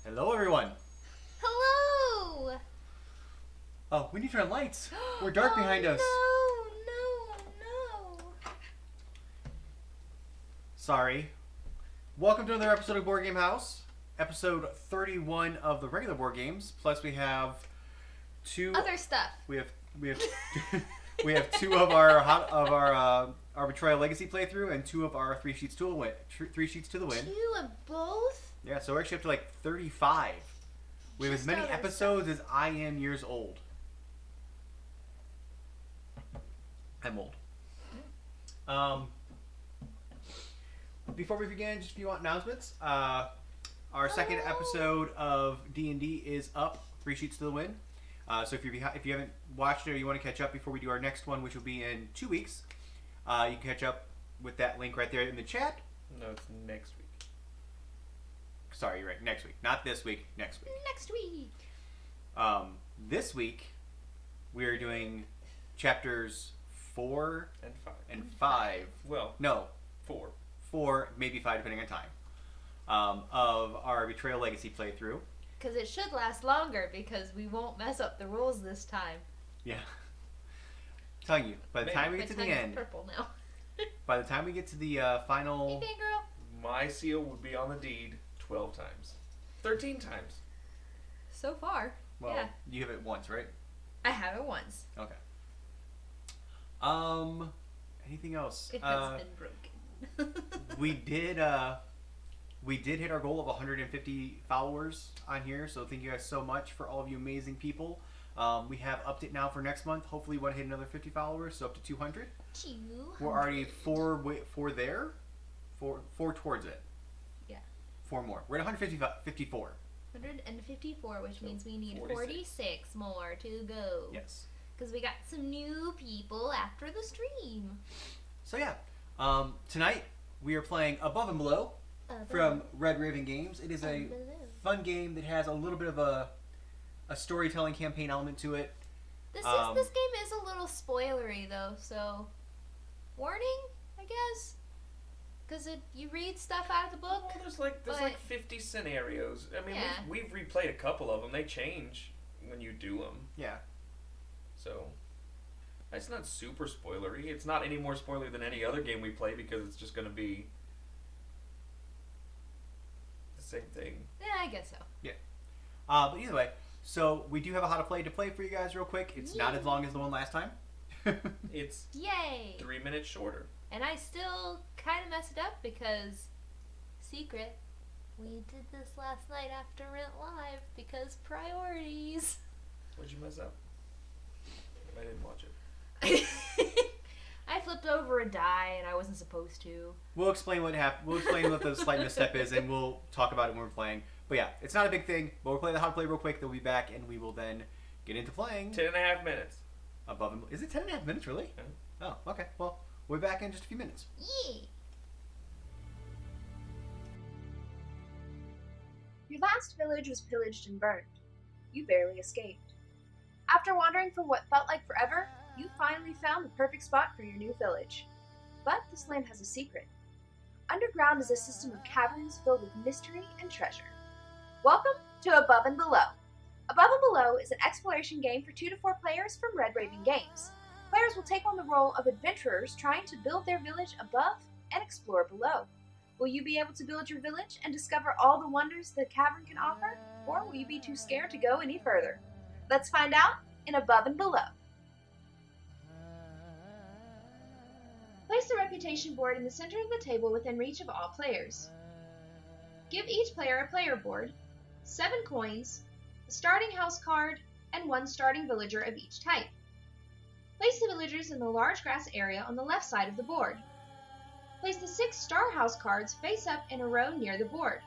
Hello, everyone. Hello! Oh, we need to turn on lights. We're dark behind us. No. Sorry. Welcome to another episode of Board Game House. Episode 31 of the regular board games. Plus, we have two Other stuff. We have we have two of our Betrayal Legacy playthrough and two of our three sheets to the win. Two of both? Yeah, so we're actually up to like 35. We have as many episodes as I am years old. I'm old. Before we begin, just a few announcements. Our second episode of D&D is up. 3 sheets to the win. So if you haven't watched it or you want to catch up before we do our next one, which will be in 2 weeks, you can catch up with that link right there in the chat. No, it's next week. Sorry, you're right. Next week. Not this week. Next week. Next week. This week, we are doing chapters 4 and 5. Well, No, 4. 4, maybe 5, depending on time. Of our Betrayal Legacy playthrough. Because it should last longer because we won't mess up the rules this time. Yeah. I'm telling you, by the time we get to the end, purple now. by the time we get to the final... Hey, fangirl. My seal would be on the deed 12 times. 13 times. So far, Well, yeah. you have it once, right? I have it once. Okay. Anything else? It has been broken. we did hit our goal of 150 followers on here, so thank you guys so much for all of you amazing people. We have upped it now for next month. Hopefully, we want to hit another 50 followers, so up to 200. 200. We're already four towards it. Yeah. 4 more. We're at 154. 154, which means we need 46. 46 more to go. Yes. Because we got some new people after the stream. So yeah, tonight we are playing Above and Below from Red Raven Games. It is a fun game that has a little bit of a storytelling campaign element to it. This game is a little spoilery though, so warning, I guess, because you read stuff out of the book. Well, there's like 50 scenarios. I mean, Yeah. we've replayed a couple of them. They change when you do them. Yeah. So, it's not super spoilery. It's not any more spoilery than any other game we play because it's just going to be the same thing. Yeah, I guess so. Yeah. But either way, so we do have a how to play for you guys real quick. It's not as long as the one last time. It's Yay! 3 minutes shorter. And I still kind of messed it up because, secret, we did this last night after Rent Live because priorities. What'd you mess up? I didn't watch it. I flipped over a die and I wasn't supposed to. We'll explain what happened. We'll explain what the slight misstep is, and we'll talk about it when we're playing. But yeah, it's not a big thing. But we'll play the how to play real quick. Then we'll be back, and we will then get into playing. 10.5 minutes. Above and Is it 10.5 minutes, really? Yeah. Oh, okay. Well, we'll be back in just a few minutes. Yeah. Your last village was pillaged and burned. You barely escaped. After wandering for what felt like forever, you finally found the perfect spot for your new village. But this land has a secret. Underground is a system of caverns filled with mystery and treasure. Welcome to Above and Below. Above and Below is an exploration game for 2 to 4 players from Red Raven Games. Players will take on the role of adventurers trying to build their village above and explore below. Will you be able to build your village and discover all the wonders the cavern can offer? Or will you be too scared to go any further? Let's find out in Above and Below. Place the reputation board in the center of the table within reach of all players. Give each player a player board, 7 coins, a starting house card, and 1 starting villager of each type. Place the villagers in the large grass area on the left side of the board. Place the 6 star house cards face up in a row near the board.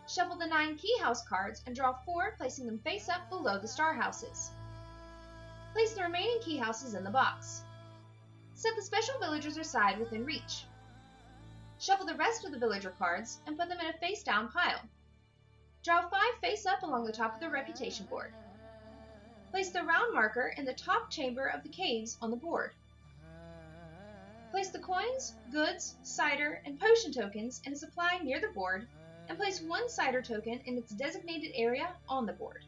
Shuffle the 9 key house cards and draw 4, placing them face up below the star houses. Place the remaining key houses in the box. Set the special villagers aside within reach. Shuffle the rest of the villager cards and put them in a face-down pile. Draw 5 face up along the top of the reputation board. Place the round marker in the top chamber of the caves on the board. Place the coins, goods, cider, and potion tokens in a supply near the board, and place one cider token in its designated area on the board.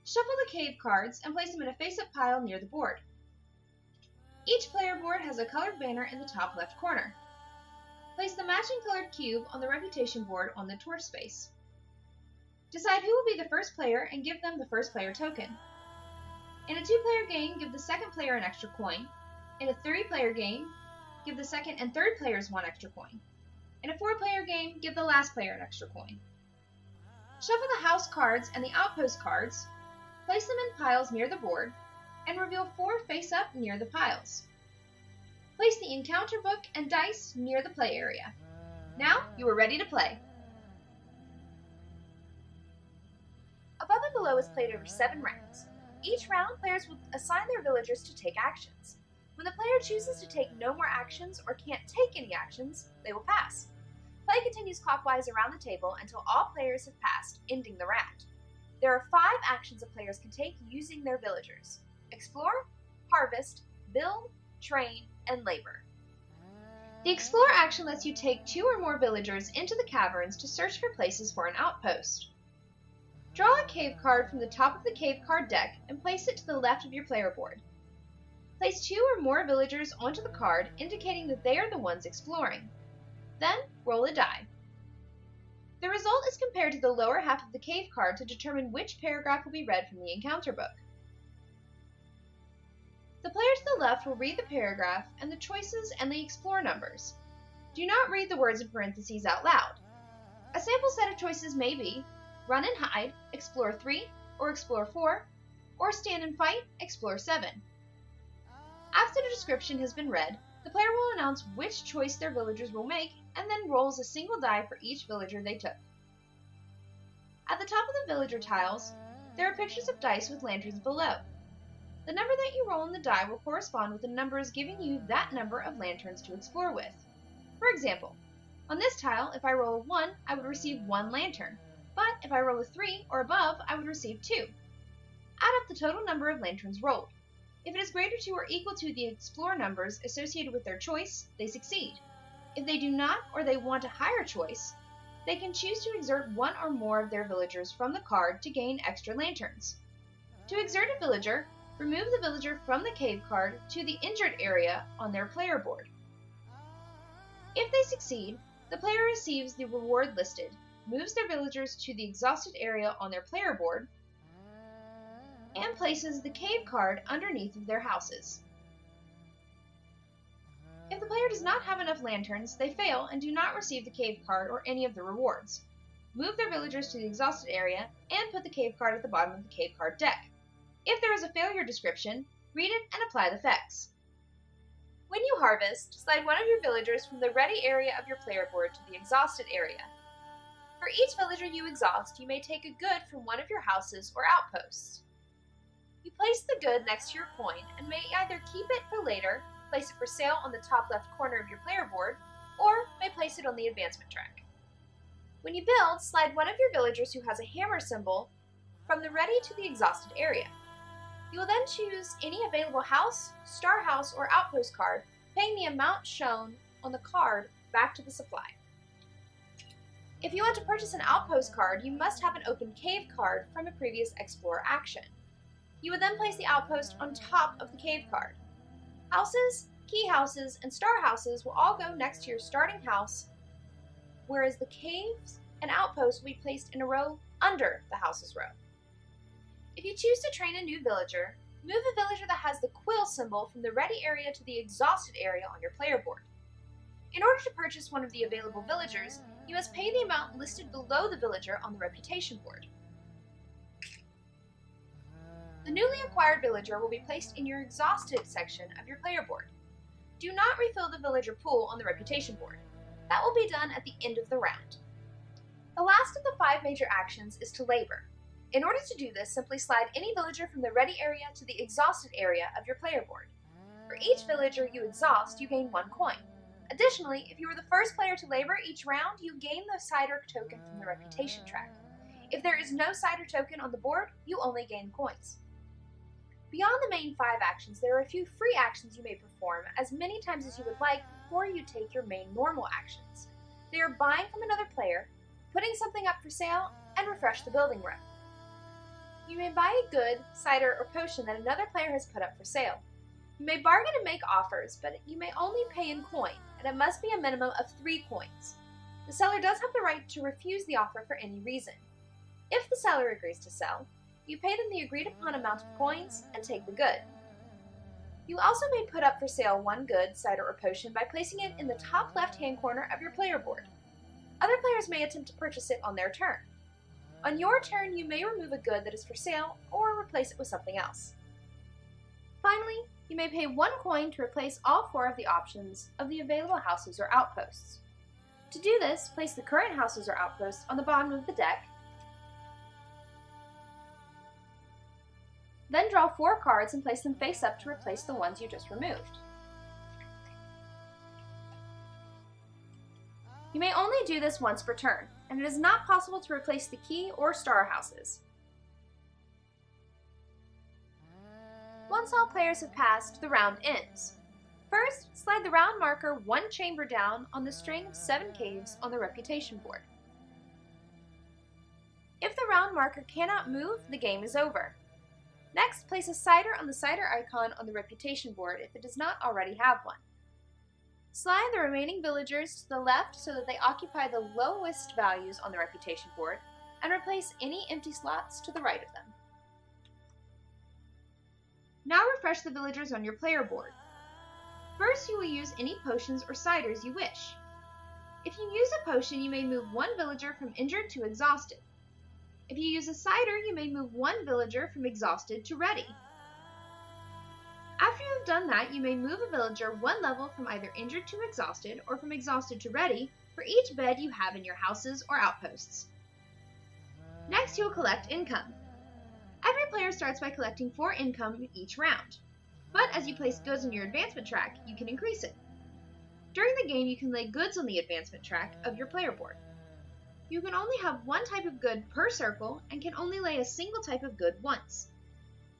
Shuffle the cave cards and place them in a face-up pile near the board. Each player board has a colored banner in the top left corner. Place the matching colored cube on the reputation board on the torch space. Decide who will be the first player and give them the first player token. In a 2-player game, give the second player an extra coin. In a 3-player game, give the second and third players 1 extra coin. In a 4-player game, give the last player an extra coin. Shuffle the house cards and the outpost cards, place them in piles near the board, and reveal 4 face-up near the piles. Place the encounter book and dice near the play area. Now, you are ready to play. Above and Below is played over 7 rounds. Each round, players will assign their villagers to take actions. When the player chooses to take no more actions or can't take any actions, they will pass. Play continues clockwise around the table until all players have passed, ending the round. There are 5 actions that players can take using their villagers: Explore, Harvest, Build, Train, and Labor. The Explore action lets you take 2 or more villagers into the caverns to search for places for an outpost. Draw a cave card from the top of the cave card deck and place it to the left of your player board. Place 2 or more villagers onto the card, indicating that they are the ones exploring. Then, roll a die. The result is compared to the lower half of the cave card to determine which paragraph will be read from the encounter book. The player to the left will read the paragraph and the choices and the explore numbers. Do not read the words in parentheses out loud. A sample set of choices may be Run and Hide, Explore 3, or Explore 4, or Stand and Fight, Explore 7. After the description has been read, the player will announce which choice their villagers will make and then rolls a single die for each villager they took. At the top of the villager tiles, there are pictures of dice with lanterns below. The number that you roll on the die will correspond with the numbers giving you that number of lanterns to explore with. For example, on this tile, if I roll a 1, I would receive 1 lantern, but if I roll a 3 or above, I would receive 2. Add up the total number of lanterns rolled. If it is greater to or equal to the explore numbers associated with their choice, they succeed. If they do not or they want a higher choice, they can choose to exert 1 or more of their villagers from the card to gain extra lanterns. To exert a villager, remove the villager from the cave card to the injured area on their player board. If they succeed, the player receives the reward listed, moves their villagers to the exhausted area on their player board, and places the cave card underneath of their houses. If the player does not have enough lanterns, they fail and do not receive the cave card or any of the rewards. Move their villagers to the exhausted area and put the cave card at the bottom of the cave card deck. If there is a failure description, read it and apply the effects. When you harvest, slide one of your villagers from the ready area of your player board to the exhausted area. For each villager you exhaust, you may take a good from one of your houses or outposts. You place the good next to your coin and may either keep it for later, place it for sale on the top left corner of your player board, or may place it on the advancement track. When you build, slide one of your villagers who has a hammer symbol from the ready to the exhausted area. You will then choose any available house, star house, or outpost card, paying the amount shown on the card back to the supply. If you want to purchase an outpost card, you must have an open cave card from a previous Explorer action. You would then place the outpost on top of the cave card. Houses, key houses, and star houses will all go next to your starting house, whereas the caves and outposts will be placed in a row under the houses row. If you choose to train a new villager, move a villager that has the quill symbol from the ready area to the exhausted area on your player board. In order to purchase one of the available villagers, you must pay the amount listed below the villager on the reputation board. The newly acquired villager will be placed in your exhausted section of your player board. Do not refill the villager pool on the reputation board. That will be done at the end of the round. The last of the 5 major actions is to labor. In order to do this, simply slide any villager from the ready area to the exhausted area of your player board. For each villager you exhaust, you gain 1 coin. Additionally, if you are the first player to labor each round, you gain the cider token from the reputation track. If there is no cider token on the board, you only gain coins. Beyond the main 5 actions, there are a few free actions you may perform as many times as you would like before you take your main normal actions. They are buying from another player, putting something up for sale, and refresh the building rep. You may buy a good, cider, or potion that another player has put up for sale. You may bargain and make offers, but you may only pay in coin, and it must be a minimum of 3 coins. The seller does have the right to refuse the offer for any reason. If the seller agrees to sell, you pay them the agreed upon amount of coins and take the good. You also may put up for sale one good, cider, or potion by placing it in the top left-hand corner of your player board. Other players may attempt to purchase it on their turn. On your turn, you may remove a good that is for sale or replace it with something else. Finally, you may pay 1 coin to replace all 4 of the options of the available houses or outposts. To do this, place the current houses or outposts on the bottom of the deck. Then draw 4 cards and place them face up to replace the ones you just removed. You may only do this once per turn, and it is not possible to replace the key or star houses. Once all players have passed, the round ends. First, slide the round marker 1 chamber down on the string of 7 caves on the reputation board. If the round marker cannot move, the game is over. Next, place a cider on the cider icon on the reputation board if it does not already have one. Slide the remaining villagers to the left so that they occupy the lowest values on the reputation board, and replace any empty slots to the right of them. Now refresh the villagers on your player board. First, you will use any potions or ciders you wish. If you use a potion, you may move 1 villager from injured to exhausted. If you use a cider, you may move 1 villager from exhausted to ready. After you have done that, you may move a villager 1 level from either injured to exhausted or from exhausted to ready for each bed you have in your houses or outposts. Next, you will collect income. Every player starts by collecting 4 income each round, but as you place goods on your advancement track, you can increase it. During the game, you can lay goods on the advancement track of your player board. You can only have 1 type of good per circle and can only lay a single type of good once.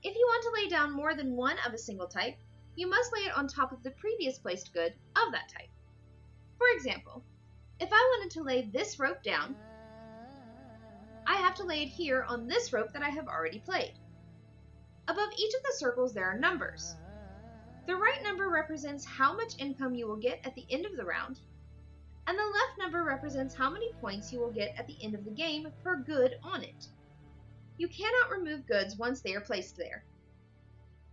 If you want to lay down more than 1 of a single type, you must lay it on top of the previous placed good of that type. For example, if I wanted to lay this rope down, I have to lay it here on this rope that I have already played. Above each of the circles there are numbers. The right number represents how much income you will get at the end of the round, and the left number represents how many points you will get at the end of the game per good on it. You cannot remove goods once they are placed there.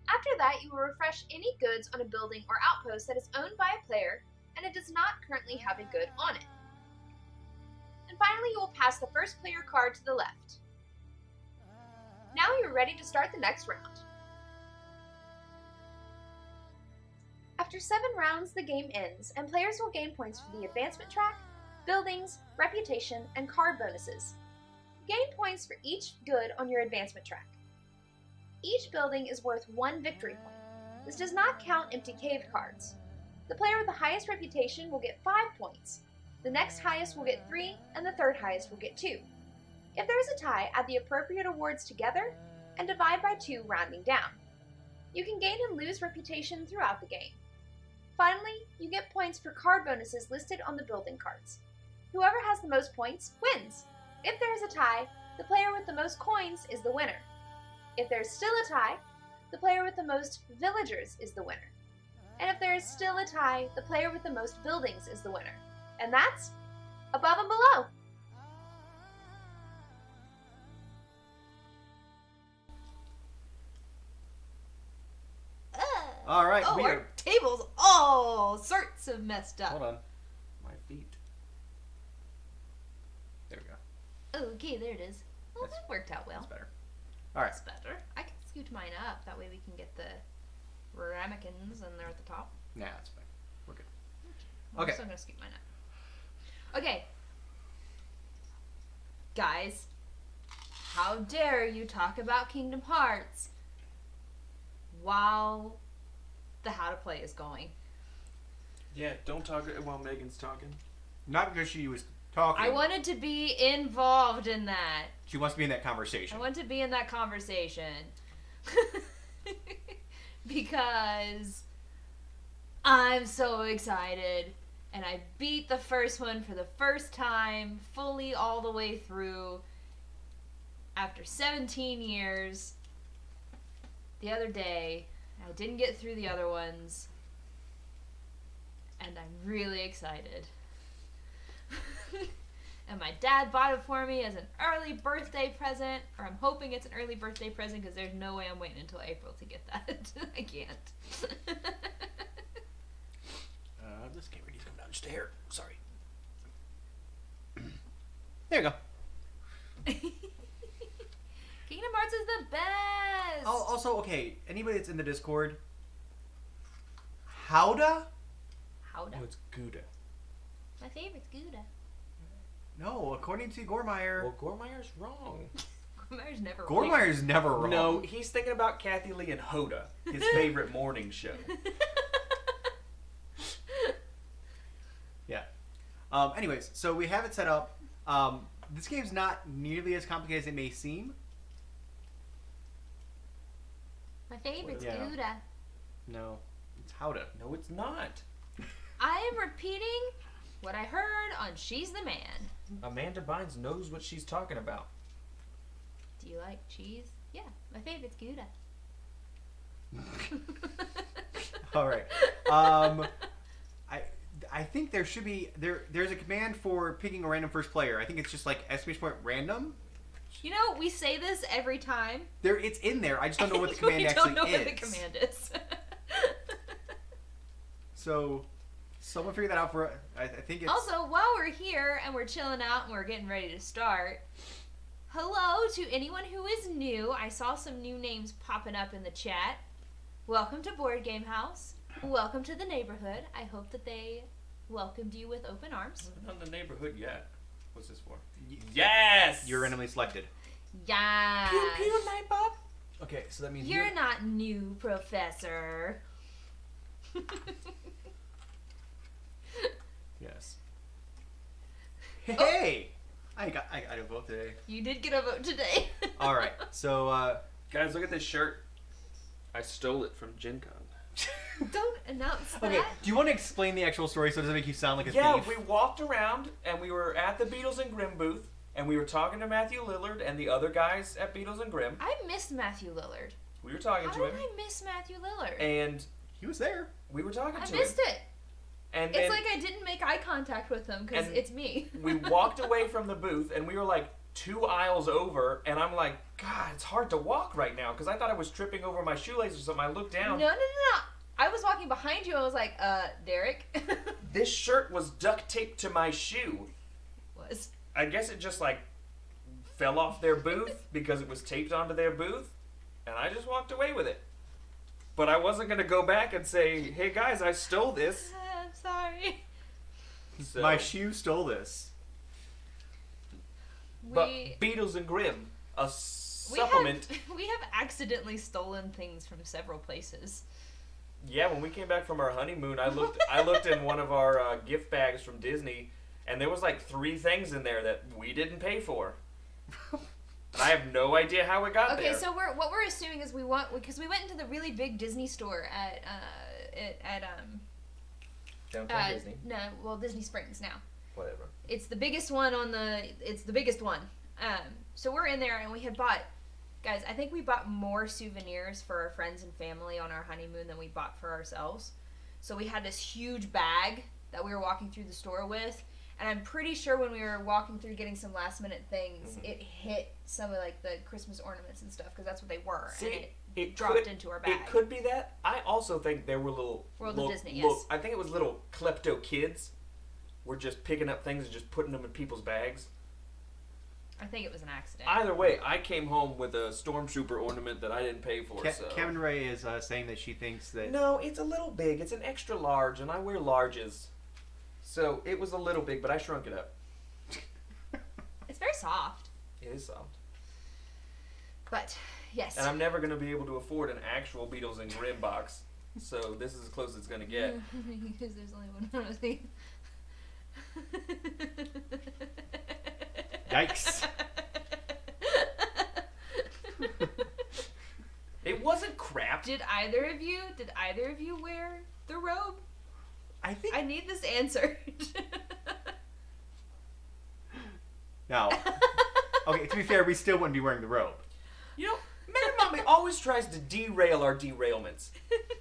After that, you will refresh any goods on a building or outpost that is owned by a player and it does not currently have a good on it. And finally, you will pass the first player card to the left. Now you're ready to start the next round. After 7 rounds, the game ends, and players will gain points for the advancement track, buildings, reputation, and card bonuses. Gain points for each good on your advancement track. Each building is worth 1 victory point. This does not count empty cave cards. The player with the highest reputation will get 5 points. The next highest will get 3, and the third highest will get 2. If there is a tie, add the appropriate awards together and divide by 2, rounding down. You can gain and lose reputation throughout the game. Finally, you get points for card bonuses listed on the building cards. Whoever has the most points wins. If there is a tie, the player with the most coins is the winner. If there is still a tie, the player with the most villagers is the winner. And if there is still a tie, the player with the most buildings is the winner. And that's above and below. All right, Oh, we our are. table's all sorts of messed up. Hold on, my feet. There we go. Okay, there it is. Well, That's- that worked out well. That's better. All right. That's better. I can scoot mine up. That way we can get the ramekins and they're at the top. Nah, that's fine. We're good. I'm Okay. still going to scoot mine up. Okay. Guys, how dare you talk about Kingdom Hearts while the How to Play is going? Yeah, don't talk while Megan's talking. Not because she was talking. I wanted to be involved in that. She wants to be in that conversation. I want to be in that conversation. Because I'm so excited And I beat the first one for the first time, fully all the way through, after 17 years, the other day. I didn't get through the other ones, and I'm really excited. And my dad bought it for me as an early birthday present, or I'm hoping it's an early birthday present because there's no way I'm waiting until April to get that. I can't. This camera needs to come down just a hair. Sorry. There you go. Kingdom Hearts is the best! Also, okay, anybody that's in the Discord, Howda? Howda. Oh, it's Gouda. My favorite's Gouda. No, according to Gormeyer. Well, Gormeyer's wrong. Gormeyer's never wrong. Gormeyer's never wrong. No, he's thinking about Kathy Lee and Hoda, his favorite morning show. Yeah. Anyways, so we have it set up. This game's not nearly as complicated as it may seem. My favorite's Yeah. Gouda. No, it's Howda. No, it's not. I am repeating what I heard on She's the Man. Amanda Bynes knows what she's talking about. Do you like cheese? Yeah, my favorite's Gouda. All right. I think there should be there's a command for picking a random first player. I think it's just like exclamation point random. You know, we say this every time. It's in there. I just don't know what the command we actually don't know is. what the command is. So, someone figure that out for. I think it's Also, while we're here and we're chilling out and we're getting ready to start, hello to anyone who is new. I saw some new names popping up in the chat. Welcome to Board Game House. Welcome to the neighborhood. I hope that they welcomed you with open arms. I'm not in the neighborhood yet. What's this for? Yes! You're randomly selected. Yeah. Pew pew, light bulb. Okay, so that means You're not new, Professor. Yes. Hey! I got a vote today. You did get a vote today. All right, so Guys, look at this shirt. I stole it from Gen Con. Don't announce that. okay. Do you want to explain the actual story so it doesn't make you sound like a Yeah, thief? we walked around and we were at the Beatles and Grimm booth and we were talking to Matthew Lillard and the other guys at Beatles and Grimm. I missed Matthew Lillard. We were talking How to did him I miss Matthew Lillard? and He was there. we were talking I to missed him. it. And It's then like I didn't make eye contact with him because And it's me. we walked away from the booth and we were like 2 aisles over and I'm like, God, it's hard to walk right now because I thought I was tripping over my shoelaces or something. I looked down. No. I was walking behind you. I was like, Derek. This shirt was duct taped to my shoe. was. I guess it just like fell off their booth because it was taped onto their booth, and I just walked away with it. But I wasn't gonna go back and say, "Hey guys, I stole this." I'm sorry. So, My shoe stole this. but We Beatles and Grimm, a we supplement. we have accidentally stolen things from several places. Yeah, when we came back from our honeymoon, I looked in one of our gift bags from Disney, and there was like 3 things in there that we didn't pay for. And I have no idea how it got there. Okay, so what we're assuming is we went into the really big Disney store at Downtown Disney. No, well, Disney Springs now. Whatever. It's the biggest one it's the biggest one. So we're in there and we had bought, guys, I think we bought more souvenirs for our friends and family on our honeymoon than we bought for ourselves. So we had this huge bag that we were walking through the store with, and I'm pretty sure when we were walking through getting some last minute things, it hit some of like the Christmas ornaments and stuff because that's what they were. See, and it dropped could- into our bag. It could be that. I also think there were little World little, of Disney, little- yes. I think it was little klepto kids were just picking up things and just putting them in people's bags. I think it was an accident. Either way, I came home with a stormtrooper ornament that I didn't pay for. So Kevin Ray is saying that she thinks that no, it's a little big. It's an extra large, and I wear larges, so it was a little big, but I shrunk it up. It's very soft. It is soft, But, yes. and I'm never going to be able to afford an actual Beatles and Grimm box. So this is as close as it's going to get. Because there's only one more of these. Yikes. It wasn't crap. Did either of you wear the robe? I think I need this answer. now. Okay, to be fair, we still wouldn't be wearing the robe. You know, Mad Mommy always tries to derail our derailments.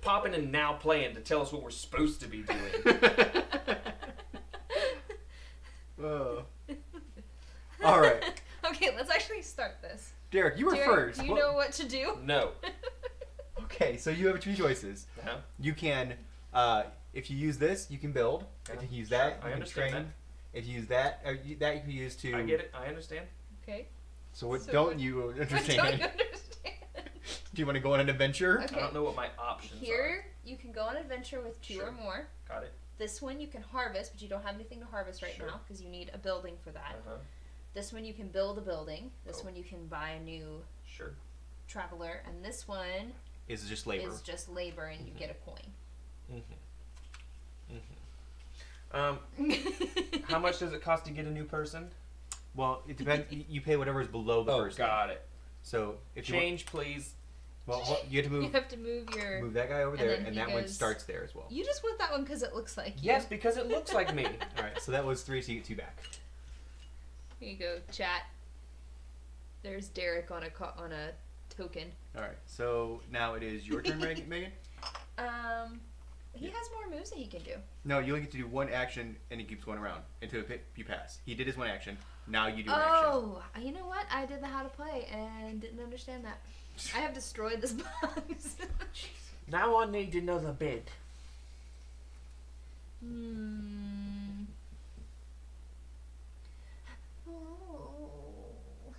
Popping and now playing to tell us what we're supposed to be doing. All right, Okay, let's actually start this. Derek, you were Derek, first. do you know what to do? No. Okay, so you have two choices. Uh-huh. You can, if you use this, you can build. If you use that, I you can understand train. If you use that, that you can use to. I get it. I understand. Okay. So what So don't what- you What understand? don't you understand? Do you want to go on an adventure? Okay. I don't know what my options Here, you can go on adventure with 2 Sure. or more. are. Got it. This one you can harvest, but you don't have anything to harvest right Sure. now because you need a building for that. Uh-huh. This one you can build a building. This Oh. one you can buy a new Sure. traveler, and this one Is just labor. is just labor, and you get a coin. How much does it cost to get a new person? Well, it depends. You pay whatever is below the person. Got it. So if Change, please. you want, you have to You move have to move your. move that guy over and there, then and he that one goes- starts there as well. You just want that one because it looks like you. Yes, because it looks like me. All right, so that was 3, so you get 2 back. Here you go, chat. There's Derek on a token. All right, so now it is your turn, Megan. He has more moves that he can do. No, you only get to do one action, and he keeps going around until you pass. He did his one action. Now you do an action. Oh, you know what? I did the how to play and didn't understand that. I have destroyed this box. Now I need another bed. Oh.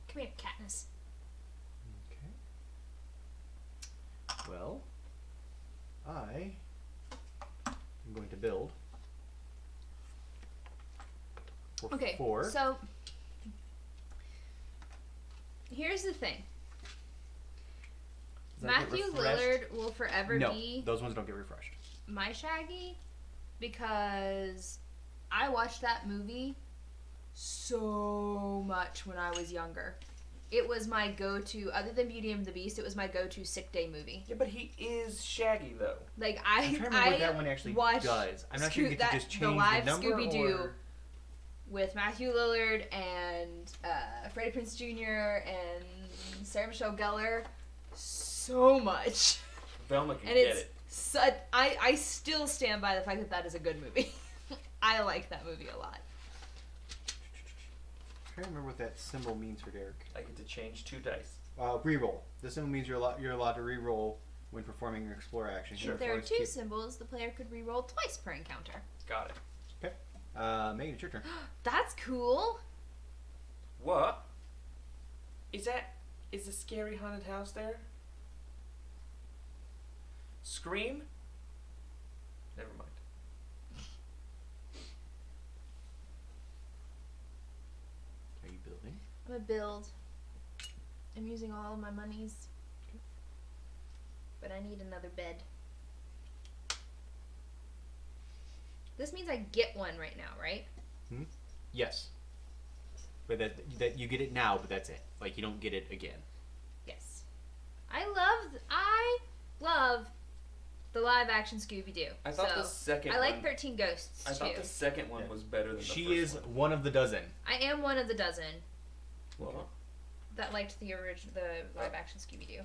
Come here, Katniss. Okay. Well, I am going to build. For Okay, 4. so here's the thing. Does that get Matthew refreshed? Lillard will forever No, be those ones don't get refreshed. my Shaggy because I watched that movie so much when I was younger. It was my go-to, other than Beauty and the Beast, it was my go-to sick day movie. Yeah, but he is Shaggy though. Like I'm trying to remember what that one actually watched does. I'm not sure you get that- to just change the live number Scooby-Doo or... with Matthew Lillard and Freddie Prinze Jr. and Sarah Michelle Gellar so much. Velma can And get it's it. such, I still stand by the fact that that is a good movie. I like that movie a lot. I'm trying to remember what that symbol means for Derek. I get to change 2 dice. Reroll. The symbol means you're allowed to reroll when performing your explore action. Sure. If there are Always 2 keep- symbols, the player could re-roll twice per encounter. Got it. Megan, it's your turn. That's cool. What? Is the scary haunted house there? Scream? Never mind. Are you building? I'm gonna build. I'm using all of my monies. But I need another bed. This means I get one right now, right? Yes. But that you get it now, but that's it. Like you don't get it again. Yes. I love the live action Scooby-Doo. I thought so the second I like one. 13 Ghosts I too. thought the second one Yeah. was better than the She first is one. one of the dozen. I am one of the dozen Well, that liked the live action Scooby-Doo.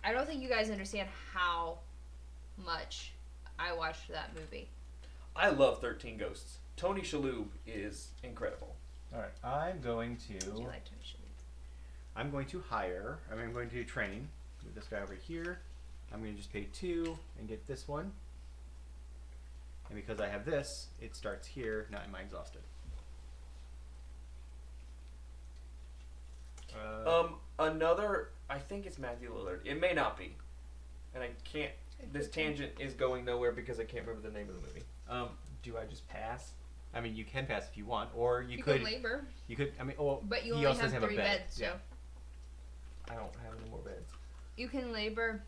I don't think you guys understand how much I watched that movie. I love 13 Ghosts. Tony Shalhoub is incredible. All right. I'm going Do you to like Tony Shalhoub? hire. I'm going to do training. Move this guy over here. I'm going to just pay 2 and get this one. And because I have this, it starts here. Now am I exhausted? Another. I think it's Matthew Lillard. It may not be, and I can't. This tangent is going nowhere because I can't remember the name of the movie. Do I just pass? I mean, you can pass if you want, or you You could. can labor, You could. I mean, oh, but you he only also have doesn't 3 a bed. beds, so Yeah. I don't have any more beds. you can labor.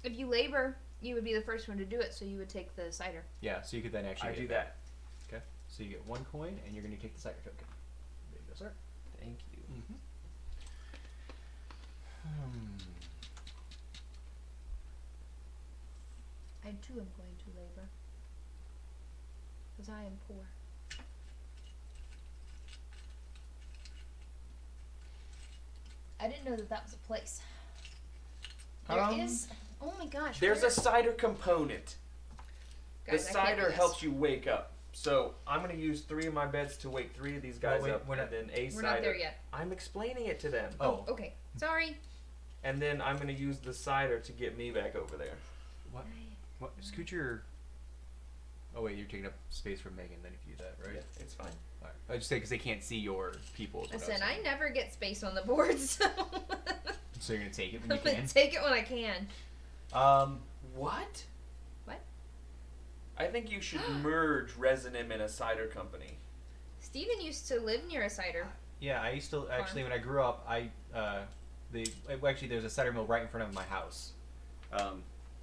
If you labor, you would be the first one to do it, so you would take the cider. Yeah. So you could then actually. I get do it that. back. Okay. So you get 1 coin, and you're going to take the cider token. There you go, sir. Thank you. I too am going to labor. Because I am poor. I didn't know that was a place. There is. Oh my gosh. There's a cider component. Guys, The I can't do cider this. helps you wake up. So I'm going to use 3 of my beds to wake 3 of these guys wait, up, we're and not- then a We're cider. not there yet. I'm explaining it to them. Oh. Okay. Sorry. And then I'm going to use the cider to get me back over there. What? What? Scoot your... Oh, wait, you're taking up space from Megan then if you do that, right? Yeah, it's fine. All right. I just say because they can't see your people. is what Listen, was I saying. never get space on the board, so So you're going to take it when I'm you gonna can? take it when I can. What? What? I think you should merge Resinum and a cider company. Steven used to live near a cider. Yeah, I used to... Actually, when I grew up, actually, there's a cider mill right in front of my house.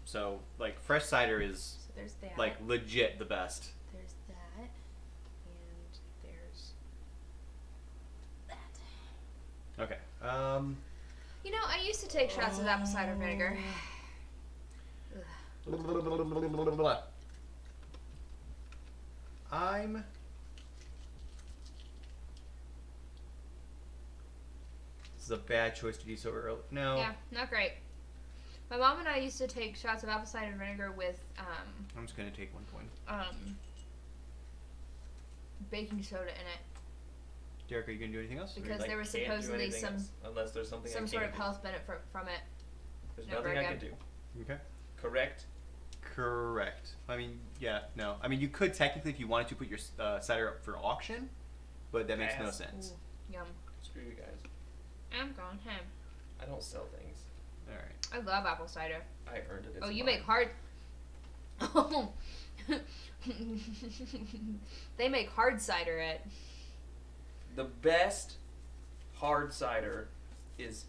So, like, fresh cider is, So there's that. like, legit the best. There's that. And there's that. Okay. You know, I used to take shots of apple cider vinegar. This is a bad choice to do so early. No. Yeah, not great. My mom and I used to take shots of apple cider vinegar with I'm just going to take 1 point. baking soda in it Derek, are you going to do anything else? because Like, there was can't do supposedly anything some else, unless there's something I sort can of do. health benefit from it. There's Never nothing I again. can do. Okay. Correct? Correct. I mean, yeah, no. I mean, you could technically, if you wanted to, put your cider up for auction, but that makes no Pass. sense. Ooh, yum. Screw you guys. I'm going home. I don't sell things. All right. I love apple cider. I earned it. Oh, It's you mine. make hard. Oh. They make hard cider at. The best hard cider is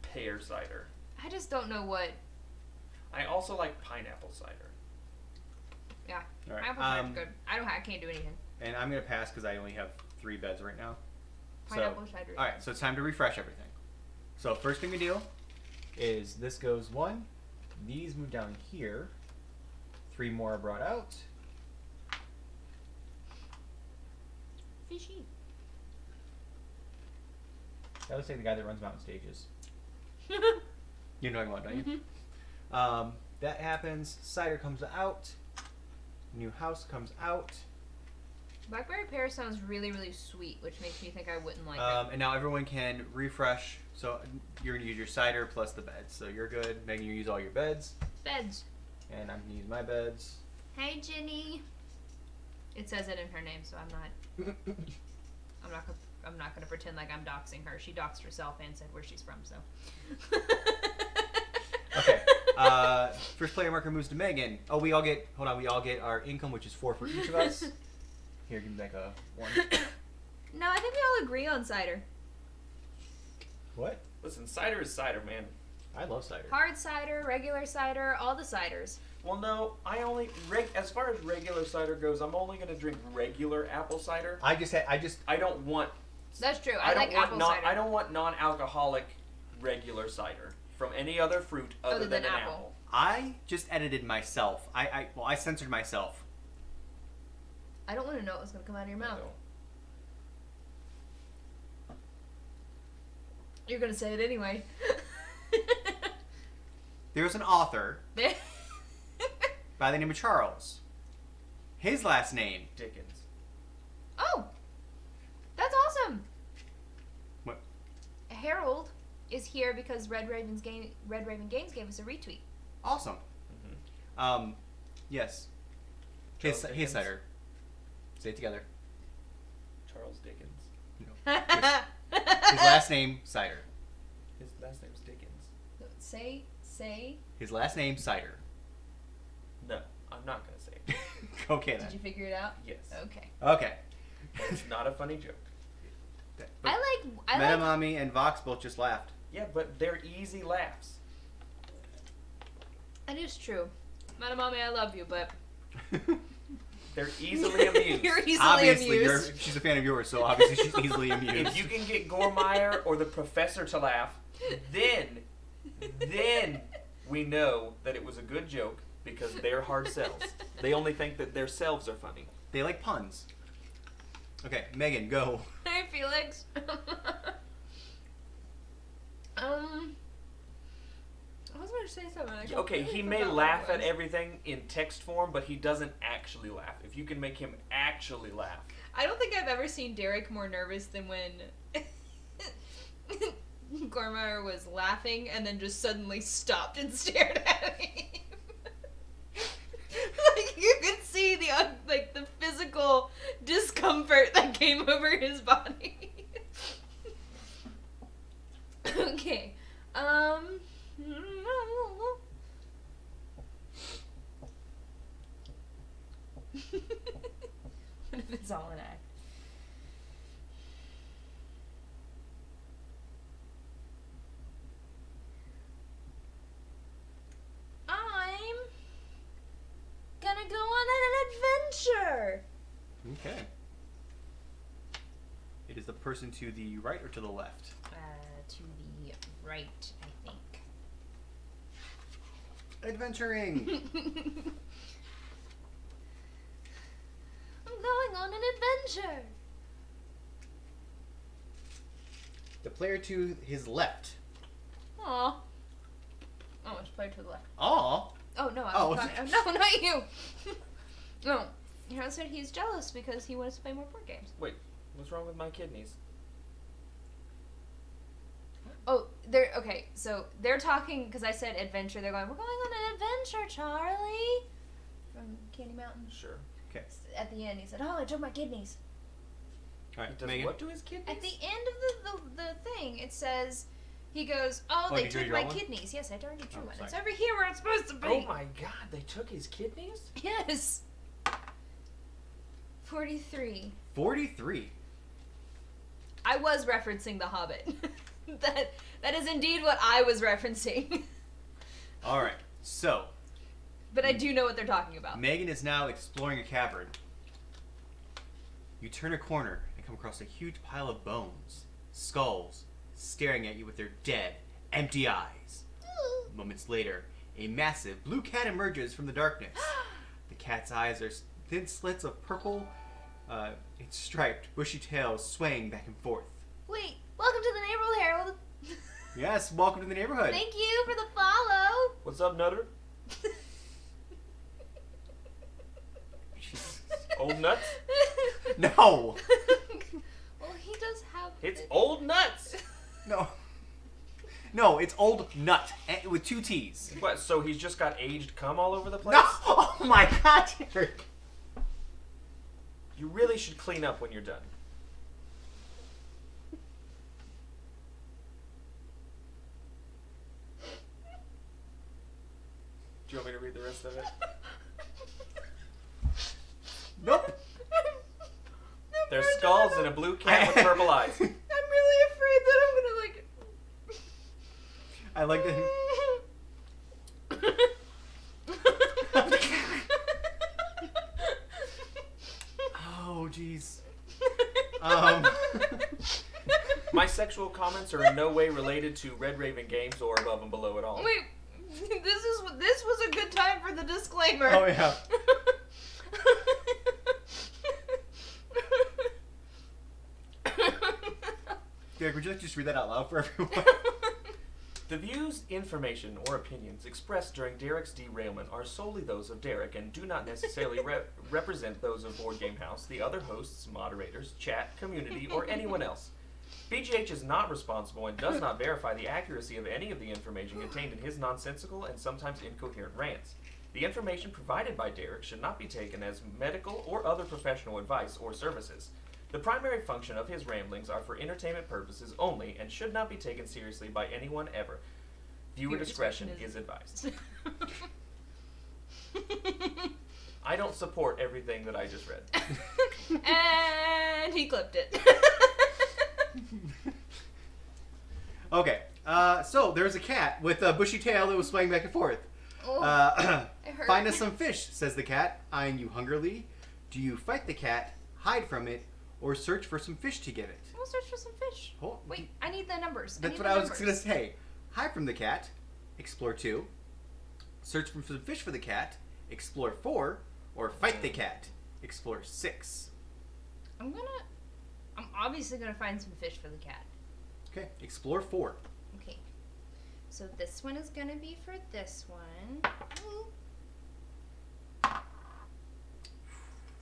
pear cider. I just don't know what. I also like pineapple cider. Yeah, All right. apple cider's good. I can't do anything. And I'm going to pass because I only have 3 beds right now. Pineapple cider. All right, so it's time to refresh everything. So first thing we do is this goes 1. These move down here. 3 more are brought out. Fishy. That looks like the guy that runs mountain stages. You know what I'm talking about, don't you? Mhm. That happens. Cider comes out. New house comes out. Blackberry pear sounds really, really sweet, which makes me think I wouldn't like And now everyone can refresh. So you're going to use your cider plus the beds. So you're good. Megan, you use all your beds. it. Beds. And I'm going to use my beds. Hey, Ginny. It says it in her name, so I'm not gonna pretend like I'm doxing her. She doxed herself and said where she's from, so. Okay. First player marker moves to Megan. Oh, we all get our income, which is 4 for each of us. Here, give me back a 1. No, I think we all agree on cider. What? Listen, cider is cider, man. I love cider. Hard cider, regular cider, all the ciders. Well, no, I only as far as regular cider goes, I'm only gonna drink regular apple cider. I don't want. That's true. I I don't like want apple non. cider. I don't want non-alcoholic regular cider from any other fruit other than an apple. I just edited myself. I censored myself. I don't want to know what's gonna come out of your mouth. So, You're gonna say it anyway. There's an author by the name of Charles. His last name. Dickens. Oh, that's awesome. What? Harold is here because Red Raven Games gave us a retweet. Awesome. Mm-hmm. Yes. Charles His Dickens? cider. Say it together. Charles Dickens. His last name, cider. His last name's Dickens. Say. His last name, cider. No, I'm not gonna say it. Okay Did then. you figure it out? Yes. Okay. Okay. It's not a funny joke. I like. Metamami and Vox both just laughed. Yeah, but they're easy laughs. That is true. Madam Mommy, I love you, but They're easily amused. you're easily Obviously, amused. she's a fan of yours, so obviously she's easily amused. If you can get Gormeyer or the professor to laugh, then Then we know that it was a good joke because they're hard selves. They only think that their selves are funny. They like puns. Okay, Megan, go. Hey, Felix. I was going to say something. Okay, he may laugh at everything in text form, but he doesn't actually laugh. If you can make him actually laugh. I don't think I've ever seen Derek more nervous than when Gormire was laughing and then just suddenly stopped and stared at him. Like you could see the physical discomfort that came over his body. Okay. What if it's all an act? I'm gonna go on an adventure. Okay. It is the person to the right or to the left? To the right, I think. Adventuring! I'm going on an adventure. The player to his left. Aw. Oh, it's player to the left. Aw! Oh, no, I Oh. was talking. No, not you. No. He said he's jealous because he wants to play more board games. Wait, what's wrong with my kidneys? Oh, okay, so they're talking, because I said adventure, they're going, we're going on an adventure, Charlie. From Candy Mountain. Sure. Okay. At the end, he said, oh, I took my kidneys. Alright, He does Megan. what to his kidneys? At the end of the thing, it says, he goes, oh, Oh, they did you took draw my one? kidneys. Yes, I already drew Oh, one. sorry. It's over here where it's supposed to be. Oh my god, they took his kidneys? Yes. 43. 43. I was referencing The Hobbit. That is indeed what I was referencing. Alright, so But I do know what they're talking about. Megan is now exploring a cavern. You turn a corner and come across a huge pile of bones, skulls, staring at you with their dead, empty eyes. Moments later, a massive blue cat emerges from the darkness. The cat's eyes are thin slits of purple, its striped, bushy tail swaying back and forth. Wait, welcome to the neighborhood, Harold. Yes, welcome to the neighborhood. Thank you for the follow. What's up, Nutter? Old nuts? No! Well, he does have. It's old nuts! No. No, it's old nut with 2 T's. What, so he's just got aged cum all over the place? No! Oh my god, Eric. You really should clean up when you're done. Do you want me to read the rest of it? Nope. There's skulls and a blue cat with purple eyes. I'm really afraid that I'm gonna like. I like that. Oh, jeez. My sexual comments are in no way related to Red Raven Games or Above and Below at all. Wait, this was a good time for the disclaimer. Oh, yeah. Derek, would you like to just read that out loud for everyone? The views, information, or opinions expressed during Derek's derailment are solely those of Derek and do not necessarily represent those of Board Game House, the other hosts, moderators, chat, community, or anyone else. BGH is not responsible and does not verify the accuracy of any of the information contained in his nonsensical and sometimes incoherent rants. The information provided by Derek should not be taken as medical or other professional advice or services. The primary function of his ramblings are for entertainment purposes only and should not be taken seriously by anyone ever. Viewer discretion is advised. I don't support everything that I just read. And he clipped it. Okay, so there's a cat with a bushy tail that was swaying back and forth. It hurt. Find us some fish, says the cat, eyeing you hungrily. Do you fight the cat, hide from it, or search for some fish to give it? We'll search for some fish. Oh, Wait, I need the numbers. That's what I was going to say. hide from the cat, explore 2. Search for some fish for the cat, explore 4. Or fight the cat, explore 6. I'm obviously gonna find some fish for the cat. Okay, explore 4. Okay. So this one is gonna be for this one.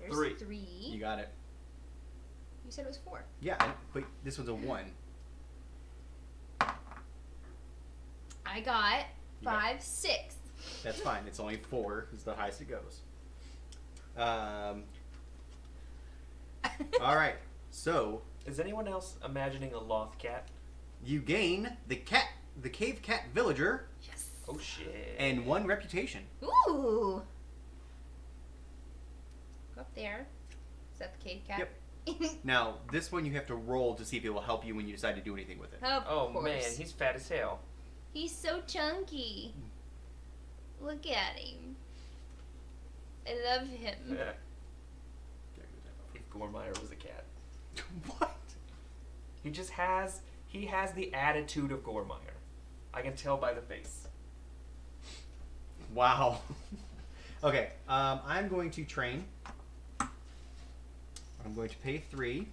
There's 3. 3. You got it. You said it was 4. Yeah, but this one's a 1. I got You got- 5, 6. That's fine. It's only 4 is the highest it goes. All right. So Is anyone else imagining a loth cat? you gain the cave cat villager, Yes. Oh shit. and 1 reputation. Ooh. Go up there. Is that the cave cat? Yep. Now this one you have to roll to see if it will help you when you decide to do anything with it. Of Oh course. man, he's fat as hell. He's so chunky. Look at him. I love him. Yeah. If Gormire was a cat. What? He has the attitude of Gormire. I can tell by the face. Wow. Okay. I'm going to train. I'm going to pay 3.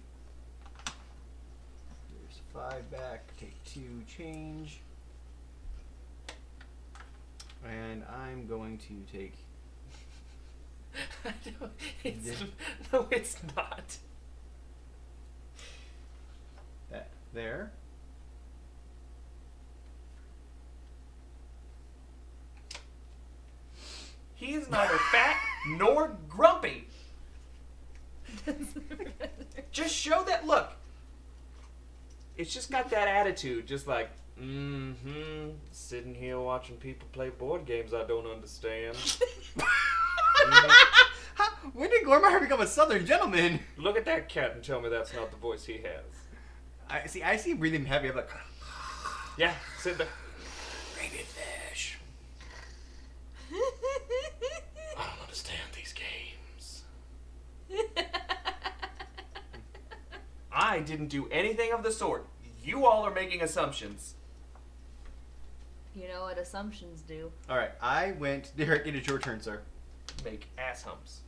There's 5 back. Take 2 change. And I'm going to take No, it's not. that there. He is neither fat nor grumpy. Just show that look. It's just got that attitude, just like, sitting here watching people play board games I don't understand. When did Gormire become a southern gentleman? Look at that cat and tell me that's not the voice he has. I see him breathing heavy. I'm like, Yeah, sit there. baby fish. I don't understand these games. I didn't do anything of the sort. You all are making assumptions. You know what assumptions do. All right, I went. Derek, it is your turn, sir. Make ass humps.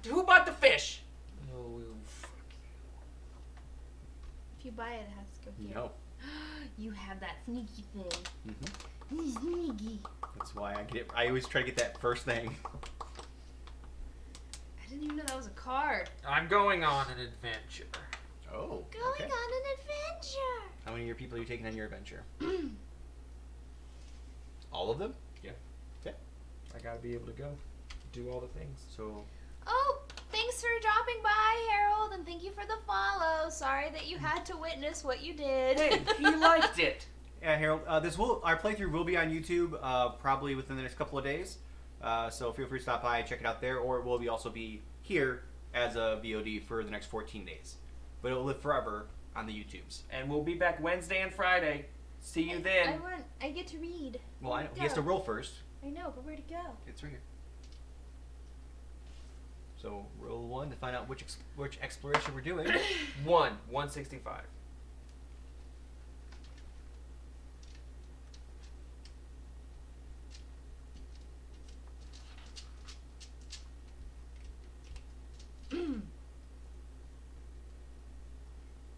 Who bought the fish? Oh, fuck If you buy it, it has to go here. No. You have that sneaky thing. Mm-hmm. Sneaky. That's why I get it. I always try to get that first thing. I didn't even know that was a card. I'm going on an adventure. Oh. Going okay. on an adventure. How many of your people are you taking on your adventure? All of them? Yeah. Okay. I gotta be able to go. Do all the things. So. Oh, thanks for dropping by, Harold, and thank you for the follow. Sorry that you had to witness what you did. Hey, he liked it. Yeah, Harold. Our playthrough will be on YouTube probably within the next couple of days. So feel free to stop by and check it out there, or it will also be here as a VOD for the next 14 days. But it will live forever on the YouTubes. And we'll be back Wednesday and Friday. See you then. I get to read. Well, Where'd it he has to go? roll first. I know, but where'd it go? It's right here. So roll 1 to find out which exploration we're doing. 165.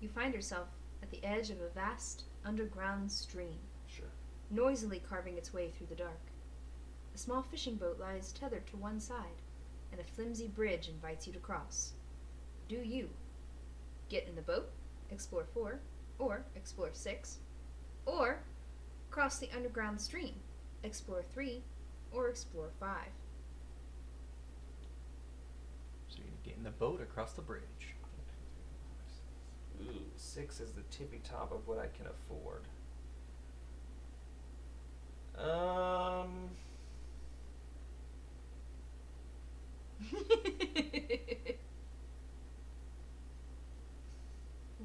You find yourself at the edge of a vast underground stream, Sure. noisily carving its way through the dark. A small fishing boat lies tethered to one side, and a flimsy bridge invites you to cross. Do you get in the boat, explore 4, or explore 6, or cross the underground stream, explore 3, or explore 5? So you're gonna get in the boat across the bridge. Ooh, 6 is the tippy top of what I can afford.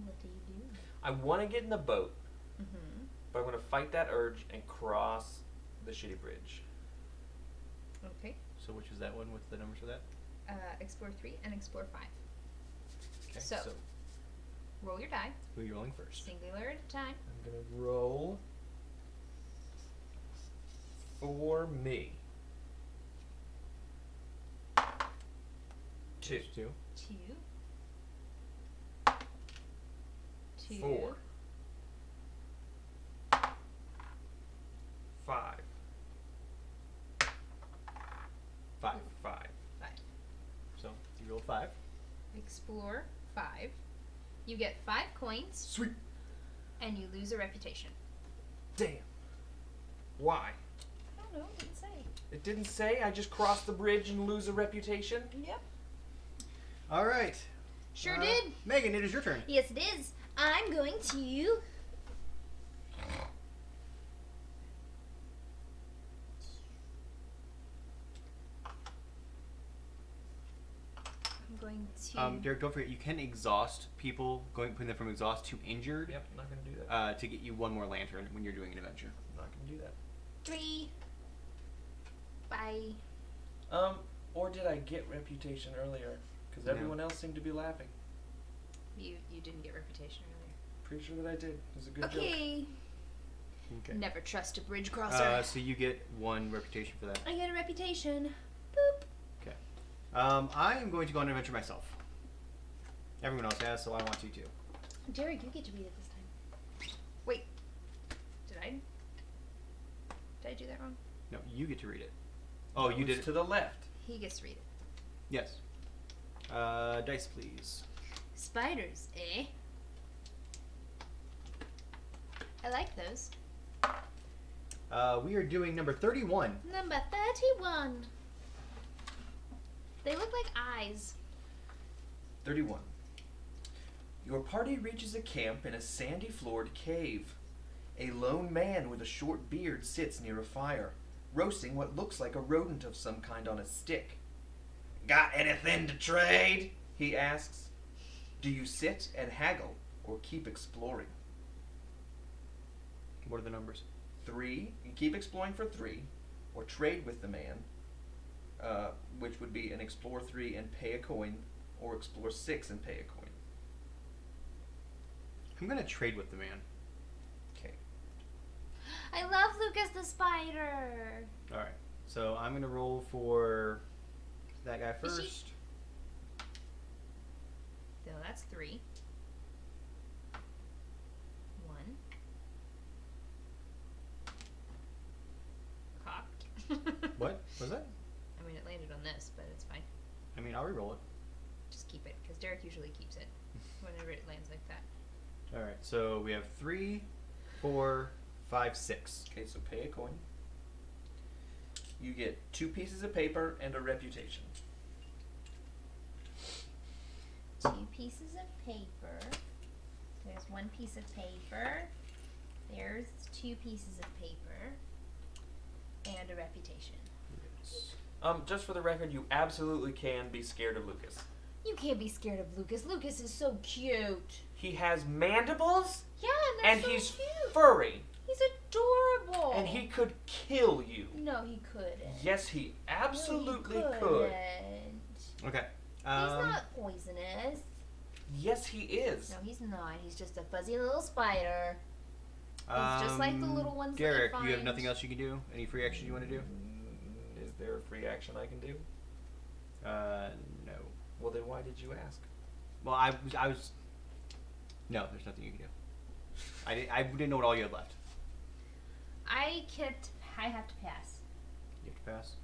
What do you do? I want to get in the boat, Mm-hmm. but I'm going to fight that urge and cross the shitty bridge. Okay. So which is that one? What's the numbers for that? Explore 3 and explore 5. Okay. So- Roll your die. Who are you rolling first? Singular at a time. I'm gonna roll for me. 2. 2. 2. 2. 4. 5. 5. 5. 5. So you rolled 5. Explore 5. You get 5 coins, Sweet. and you lose a reputation. Damn. Why? I don't know. It didn't say. It didn't say I just crossed the bridge and lose a reputation? Yep. All right. Sure did. Megan, it is your turn. Yes, it is. I'm going to. I'm going to. Derek, don't forget you can exhaust people, putting them from exhaust to injured, Yep, I'm not gonna do that. to get you one more lantern when you're doing an adventure. I'm not gonna do that. 3. Bye. Or did I get reputation earlier? Because No. everyone else seemed to be laughing. You didn't get reputation earlier. Pretty sure that I did. It was a good joke. Okay. Okay. Never trust a bridge crosser. So you get 1 reputation for that. I get a reputation. Boop. Okay. I am going to go on an adventure myself. Everyone else has, so I want to too. Derek, you get to read it this time. Wait. Did I do that wrong? No, you get to read it. Oh, you did it. To the left. He gets to read it. Yes. Dice, please. Spiders, eh? I like those. We are doing number 31. Number 31. They look like eyes. 31. Your party reaches a camp in a sandy-floored cave. A lone man with a short beard sits near a fire, roasting what looks like a rodent of some kind on a stick. Got anything to trade? He asks. Do you sit and haggle or keep exploring? What are the numbers? 3, you keep exploring for 3, or trade with the man, which would be an explore 3 and pay a coin, or explore 6 and pay a coin. I'm going to trade with the man. Okay. I love Lucas the spider. All right. So I'm going to roll for that guy Is she- first. So that's 3. 1. Cocked. What was that? I mean, it landed on this, but it's fine. I mean, I'll re-roll it. Just keep it, because Derek usually keeps it whenever it lands like that. All right. So we have 3, 4, 5, 6. Okay, so pay a coin. You get 2 pieces of paper and a reputation. 2 pieces of paper. There's 1 piece of paper. There's 2 pieces of paper. And a reputation. Yes. Just for the record, you absolutely can be scared of Lucas. You can't be scared of Lucas. Lucas is so cute. He has mandibles, Yeah, and and they're so he's cute. furry, He's adorable. and he could kill you. No, he couldn't. Yes, he absolutely no, he could. couldn't. Okay. He's not poisonous. Yes, he is. No, he's not. He's just a fuzzy little spider. He's just like the little ones that you Derek, you have find. nothing else you can do? Any free action you want to do? Is there a free action I can do? No. Well, then why did you ask? Well, I was. No, there's nothing you can do. I didn't know what all you had left. I have to pass. You have to pass.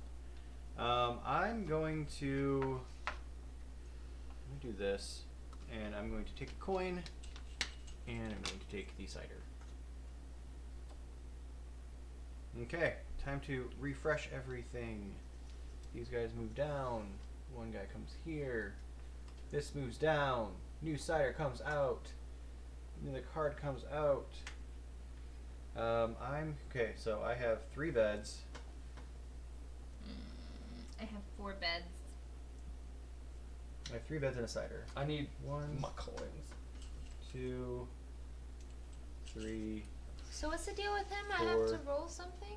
I'm going to. Let me do this, and I'm going to take a coin, and I'm going to take the cider. Okay, time to refresh everything. These guys move down. One guy comes here. This moves down. New cider comes out. And then the card comes out. Okay. So I have 3 beds. I have 4 beds. I have 3 beds and a cider. I need 1, my coins. 2, 3. So what's the deal with him? I 4. have to roll something?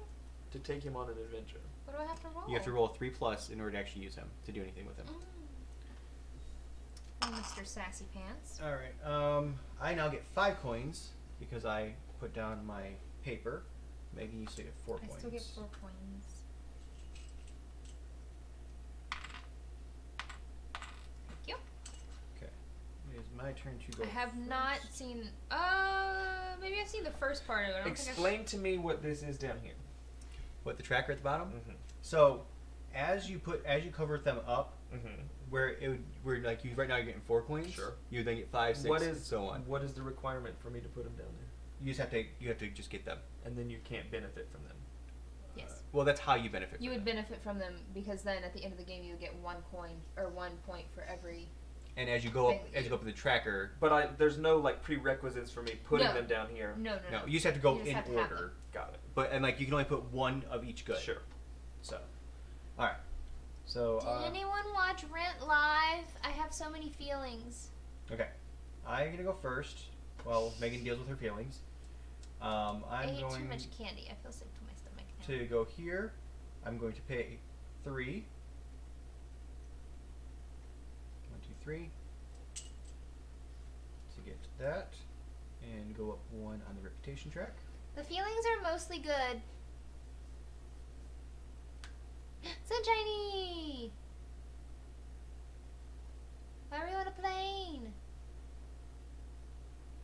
To take him on an adventure. What do I have to roll? You have to roll 3+ in order to actually use him to do anything with him. Mr. Sassy Pants. All right. I now get 5 coins because I put down my paper. Megan, you still get 4 I coins. still get 4 coins. Thank you. Okay. It is my turn to go. I have not seen. Maybe I've seen the first part of it. I don't think Explain to me what this is down here. What, the tracker at the bottom? Mm-hmm. So, as you cover them up, Mm-hmm. where like you right now you're getting 4 coins. Sure. You then get 5, 6, and so on. What is the requirement for me to put them down there? You just have to just get them. And then you can't benefit from them. Yes. Well, that's how you benefit. You from would them. benefit from them because then at the end of the game you would get 1 coin or 1 point for every. And as you go up, Thing. in the tracker, But there's no like prerequisites for me putting No. them down here. No. no, you just have to go You just in have to have order. Got it. But like you can only put 1 of each good. Sure. So, all right. So. Did anyone watch Rent Live? I have so many feelings. Okay. I'm gonna go first. While Megan deals with her feelings. I I'm ate too going much candy. I feel sick to my stomach now. to go here. I'm going to pay 3. 1, 2, 3. To get that, and go up 1 on the reputation track. The feelings are mostly good. Sunshiny! Why are we on a plane?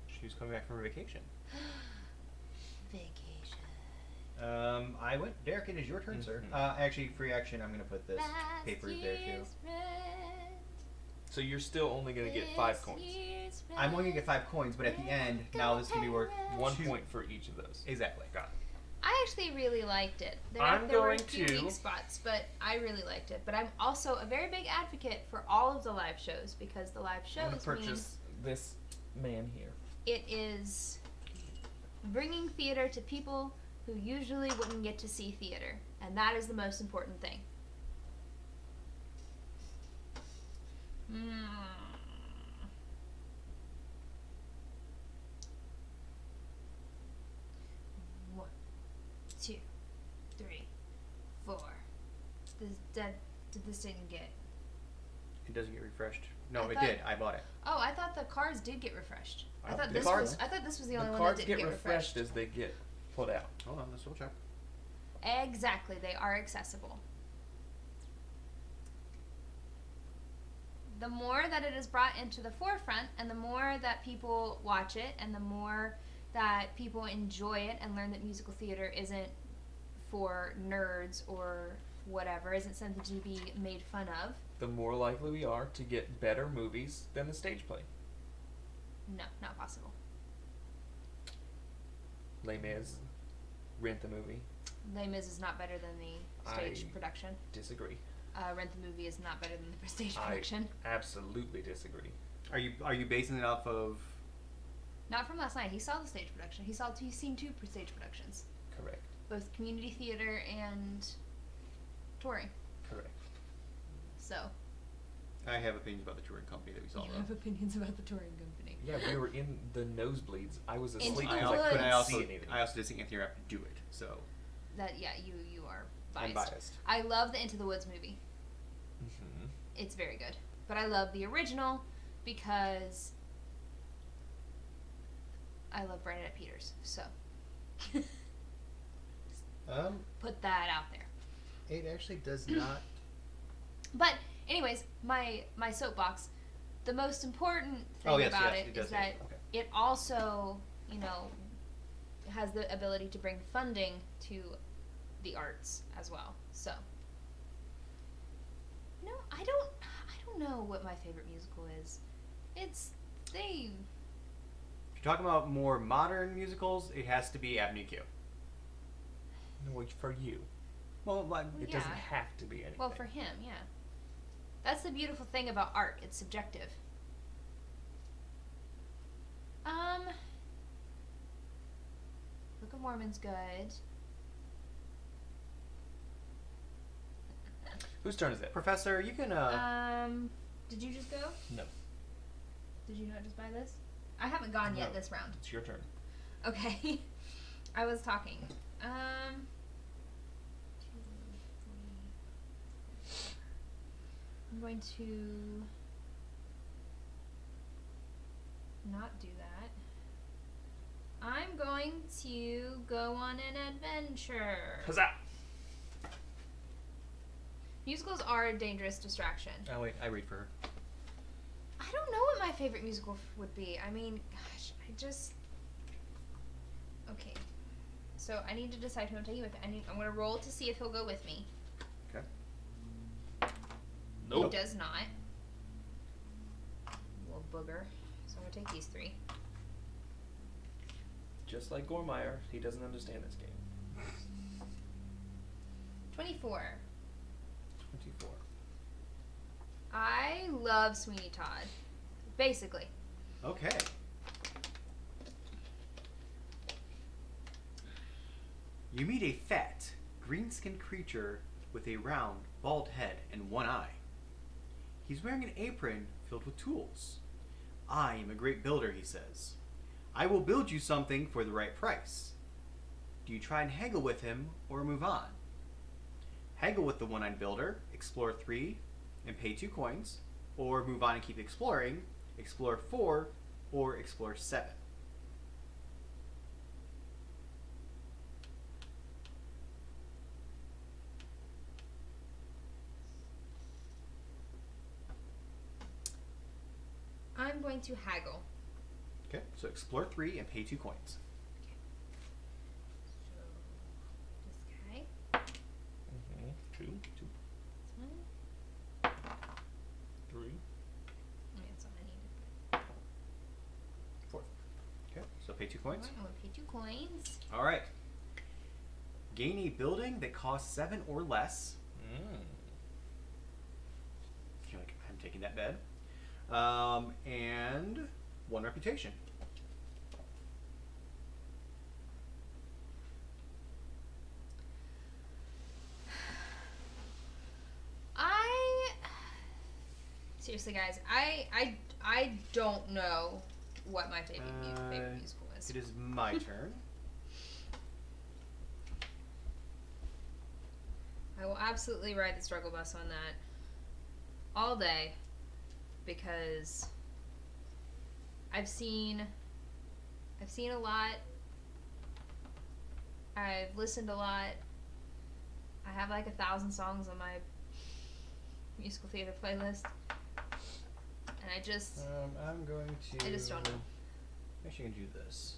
She was coming back from her vacation. Vacation. I went. Derek, it is your turn, sir. Mhm. Actually, free action. I'm gonna put this Last paper there too. year's rent. So you're still only gonna get 5 This coins. year's I'm only gonna get rent. 5 coins, but at the end, now this can be worth 1 2 point for each of those. Exactly. Got it. I actually really liked it. I'm There were a going few to- weak spots, but I really liked it. But I'm also a very big advocate for all of the live shows because the live I'm shows gonna mean purchase this man here. it is bringing theater to people who usually wouldn't get to see theater, and that is the most important thing. One, 2, 3, 4. This didn't get. It doesn't get refreshed. No, I it thought- did. I bought it. Oh, I thought the cards did get refreshed. I Oh, thought the this cards- was. I thought this was the The only one that cards didn't get get refreshed as they get put out. Hold on, let's double check. Exactly, they are accessible. The more that it is brought into the forefront, and the more that people watch it, and the more that people enjoy it and learn that musical theater isn't for nerds or whatever, isn't something to be made fun of. The more likely we are to get better movies than the stage play. No, not possible. Les Mis, Rent the Movie. Les Mis is not better than the stage I- production. Disagree. Rent the Movie is not better than the stage I production. absolutely disagree. Are you basing it off of? Not from last night. He saw the stage production. He's seen 2 stage productions, Correct. both community theater and touring. Correct. So I have opinions about the touring company that we saw. you though. have opinions about the touring company. Yeah, we were in the nosebleeds. I was Into asleep the because I woods. couldn't I also see anything. I also did see Anthony Rapp do it, so That you are biased. I'm biased. I love the Into the Woods movie. Mm-hmm. It's very good, but I love the original because I love Bernadette Peters. So put that out there. It actually does not. But anyways, my soapbox. The most important thing Oh, yes, about yes, it it does is say that it. Okay. it also, has the ability to bring funding to the arts as well. So, I don't know what my favorite musical is. If If you're talking about more modern musicals, it has to be Avenue Q. No, for you. Well, like, It Yeah. doesn't have to be anything. well, for him, yeah. That's the beautiful thing about art. It's subjective. Book of Mormon's good. Whose turn is it? Professor, you can. Did you just go? No. Did you not just buy this? I haven't gone yet No. this round. It's your turn. Okay. I was talking. 2, 3, 4. I'm going to not do that. I'm going to go on an adventure. Huzzah! Musicals are a dangerous distraction. Oh wait, I read for her. I don't know what my favorite musical would be. I mean, gosh, Okay. So I need to decide who I'm taking with me. I'm going to roll to see if he'll go with me. Okay. Nope. He does not. Little booger. So I'm going to take these 3. Just like Gormeyer, he doesn't understand this game. 24. 24. I love Sweeney Todd. Basically. Okay. You meet a fat, green-skinned creature with a round, bald head and one eye. He's wearing an apron filled with tools. I am a great builder, he says. I will build you something for the right price. Do you try and haggle with him or move on? Haggle with the one-eyed builder, explore 3, and pay 2 coins, or move on and keep exploring, explore 4, or explore 7. I'm going to haggle. Okay, so explore 3 and pay 2 coins. So, this guy. Mm-hmm. 2, This one. 3, That's all I needed. 4. Okay, so pay 2 coins. I'm going to pay 2 coins. All right. Gain a building that costs 7 or less. You're like, I'm taking that bed. And 1 reputation. Seriously, guys, I don't know what my favorite musical is. It is my turn. I will absolutely ride the struggle bus on that all day because I've seen a lot. I've listened a lot. I have like 1,000 songs on my musical theater playlist. And I just I'm going to. I just don't know. Actually, I can do this.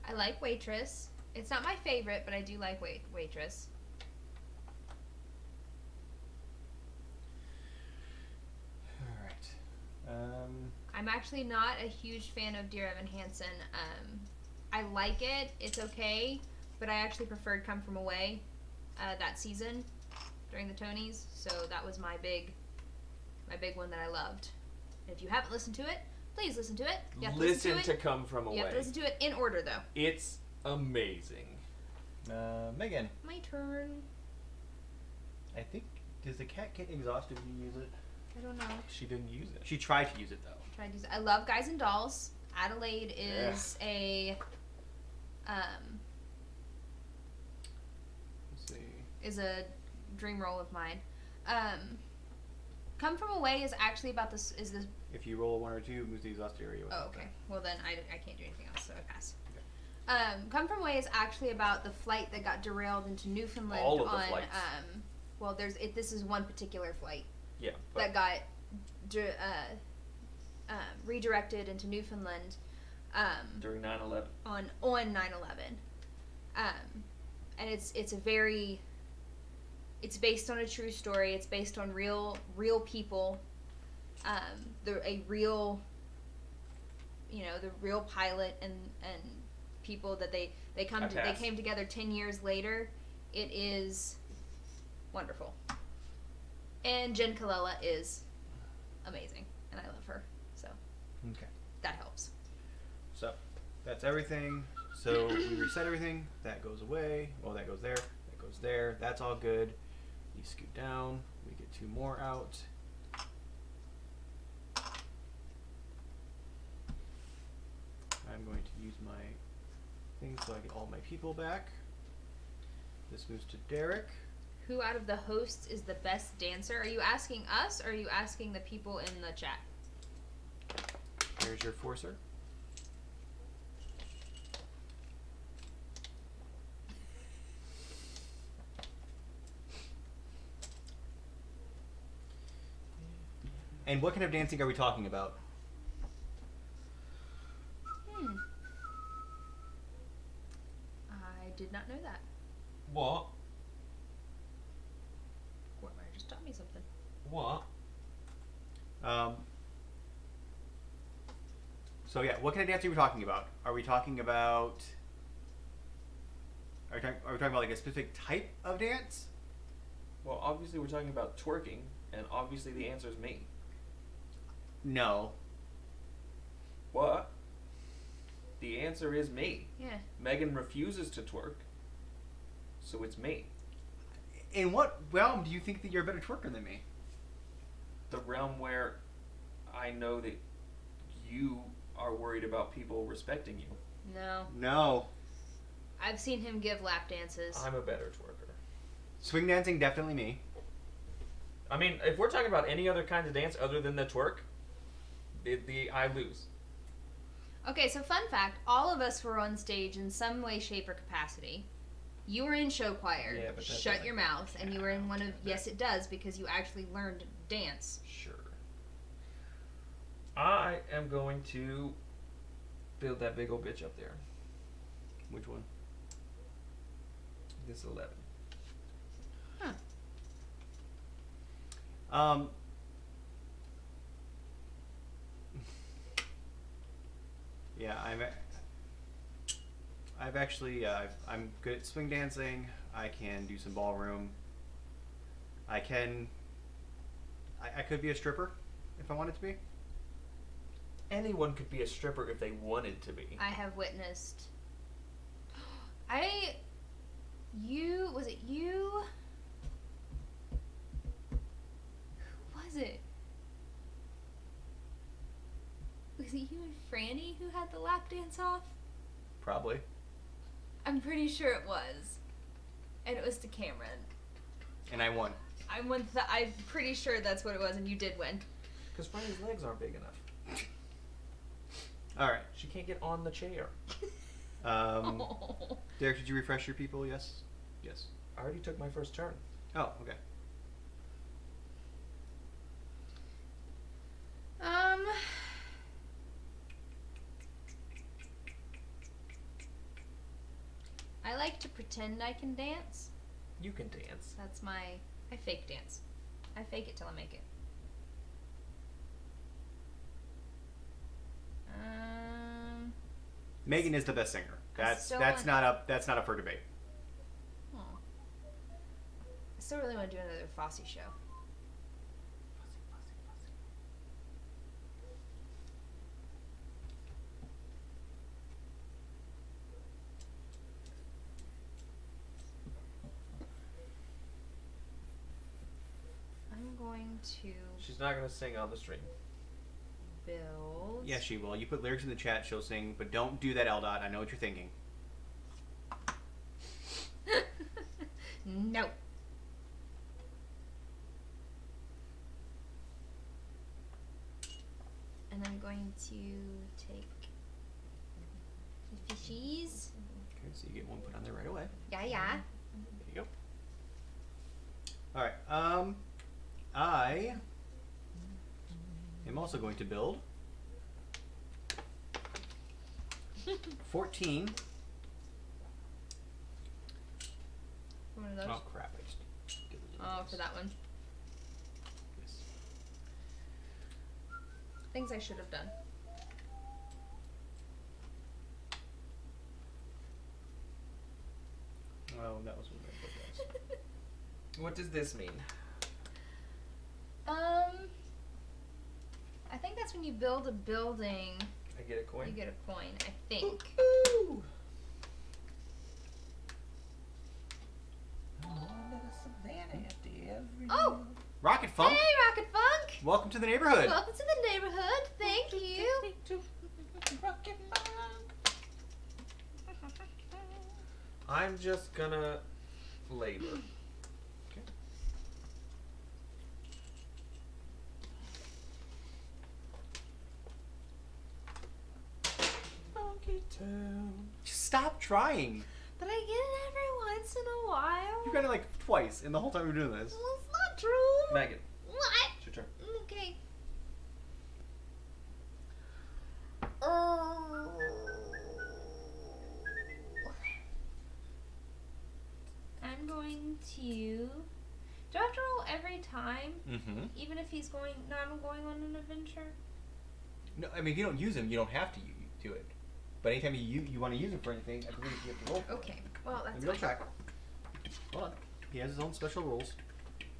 I like Waitress. It's not my favorite, but I do like Waitress. All right. I'm actually not a huge fan of Dear Evan Hansen. I like it. It's okay, but I actually preferred Come From Away that season during the Tonys. So that was my big one that I loved. And if you haven't listened to it, please listen to it. You have to Listen to to Come From Away. You have to listen to it in order, though. It's amazing. Megan. My turn. I think, does the cat get exhausted when you use it? I don't know. She didn't use it. She tried to use it, though. Try to use it. I love Guys and Dolls. Adelaide is Let's see. is a dream role of mine. Come From Away is actually about this. Is this? If you roll a 1 or 2, moves the exhausted area. Oh, okay. Well, then I can't do anything else, so I pass. Okay. Come From Away is actually about the flight that got derailed into Newfoundland. All of the flights. Well, this is one particular flight Yeah. that got redirected into Newfoundland. During 9/11. On 9/11, and it's based on a true story. It's based on real people. The real pilot and people that they came together 10 years later. It is wonderful, and Jen Colella is amazing, and I love her. So Okay. that helps. So, that's everything. So, we reset everything. That goes away. Well, that goes there. That goes there. That's all good. You scoot down. We get 2 more out. I'm going to use my thing so I get all my people back. This moves to Derek. Who out of the hosts is the best dancer? Are you asking us, or are you asking the people in the chat? There's your forcer. And what kind of dancing are we talking about? I did not know that. What? Gormire just taught me something. What? So yeah, what kind of dance are we talking about? Are we talking about? Are we talking about like a specific type of dance? Well, obviously we're talking about twerking, and obviously the answer is me. No. What? The answer is me. Yeah. Megan refuses to twerk, so it's me. In what realm do you think that you're a better twerker than me? The realm where I know that you are worried about people respecting you. No. No. I've seen him give lap dances. I'm a better twerker. Swing dancing, definitely me. I mean, if we're talking about any other kind of dance other than the twerk, I lose. Okay, so fun fact, all of us were on stage in some way, shape, or capacity. You were in show choir. Yeah, but that Shut doesn't your mouth. And you were in one of... count. Yes, it does, because you actually learned dance. Sure. I am going to build that big old bitch up there. Which one? This 11. Yeah, I've actually I'm good at swing dancing. I can do some ballroom. I could be a stripper if I wanted to be. Anyone could be a stripper if they wanted to be. I have witnessed... Was it you? Who was it? Was it you and Franny who had the lap dance off? Probably. I'm pretty sure it was. And it was to Cameron. And I won. I'm pretty sure that's what it was, and you did win. Because Franny's legs aren't big enough. All right. She can't get on the chair. Oh. Derek, did you refresh your people? Yes. Yes. I already took my first turn. Oh, okay. I like to pretend I can dance. You can dance. I fake dance. I fake it till I make it. Megan is the best singer. That's still not up for debate. Oh. I still really want to do another Fosse show. I'm going to She's not going to sing on the stream. build. Yes, she will. You put lyrics in the chat, she'll sing, but don't do that, Eldot. I know what you're thinking. No. And I'm going to take the fishies. Okay, so you get one put on there right away. Yeah, yeah. There you go. All right. I am also going to build 14. One of those. Oh crap! I just did the Oh, for that one. Yes. Things I should have done. Oh, that was what I put. What does this mean? I think that's when you build a building, I get a coin? you get a coin, I think. Ooh. Oh! Rocket Funk. Hey, Rocket Funk! Welcome to the neighborhood. Welcome to the neighborhood. Thank you. I'm just gonna labor. Just stop trying. But I get it every once in a while. You got it like twice in the whole time we were doing this. Well, it's not true. Megan, What? it's your turn. Okay. I'm going to. Do I have to roll every time, Mm-hmm. even if he's going? Not going on an adventure. No, I mean if you don't use him, you don't have to do it. But anytime you want to use him for anything, I believe you have to roll. For Okay. Well, Let that's me go fine. check. Hold on. He has his own special rules.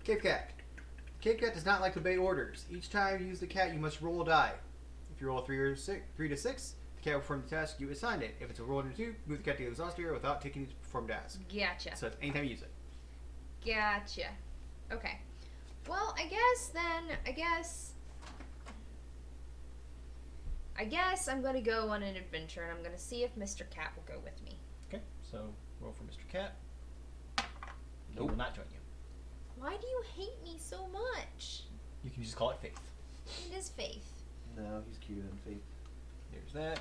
Cave Cat. Cave Cat does not like to obey orders. Each time you use the cat, you must roll a die. If you roll a 3 to 6, the cat will perform the task you assigned it. If it's a roll under 2, move the cat to the exhaust area without taking its performed task. Gotcha. So it's anytime you use it. Gotcha. Okay. Well, I guess I'm going to go on an adventure, and I'm going to see if Mr. Cat will go with me. Okay, so roll for Mr. Cat. He Nope. will not join you. Why do you hate me so much? You can just call it Faith. It is Faith. No, he's cuter than Faith. There's that.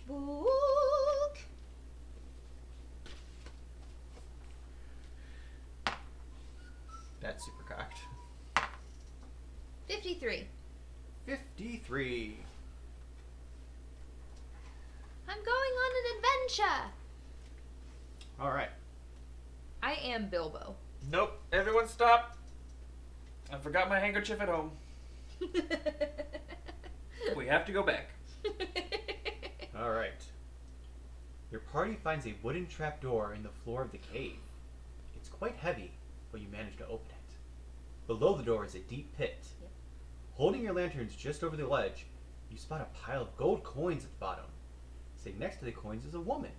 Book. That's super cocked. 53. 53. I'm going on an adventure. All right. I am Bilbo. Nope. Everyone stop. I forgot my handkerchief at home. We have to go back. All right. Your party finds a wooden trapdoor in the floor of the cave. It's quite heavy, but you manage to open it. Below the door is a deep pit. Yep. Holding your lanterns just over the ledge, you spot a pile of gold coins at the bottom. Sitting next to the coins is a woman,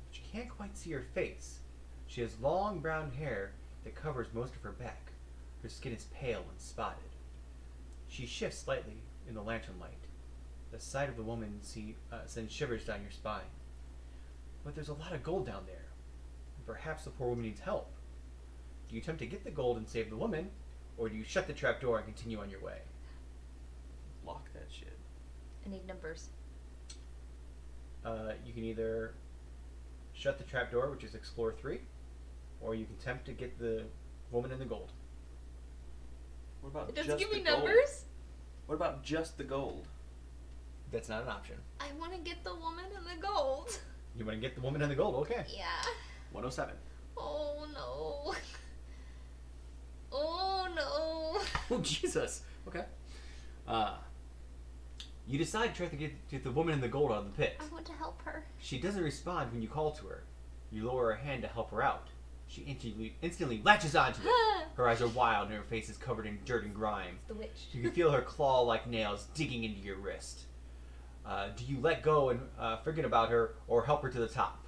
but you can't quite see her face. She has long brown hair that covers most of her back. Her skin is pale and spotted. She shifts slightly in the lantern light. The sight of the woman sends shivers down your spine. But there's a lot of gold down there, and perhaps the poor woman needs help. Do you attempt to get the gold and save the woman, or do you shut the trapdoor and continue on your way? Lock that shit. I need numbers. You can either shut the trapdoor, which is Explore 3, or you can attempt to get the woman and the gold. What about It doesn't just give me the gold? numbers. What about just the gold? That's not an option. I want to get the woman and the gold. You want to get the woman and the gold? Okay. Yeah. 107. Oh no. Oh no. Oh, Jesus. Okay. You decide to try to get the woman and the gold out of the pit. I want to help her. She doesn't respond when you call to her. You lower her hand to help her out. She instantly latches onto it. Her eyes are wild and her face is covered in dirt and grime. The witch. You can feel her claw-like nails digging into your wrist. Do you let go and forget about her, or help her to the top?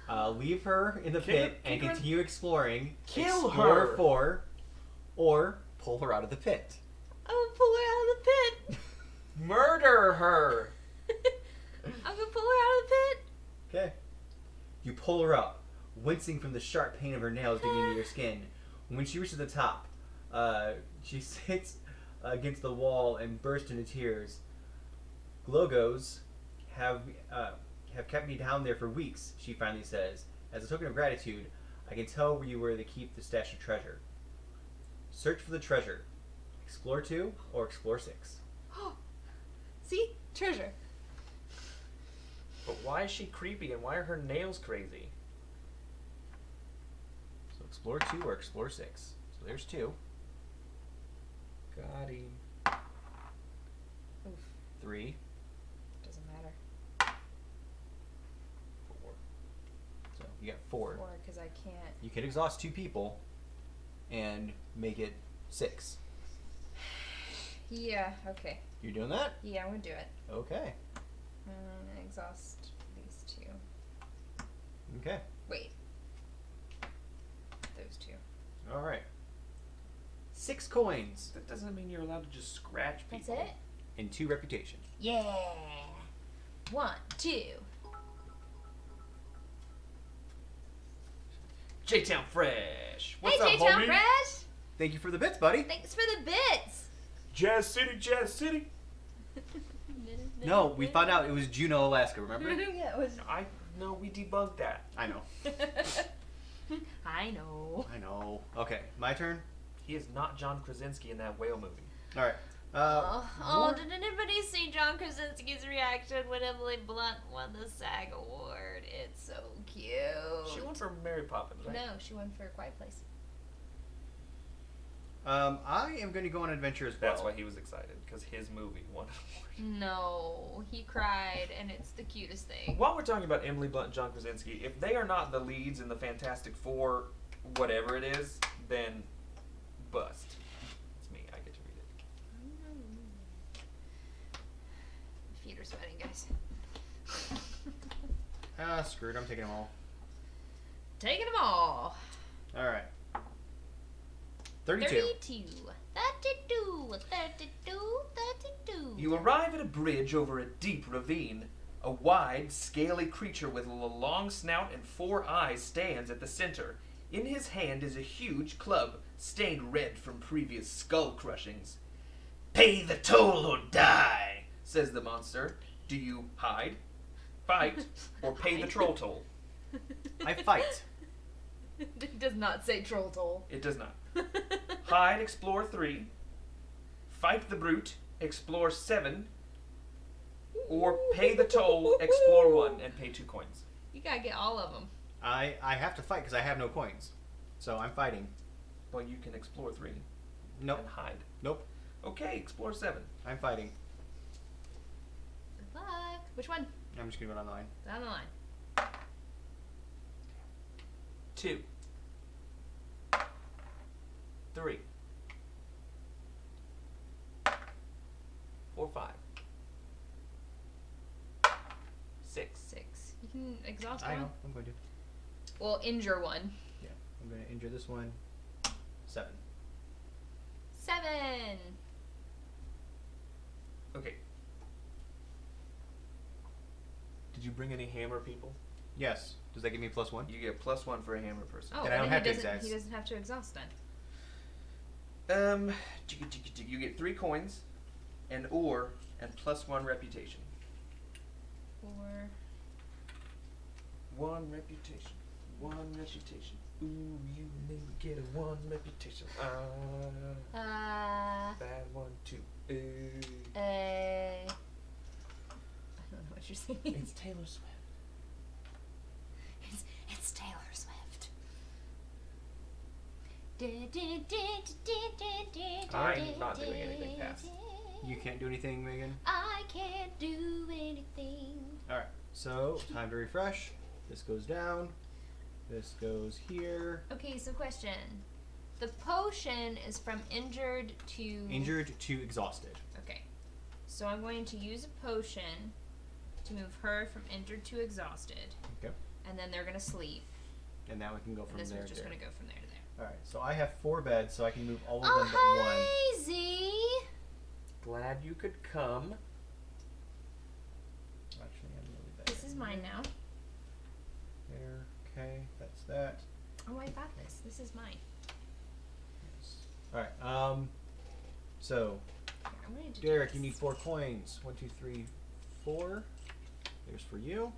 Leave her in the pit and continue exploring. Kill Explore her! 4, or pull her out of the pit. I'm gonna pull her out of the pit. Murder her! I'm gonna pull her out of the pit. Okay. You pull her up, wincing from the sharp pain of her nails digging into your skin. When she reaches the top, she sits against the wall and bursts into tears. Glogos have kept me down there for weeks, she finally says. As a token of gratitude, I can tell where you were to keep the stash of treasure. Search for the treasure. Explore 2 or Explore 6. See? Treasure. But why is she creepy and why are her nails crazy? So Explore 2 or Explore 6. So there's 2. Got him. Oof. 3. Doesn't matter. 4. So you got 4. 4, because I can't. You could exhaust 2 people and make it 6. Yeah, okay. You're doing that? Yeah, I'm gonna do it. Okay. Exhaust these 2. Okay. Wait. Those 2. All right. 6 coins That doesn't mean you're allowed to just scratch people. That's it? and 2 reputation. Yeah. 1, 2. J-Town Fresh. What's hey, up, J-Town homie? Fresh. Thank you for the bits, buddy. Thanks for the bits. Jazz City, Jazz City. No, we found out it was Juneau, Alaska. Remember? Yeah, it was. No, we debunked that. I know. I know. I know. Okay, my turn. He is not John Krasinski in that whale movie. All right. Did anybody see John Krasinski's reaction when Emily Blunt won the SAG award? It's so cute. She won for Mary Poppins, right? No, she won for A Quiet Place. I am going to go on an adventure as well. That's why he was excited, because his movie won an award. No, he cried, and it's the cutest thing. While we're talking about Emily Blunt and John Krasinski, if they are not the leads in the Fantastic Four, whatever it is, then bust. It's me. I get to read it. My feet are sweating, guys. Screwed. I'm taking them all. Taking them all. All right. 32. 32. You arrive at a bridge over a deep ravine. A wide, scaly creature with a long snout and 4 eyes stands at the center. In his hand is a huge club, stained red from previous skull crushings. "Pay the toll or die," says the monster. Do you hide, fight, or pay the troll toll? I fight. It does not say troll toll. It does not. Hide, explore 3. Fight the brute, explore 7. Or pay the toll, explore 1, and pay 2 coins. You gotta get all of them. I have to fight because I have no coins. So I'm fighting. Well, you can explore 3 Nope. and hide. Nope. Okay, explore 7. I'm fighting. Good luck. Which one? I'm just going to go down the line. Down the line. 2. 3. 4, 5. 6. 6. You can exhaust I one. know. I'm going to. Well, injure one. Yeah. I'm going to injure this one. 7. 7. Okay. Did you bring any hammer people? Yes. Does that give me +1? You get +1 for a hammer person. Oh, Then I don't then have to he doesn't. exhaust. He doesn't have to exhaust then. You get 3 coins, an ore, and +1 reputation. 4. 1 reputation. 1 reputation. Ooh, you may get a 1 reputation. Bad 1, 2. I don't know what you're saying. It's Taylor Swift. It's Taylor Swift. I'm not doing anything past. You can't do anything, Megan? I can't do anything. Alright. So, time to refresh. This goes down. This goes here. Okay, so question. The potion is from injured to... Injured to exhausted. Okay. So I'm going to use a potion to move her from injured to exhausted. Okay. And then they're going to sleep. And now we can go And from this there one's to just there. going to go from there to there. Alright, so I have 4 beds, so I can move all of Oh, them but 1. hi, Z! Glad you could come. Actually, I'm really bad. This is mine now. There. Okay, that's that. Oh, I got this. This is mine. Yes. Alright, so, Here, I'm going to do Derek, this. you need 4 coins. 1, 2, 3, 4. There's for you.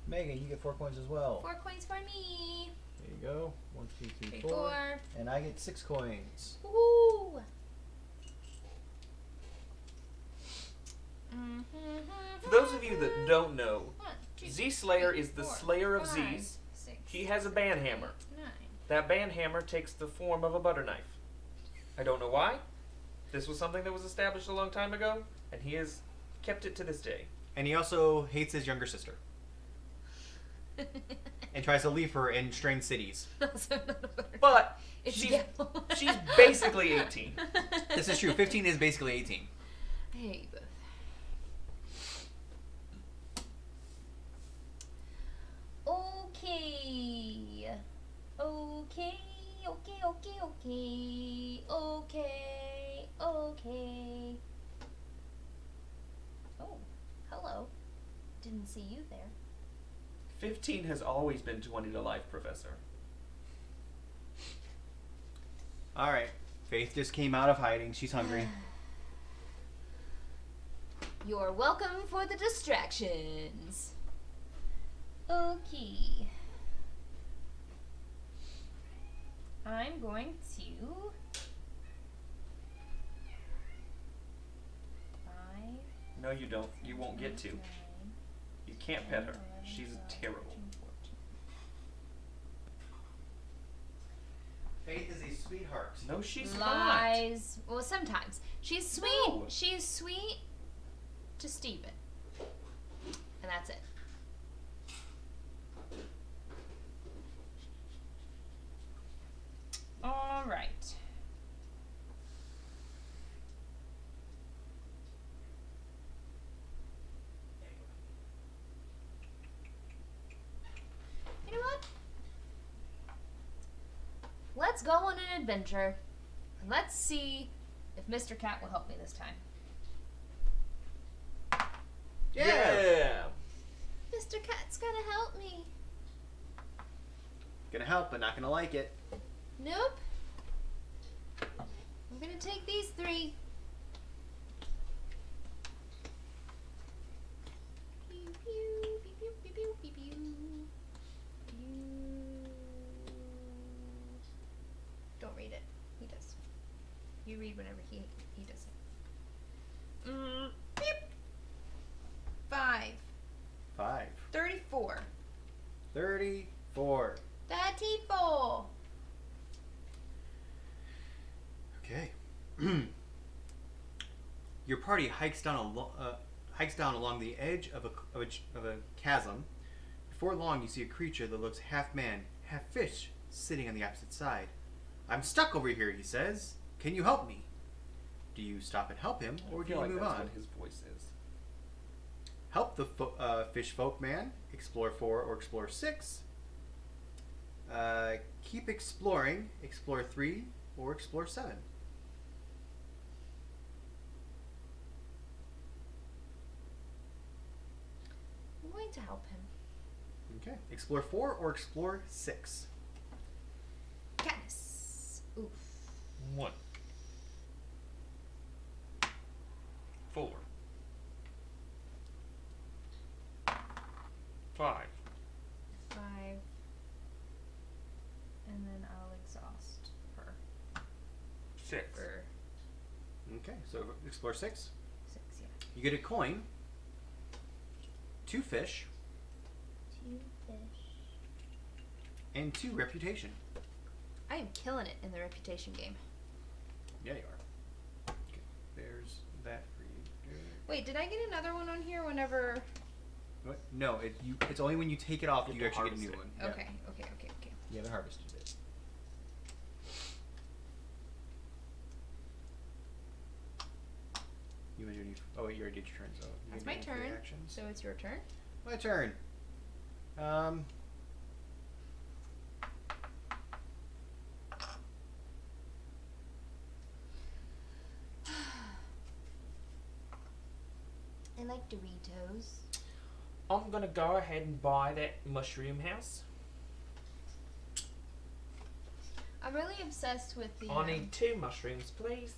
Megan, you get 4 coins as well. 4 coins for me. There you go. 1, 2, 3, 3, 4. 4. And I get 6 coins. Woo! For those of you that don't know, 1, 2, Z Slayer 3, is the 4, slayer of 5, Z's. 6, He has a band hammer. 9. That band hammer takes the form of a butter knife. I don't know why. This was something that was established a long time ago, and he has kept it to this day. And he also hates his younger sister. And tries to leave her in strange cities. But It's she's, Gale. she's basically 18. This is true. 15 is basically 18. Hey, both. Okay. Okay. Oh, hello. Didn't see you there. 15 has always been 20 to life, Professor. Alright. Faith just came out of hiding. She's hungry. You're welcome for the distractions. Okay. I'm going to... 5... No, you don't. You won't get to. 9, You can't pet her. 11, She's 12, terrible. 13, 14. Faith is a sweetheart. No, she's Lies. Well, sometimes. She's sweet. No. She's sweet to Steven. And that's it. All right. You know what? Let's go on an adventure. And let's see if Mr. Cat will help me this time. Yeah. Mr. Cat's gonna help me. Gonna help, but not gonna like it. Nope. I'm gonna take these 3. Pew, pew, pew, pew, pew, pew, pew, pew. Pew. Don't read it. He does. You read whenever he does it. Beep. 5. 5. 34. 34. 34. Okay. Your party hikes down along the edge of a chasm. Before long, you see a creature that looks half man, half fish, sitting on the opposite side. "I'm stuck over here," he says. "Can you help me?" Do you stop and help him, or do you move that's on? what his voice is. Help the fish folk man. Explore 4 or explore 6. Keep exploring. Explore 3 or explore 7. I'm going to help him. Okay. Explore 4 or explore 6. Katniss. Oof. 1. 4. 5. 5. And then I'll exhaust her. 6. Or Okay. So explore 6. 6, yeah. You get a coin, 2 fish, 2 fish. and 2 reputation. I am killing it in the reputation game. Yeah, you are. Okay. There's that for you. Wait, did I get another one on here whenever... What? No, it's only when you take it off You you have to actually get a new harvest one. Okay, okay, okay, okay. You haven't harvested it. You want to do any... Oh, wait, you already did your turn, so... you That's can my do any free turn. actions. So it's your turn. My turn. I like Doritos. I'm gonna go ahead and buy that mushroom house. I'm really obsessed with the I need 2 mushrooms, please.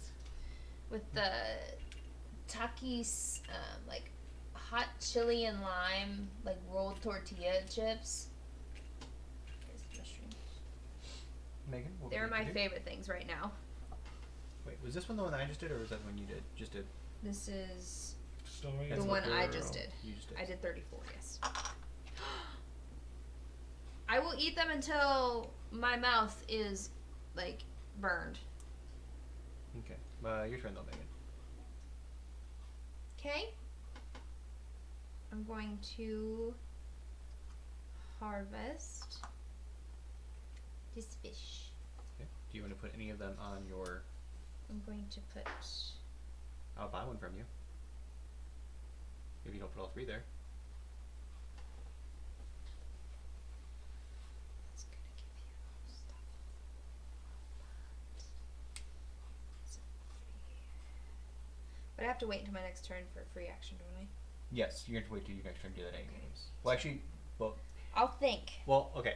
with the Takis like hot chili and lime like rolled tortilla chips. There's the mushrooms. Megan, what They're would you my do? favorite things right now. Wait, was this one the one that I just did, or was that the one you did? Just did? This is Story the That's one I girl. just did. You just did. I did 34, yes. I will eat them until my mouth is like burned. Okay. Your turn, though, Megan. Okay. I'm going to harvest this fish. Okay. Do you want to put any of them on your... I'm going to put... I'll buy one from you. If you don't put all 3 there. It's gonna give you stuff. But I have to wait until my next turn for a free action, don't I? Yes, you're going to wait till your next turn to do that anyways. Well, actually, I'll think. okay.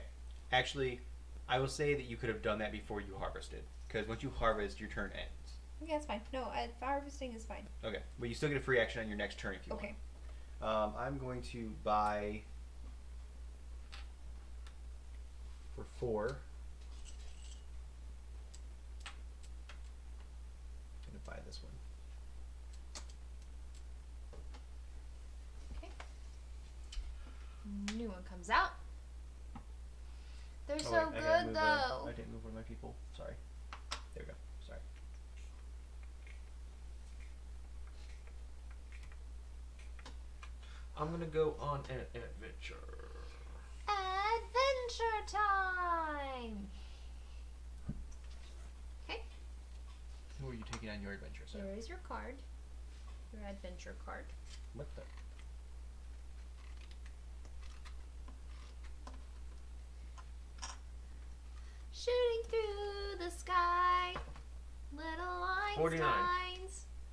Actually, I will say that you could have done that before you harvested. Because once you harvest, your turn ends. Okay, that's fine. No, harvesting is fine. Okay, but you still get a free action on your next turn if you Okay. want. I'm going to buy for 4. I'm going to buy this one. Okay. New one comes out. They're Oh, so wait, I gotta good move though. I didn't move one of my people. Sorry. There we go. Sorry. I'm gonna go on an adventure. Adventure time. Okay. Who are you taking on your adventure, sir? Here is your card. Your adventure card. What the? Shooting through the sky, little Einsteins. 49.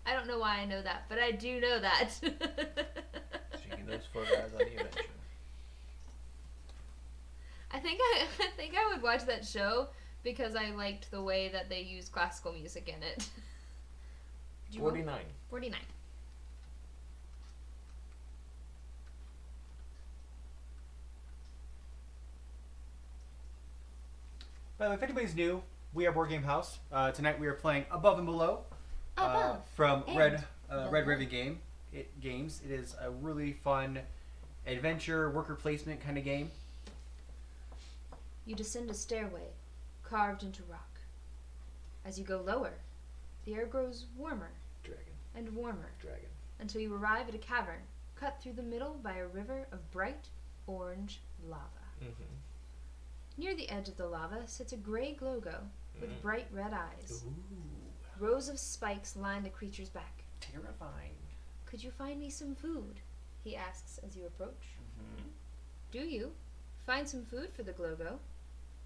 I don't know why I know that, but I do know that. Taking those 4 guys on the adventure. I think I would watch that show because I liked the way that they used classical music in it. Did you roll? 49. 49. By the way, if anybody's new, we are Board Game House. Tonight we are playing Above and Below Above from and Red Below. Ribbon Games. It is a really fun adventure worker placement kind of game. You descend a stairway carved into rock. As you go lower, the air grows warmer Dragon. and warmer Dragon. until you arrive at a cavern cut through the middle by a river of bright orange lava. Mm-hmm. Near the edge of the lava sits a gray glogo with bright red eyes. Ooh. Rows of spikes line the creature's back. Terrifying. Could you find me some food? He asks as you approach. Mm-hmm. Do you find some food for the glogo?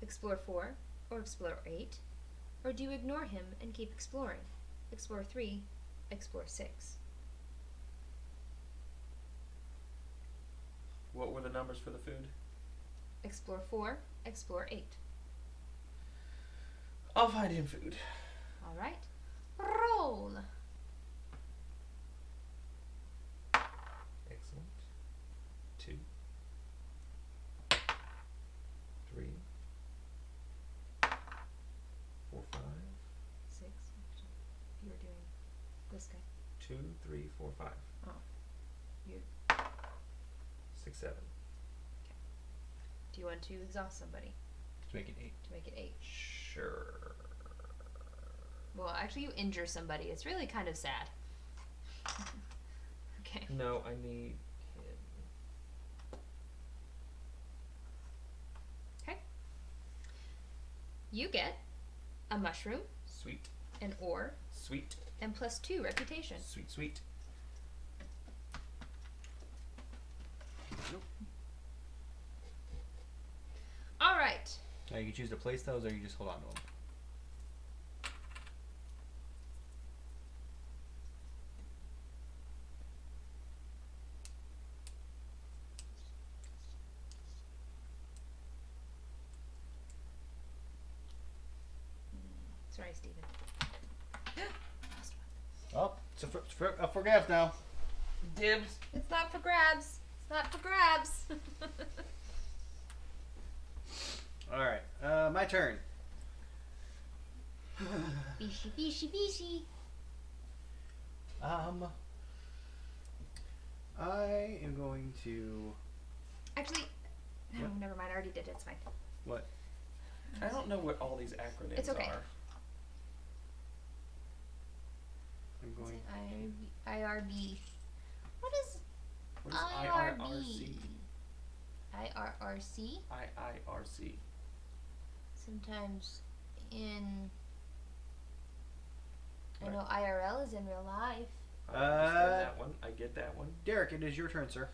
Explore 4 or explore 8? Or do you ignore him and keep exploring? Explore 3, explore 6. What were the numbers for the food? Explore 4, explore 8. I'll find him food. All right. Roll. Excellent. 2. 3. 4, 5. 6. You're doing this guy. 2, 3, 4, 5. Oh. You. 6, 7. Do you want to exhaust somebody To make it 8. to make it 8? Sure. Well, actually, you injure somebody. It's really kind of sad. Okay. No, I need him. Okay. You get a mushroom, Sweet. an ore, Sweet. and +2 reputation. Sweet, sweet. All right. Now you can choose to place those or you just hold on to them. Sorry, Steven. Last one. Oh, it's up for grabs now. Dibs. It's not for grabs. It's not for grabs. All right, my turn. Bishy, bishy, bishy. I am going to. Actually, no, What? never mind. I already did it. It's fine. What? I don't know what all these acronyms It's okay. are. I'm going. IRB. What is What is IRB? IRRC? IRRC? IIRC. Sometimes in. I know IRL is in real life. I understand that one. I get that one. Derek, it is your turn, sir.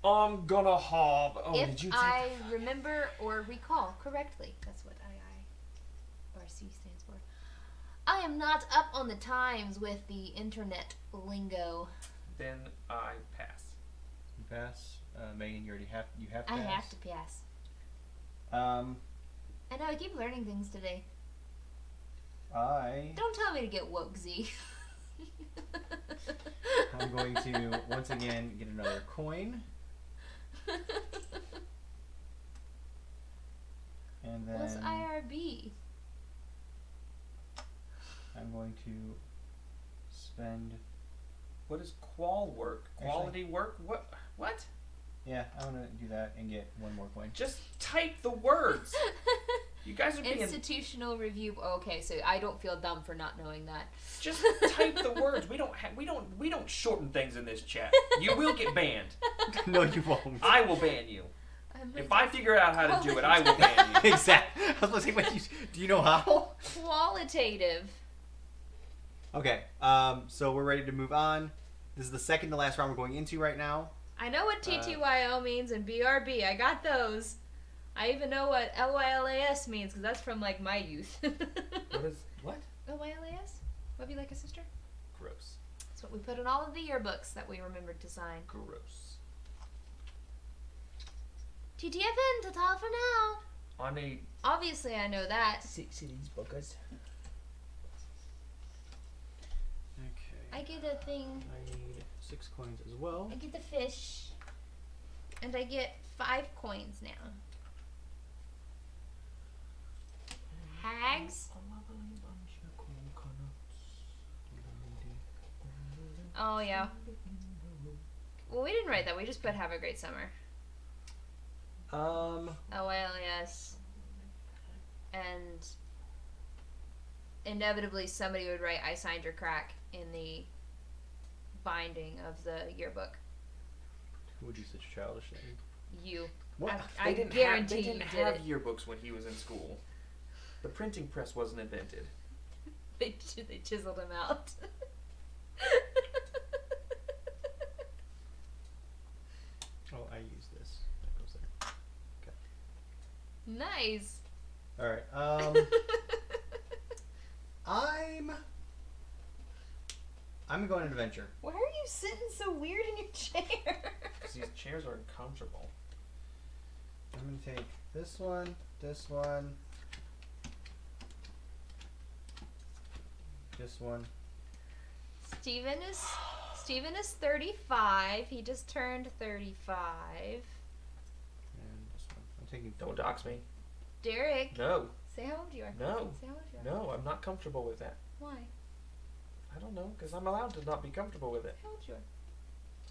I'm gonna hob. Oh, If did you take I remember or recall correctly, that's what IIRC stands for. I am not up on the times with the internet lingo. Then I pass. You pass. Megan, you have to I pass. have to pass. Um, I know, I keep learning things today. Don't tell me to get woke, Z. I'm going to once again get another coin. And then What's IRB? I'm going to spend. What is qual work? Quality work? What? Yeah, I'm gonna do that and get one more coin. Just type the words. You guys are being. Institutional review. Okay, so I don't feel dumb for not knowing that. Just type the words. We don't shorten things in this chat. You will get banned. No, you won't. I will ban you. If I figure out how to do it, I will ban you. Exactly. I was going to say, wait, do you know how? Qualitative. Okay, so we're ready to move on. This is the second to last round we're going into right now. I know what TTYL means and BRB. I got those. I even know what LYLAS means because that's from like my youth. What? LYLAS? Love you like a sister? Gross. That's what we put in all of the yearbooks that we remembered to sign. Gross. TTFN, ta-ta for now. On a Obviously, I know that. 6 of these buckers. Okay. I get a thing. I need 6 coins as well. I get the fish. And I get 5 coins now. Hags? Oh, yeah. Well, we didn't write that. We just put have a great summer. LYLAS. And inevitably somebody would write I signed your crack in the binding of the yearbook. Who would do such a childish thing? You. What? I guarantee they didn't you did have it. yearbooks when he was in school. The printing press wasn't invented. They chiseled him out. Oh, I use this. That goes there. Nice. All right. I'm gonna go on an adventure. Why are you sitting so weird in your chair? Because these chairs are uncomfortable. I'm gonna take this one, this one, this one. Steven is 35. He just turned 35. And this one. I'm taking. Don't dox me. Derek, No. say how old you are. No. Say how old you are. No, I'm not comfortable with that. Why? I don't know, because I'm allowed to not be comfortable with it. How old you are?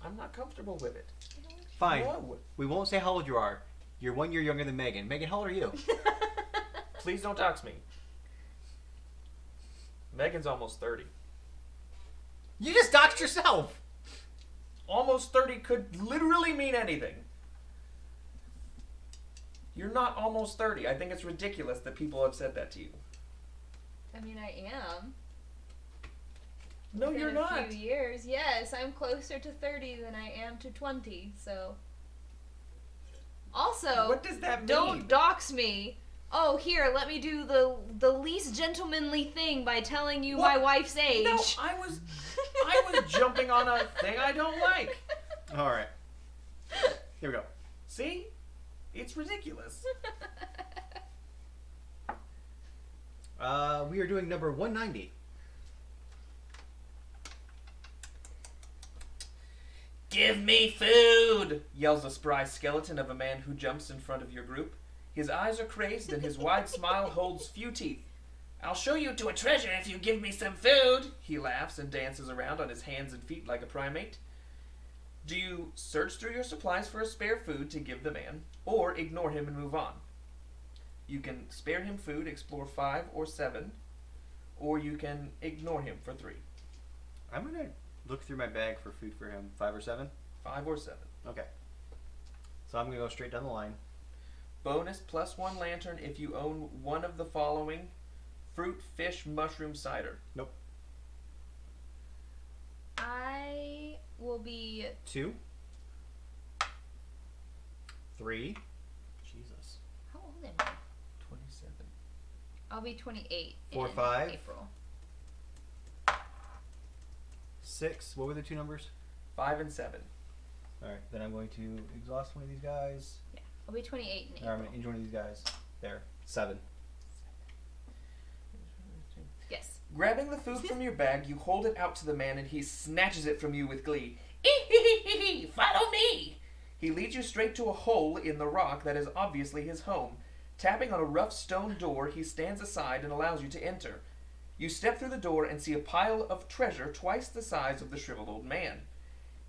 I'm not comfortable with it. Say how old you Fine. No. We won't say how old you are. You're 1 year younger than Megan. Megan, how old are you? are. Please don't dox me. Megan's almost 30. You just doxed yourself. Almost 30 could literally mean anything. You're not almost 30. I think it's ridiculous that people have said that to you. I mean, I am. No, Within you're a not. few years, yes, I'm closer to 30 than I am to 20. So. Also, What does that mean? don't dox me. Oh, here, let me do the least gentlemanly thing by telling you What? my wife's age. No, I was jumping on a thing I don't like. All right. Here we go. See? It's ridiculous. We are doing number 190. Give me food! Yells the spry skeleton of a man who jumps in front of your group. His eyes are crazed and his wide smile holds few teeth. I'll show you to a treasure if you give me some food! He laughs and dances around on his hands and feet like a primate. Do you search through your supplies for a spare food to give the man, or ignore him and move on? You can spare him food, explore 5 or 7, or you can ignore him for 3. I'm gonna look through my bag for food for him. 5 or 7. 5 or 7. Okay. So I'm gonna go straight down the line. Bonus +1 lantern if you own one of the following: fruit, fish, mushroom, cider. Nope. I will be 2. 3. Jesus. how old am I? 27. I'll be 28 4, in 5. April. 6. What were the 2 numbers? 5 and 7. All right. Then I'm going to exhaust one of these guys. Yeah, I'll be 28 in Or I'm April. gonna injure one of these guys. There. 7. Yes. Grabbing the food from your bag, you hold it out to the man and he snatches it from you with glee. Follow me! He leads you straight to a hole in the rock that is obviously his home. Tapping on a rough stone door, he stands aside and allows you to enter. You step through the door and see a pile of treasure twice the size of the shriveled old man.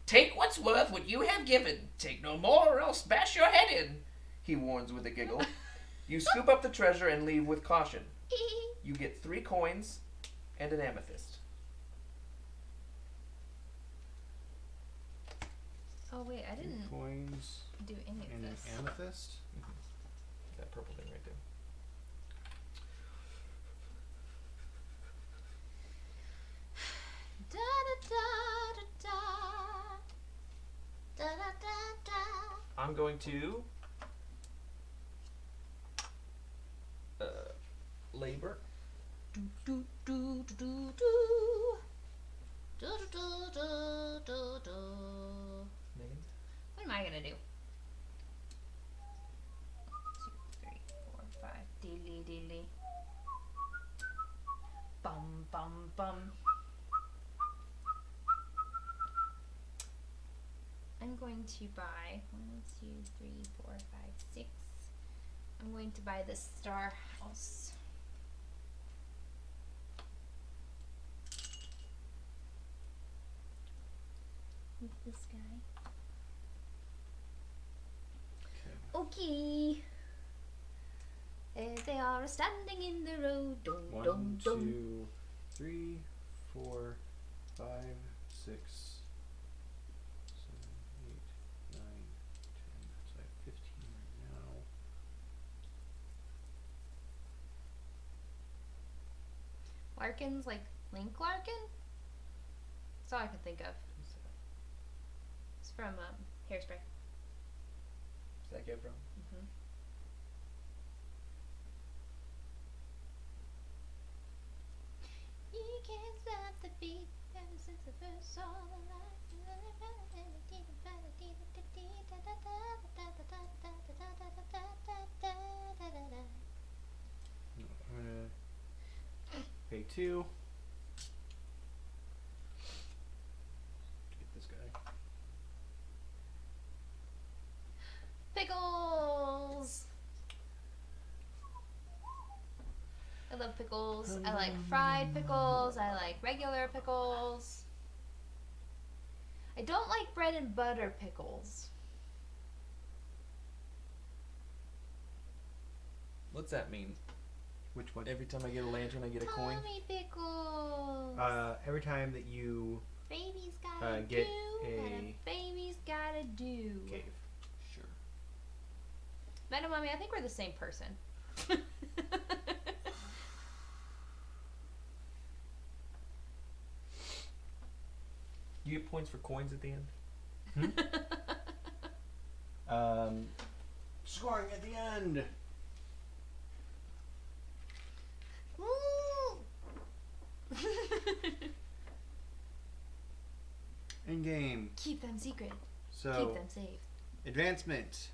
Take what's worth what you have given. Take no more or else bash your head in, he warns with a giggle. You scoop up the treasure and leave with caution. You get 3 coins and an amethyst. Oh wait, I didn't Coins do any of and an this. amethyst. That purple thing right there. Da da da da da da da da. I'm going to labor. Do do do do do do. Do do do do do. Megan? What am I gonna do? 2, 3, 4, 5. Dilly dilly. Bum bum bum. I'm going to buy 1, 2, 3, 4, 5, 6. I'm going to buy the star house. With this guy. Okay. As they are standing in the road. Dum, 1, dum, dum. 2, 3, 4, 5, 6, 7, 8, 9, 10. So I have 15 right now. Larkin's like Link Larkin? That's all I can think of. It's from Hairspray. Zac Efron. Mm-hmm. You can't stop the beat ever since the first saw the light. I'm gonna pay 2. Get this guy. Pickles! I love pickles. I like fried pickles. I like regular pickles. I don't like bread and butter pickles. What's that mean? Which one? Every time I get a lantern, I get a coin? Mommy pickles. Every time that you Baby's gotta get do what a a baby's gotta do. cave. Sure. Madam Mommy, I think we're the same person. You get points for coins at the end? Scoring at the end. In game. Keep them secret. So Keep them safe. advancement,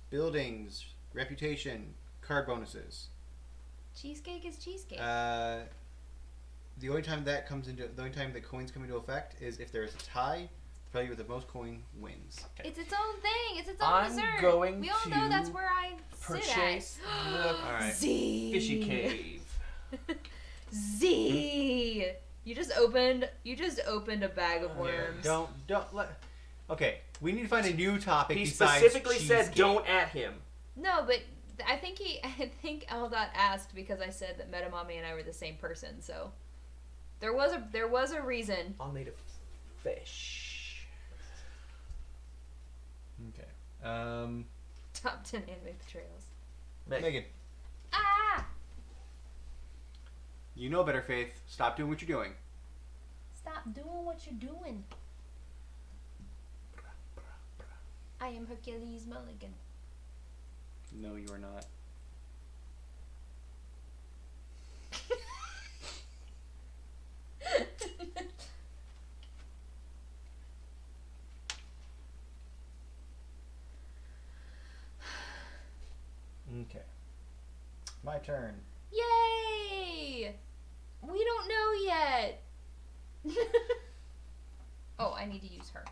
buildings, reputation, card bonuses. Cheesecake is cheesecake. The only time that coins come into effect is if there is a tie. The player with the most coin wins. It's its own thing. It's its own I'm dessert. going We all to know that's where I Purchase sit the at. Alright. Z. fishy cave. Z. You just opened a bag of worms. Don't let. Okay, we need to find a new topic. He besides specifically said cheesecake. don't at him. No, but I think Eldot asked because I said that Metamami and I were the same person. So there was a reason. I'll need a fish. Okay. Top 10 anime betrayals. Megan, Ah! you know better, Faith. Stop doing what you're doing. Stop doing what you're doing. I am Hercules Mulligan. No, you are not. Okay. My turn. Yay! We don't know yet. Oh, I need to use her.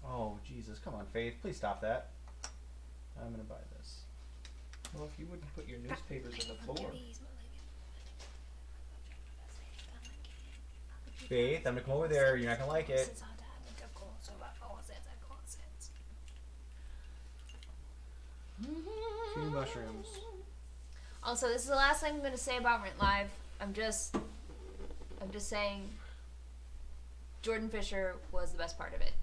Oh, Jesus. Come on, Faith. Please stop that. I'm going to buy this. Well, if you wouldn't put your newspapers on the floor. Faith, I'm going to come over there. You're not going to like it. 2 mushrooms. Also, this is the last thing I'm going to say about Rent Live. I'm just saying Jordan Fisher was the best part of it.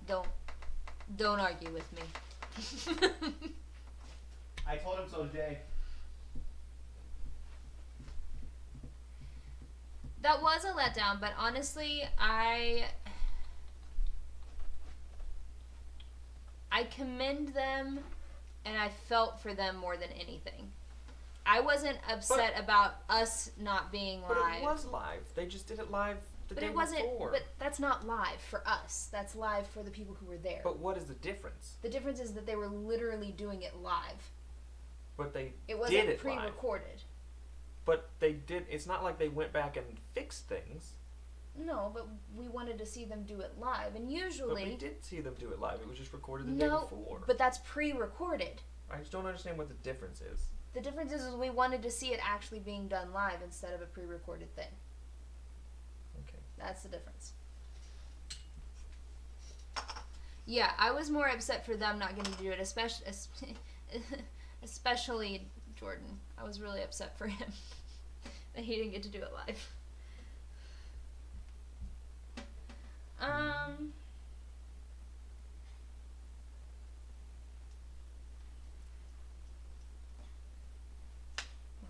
Don't argue with me. I told him so today. That was a letdown, but honestly, I commend them, and I felt for them more than anything. I wasn't upset about us not being live. But it was live. They just did it live the day before. But that's not live for us. That's live for the people who were there. But what is the difference? The difference is that they were literally doing it live. But they It wasn't did it pre-recorded. live. But they did. It's not like they went back and fixed things. No, but we wanted to see them do it live, and But usually we did see them do it live. It was just recorded the day before. but that's pre-recorded. I just don't understand what the difference is. The difference is we wanted to see it actually being done live instead of a pre-recorded thing. Okay. That's the difference. Yeah, I was more upset for them not getting to do it, especially Jordan. I was really upset for him that he didn't get to do it live. Not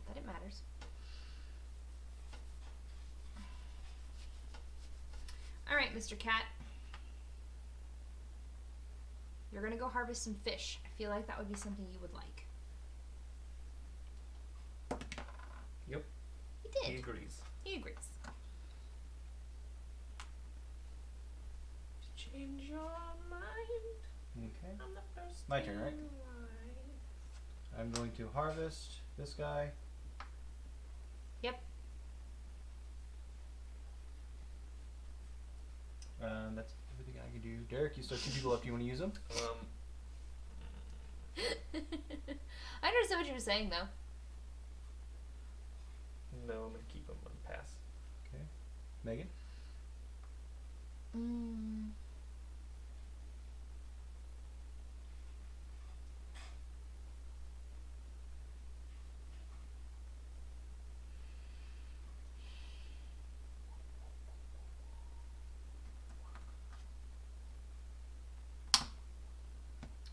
that it matters. All right, Mr. Cat. You're gonna go harvest some fish. I feel like that would be something you would like. Yep. He did. He agrees. He agrees. Change your mind. Okay. I'm the first. My turn, right? I'm going to harvest this guy. Yep. That's everything I can do. Derek, you still have 2 people left. Do you want to use them? I understand what you were saying, though. No, I'm gonna keep him on pass. Okay. Megan? I'm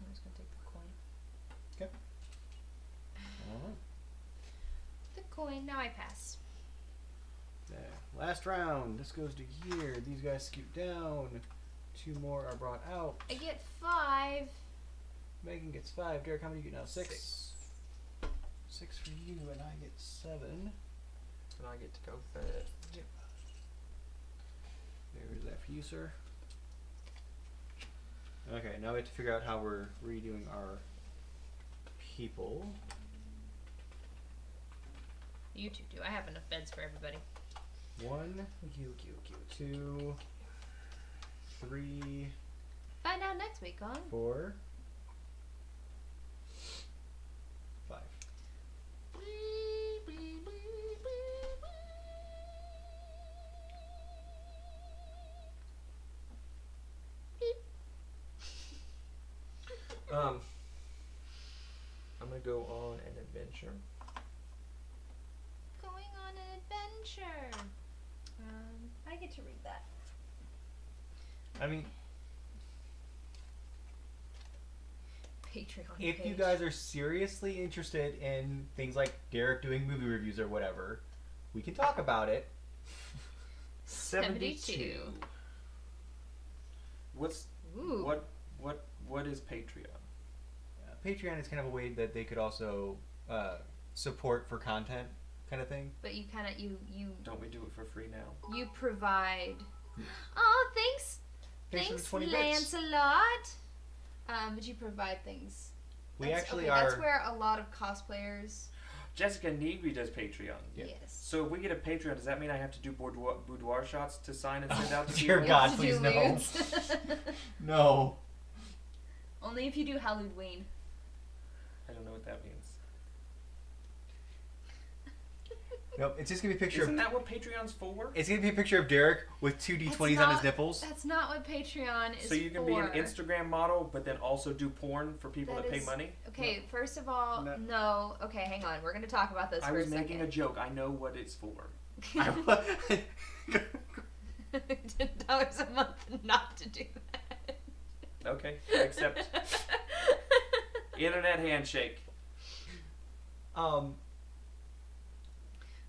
just gonna take the coin. Okay. Alright. The coin. Now I pass. There. Last round. This goes to here. These guys scoot down. 2 more are brought out. I get 5. Megan gets 5. Derek, how many do you get now? 6. 6 for you, and I get 7. And I get to go first. Yep. There's that for you, sir. Okay, now we have to figure out how we're redoing our people. You two do. I have enough beds for everybody. 1, 2, 3, Find out next week on 4, 5. I'm gonna go on an adventure. Going on an adventure. I get to read that. I mean, Patreon if page. you guys are seriously interested in things like Derek doing movie reviews or whatever, we can talk about it. 72. What's Ooh. what is Patreon? Patreon is kind of a way that they could also support for content kind of thing. But you kind of you Don't we do it for free now? you provide. Oh, thanks, Thanks for the Thanks, 20 bits. Lancelot. But you provide things. We That's- actually okay, are. That's where a lot of cosplayers. Jessica Negri does Patreon. Yeah. Yes. So if we get a Patreon, does that mean I have to do boudoir shots to sign and send out to Dear people? God, You please do no. nudes. No. Only if you do Halloween. I don't know what that means. Nope. It's just gonna be a picture Isn't of. that what Patreon's for? It's gonna be a picture of Derek with two D20s on his nipples. That's not what Patreon is So you can for. be an Instagram model, but then also do porn for people that pay is- money? Okay, first of all, No. no. Okay, hang on. We're going to talk about this I for was a making a second. joke. I know what it's for. $10 a month not to do that. Okay, accept. Internet handshake.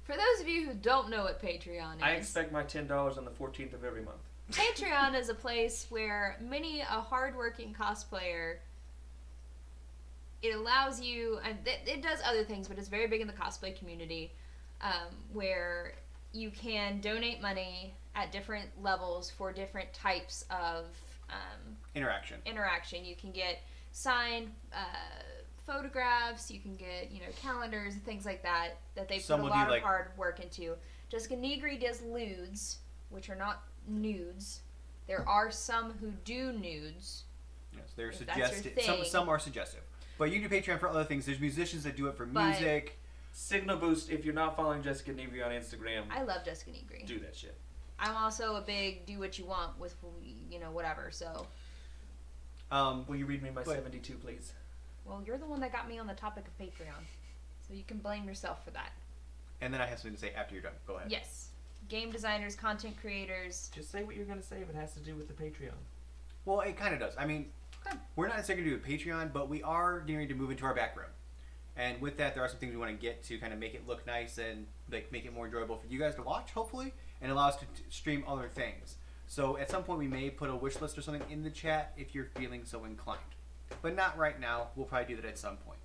For those of you who don't know what Patreon is, I expect my $10 on the 14th of every month. Patreon is a place where many a hardworking cosplayer. It allows you, and it does other things, but it's very big in the cosplay community, where you can donate money at different levels for different types of Interaction. You can get signed photographs, you can get calendars and things like that they Some put a will do, lot of like- hard work into. Jessica Negri does lewds, which are not nudes. There are some who do nudes. Yes, they're If that's your suggested. thing. Some are suggestive, but you do Patreon for other things. There's musicians that do it for But- music. Signal boost, if you're not following Jessica Negri on Instagram, I love Jessica Negri. do that shit. I'm also a big do what you want with whatever. So, Will you read me my But- 72, please? well, you're the one that got me on the topic of Patreon, so you can blame yourself for that. And then I have something to say after you're done. Go ahead. Yes, game designers, content creators. Just say what you're going to say if it has to do with the Patreon. Well, it kind of does. I mean, Okay. we're not necessarily going to do a Patreon, but we are getting ready to move into our back room. And with that, there are some things we want to get to kind of make it look nice and like make it more enjoyable for you guys to watch, hopefully, and allow us to stream other things. So at some point, we may put a wish list or something in the chat if you're feeling so inclined. But not right now. We'll probably do that at some point.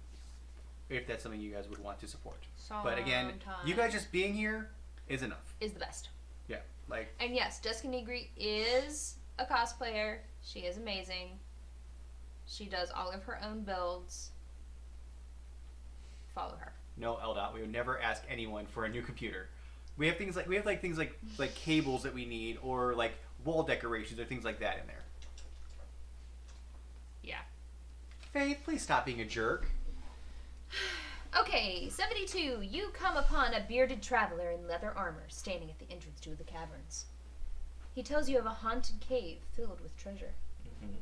If that's something you guys would want to support. But again, you guys just being here is enough. is the best. Yeah. Like, And yes, Jessica Negri is a cosplayer. She is amazing. She does all of her own builds. Follow her. no, LDOT. We would never ask anyone for a new computer. We have things like cables that we need, or like wall decorations or things like that in there. Yeah. Faith, please stop being a jerk. Okay, 72. You come upon a bearded traveler in leather armor standing at the entrance to the caverns. He tells you of a haunted cave filled with treasure. Mm-hmm.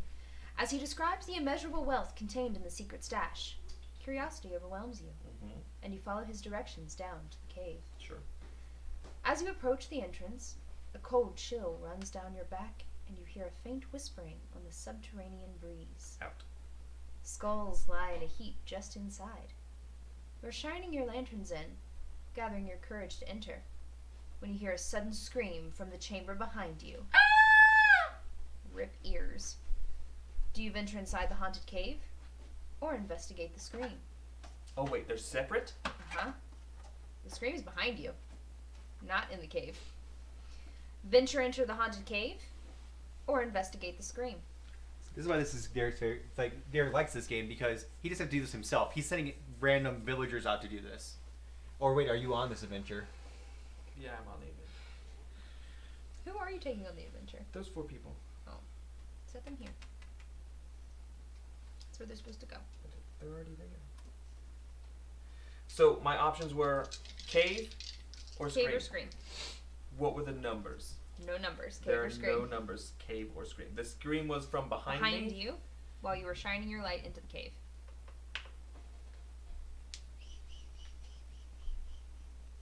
As he describes the immeasurable wealth contained in the secret stash, curiosity overwhelms you, Mm-hmm. and you follow his directions down to the cave. Sure. As you approach the entrance, a cold chill runs down your back, and you hear a faint whispering on the subterranean breeze. Out. Skulls lie in a heap just inside. You're shining your lanterns in, gathering your courage to enter, when you hear a sudden scream from the chamber behind you. Ah! Rip ears. Do you venture inside the haunted cave, or investigate the scream? Oh, wait, they're separate? Uh-huh. The scream is behind you, not in the cave. Venture enter the haunted cave, or investigate the scream. This is why this is Derek's favorite. Like, Derek likes this game because he doesn't have to do this himself. He's sending random villagers out to do this. Or wait, are you on this adventure? Yeah, I'm on the event. Who are you taking on the adventure? Those 4 people. Set them here. That's where they're supposed to go. They're already there. So my options were cave or scream. Cave or scream? What were the numbers? No numbers. Cave There or are scream? no numbers. Cave or scream. The scream was from behind Behind me. you, while you were shining your light into the cave.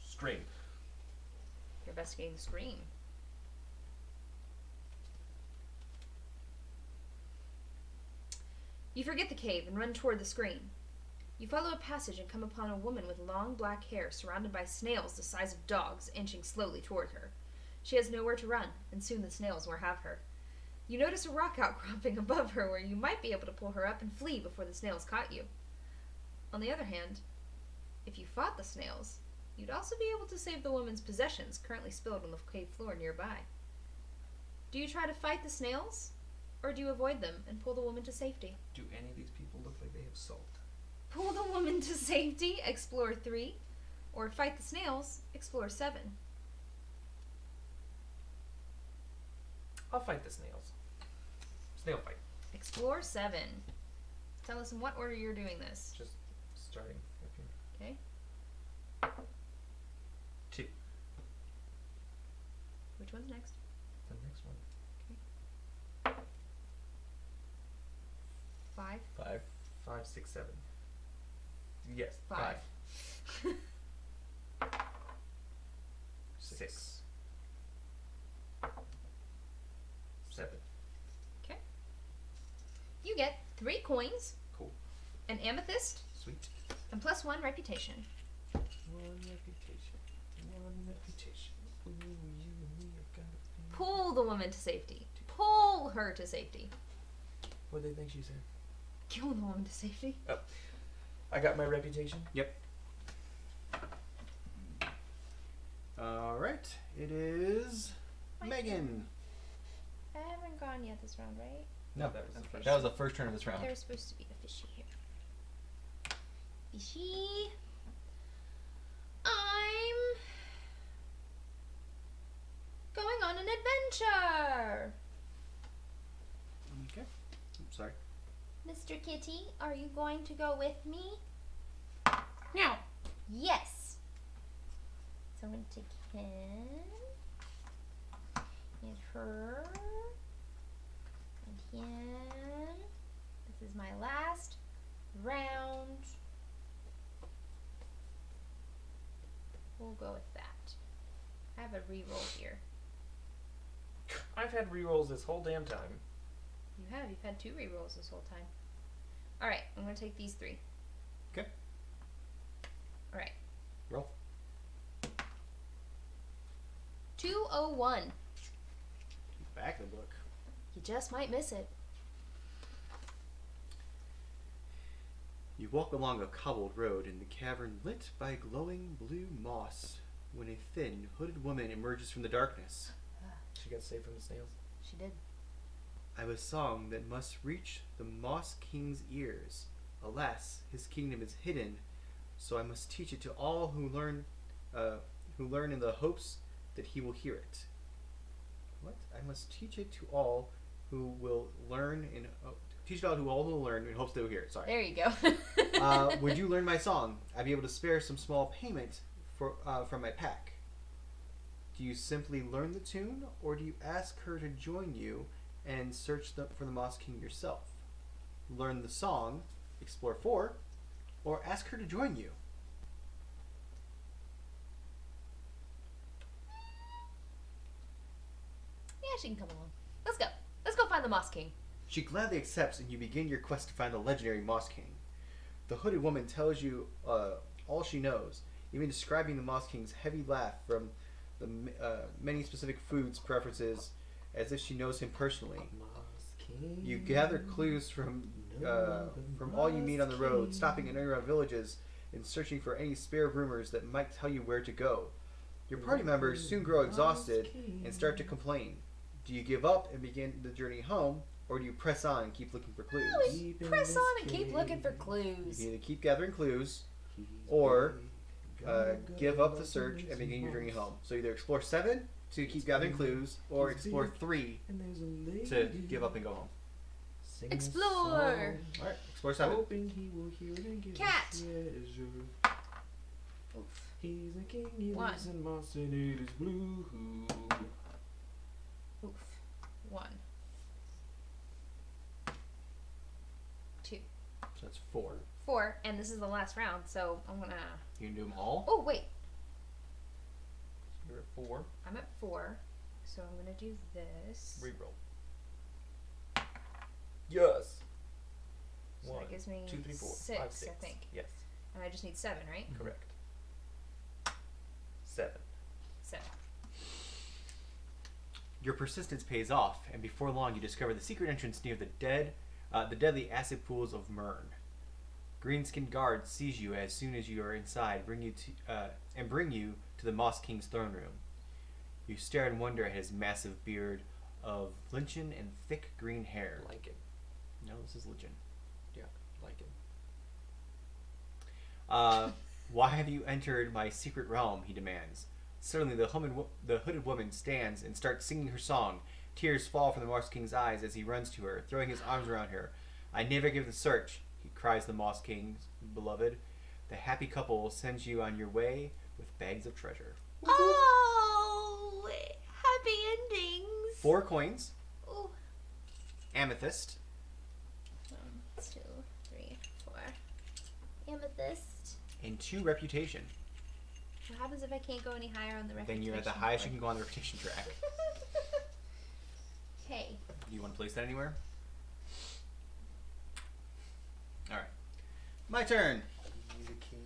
Scream. You're investigating the scream. You forget the cave and run toward the scream. You follow a passage and come upon a woman with long black hair surrounded by snails the size of dogs inching slowly toward her. She has nowhere to run, and soon the snails will have her. You notice a rock outcropping above her where you might be able to pull her up and flee before the snails caught you. On the other hand, if you fought the snails, you'd also be able to save the woman's possessions currently spilled on the cave floor nearby. Do you try to fight the snails, or do you avoid them and pull the woman to safety? Do any of these people look like they have salt? Pull the woman to safety, explore 3, or fight the snails, explore 7. I'll fight the snails. Snail fight. Explore 7. Tell us in what order you're doing this. Just starting. Okay. 2. Which one's next? The next one. 5. 5. 5, 6, 7. Yes. 5. 6. 7. Okay. You get 3 coins. Cool. An amethyst. Sweet. And +1 reputation. 1 reputation. 1 reputation. Ooh, you and me are gonna be... Pull the woman to safety. Pull her to safety. What do they think she said? Kill the woman to safety. Oh. I got my reputation. Yep. All right. It is Megan. I haven't gone yet this round, right? No, that was the first. that was the first turn of this round. There's supposed to be a fishy here. Fishy. I'm going on an adventure. Okay. Oops, sorry. Mr. Kitty, are you going to go with me? No. Yes. So I'm going to take him and her and him. This is my last round. We'll go with that. I have a reroll here. I've had rerolls this whole damn time. You have. You've had 2 rerolls this whole time. Alright, I'm going to take these 3. Okay. Alright. Roll. 201. Back of the book. You just might miss it. You walk along a cobbled road in the cavern lit by glowing blue moss when a thin, hooded woman emerges from the darkness. She got saved from the snails. She did. I have a song that must reach the Moss King's ears. Alas, his kingdom is hidden, so I must teach it to all who learn in the hopes that he will hear it. What? I must teach it to all who will learn in teach it all who will learn in hopes they will hear it. Sorry. There you go. Would you learn my song? I'd be able to spare some small payment from my pack. Do you simply learn the tune, or do you ask her to join you and search for the Moss King yourself? Learn the song, explore 4, or ask her to join you. Yeah, she can come along. Let's go. Let's go find the Moss King. She gladly accepts, and you begin your quest to find the legendary Moss King. The hooded woman tells you all she knows, even describing the Moss King's heavy laugh from the many specific foods preferences, as if she knows him personally. You gather clues from all you meet on the road, stopping in underground villages and searching for any spare rumors that might tell you where to go. Your party members soon grow exhausted and start to complain. Do you give up and begin the journey home, or do you press on and keep looking for clues? Oh, we press on and keep looking for You clues. can either keep gathering clues, or give up the search and begin your journey home. So either explore 7 to keep gathering clues, or explore 3 to give up and go home. Explore. Alright, explore 7. Cat. Oof. He's a king, he 1. lives in moss and it is blue. Oof. 1. 2. So that's 4. 4, and this is the last round, so I'm gonna... You can do them all? Oh, wait. You're at 4. I'm at 4, so I'm gonna do this. Reroll. Yes. So 1, that gives me 2, 3, 4, 6, 5, 6. I think. Yes, And I just need 7, right? correct. 7. 7. Your persistence pays off, and before long you discover the secret entrance near the deadly acid pools of Mern. Green-skinned guards seize you as soon as you are inside, bring you to the Moss King's throne room. You stare in wonder at his massive beard of lichen and thick green hair. Lichen. No, this is lichen. Yeah, lichen. Why have you entered my secret realm? He demands. Suddenly, the hooded woman stands and starts singing her song. Tears fall from the Moss King's eyes as he runs to her, throwing his arms around her. I never give the search, he cries the Moss King's beloved. The happy couple sends you on your way with bags of treasure. Oh, happy endings. 4 coins, Ooh. amethyst, 1, 2, 3, 4. Amethyst. and 2 reputation. What happens if I can't go any higher on the reputation? Then you're at the highest you can go on the reputation track. Okay. Do you want to place that anywhere? Alright. My turn. He's a king.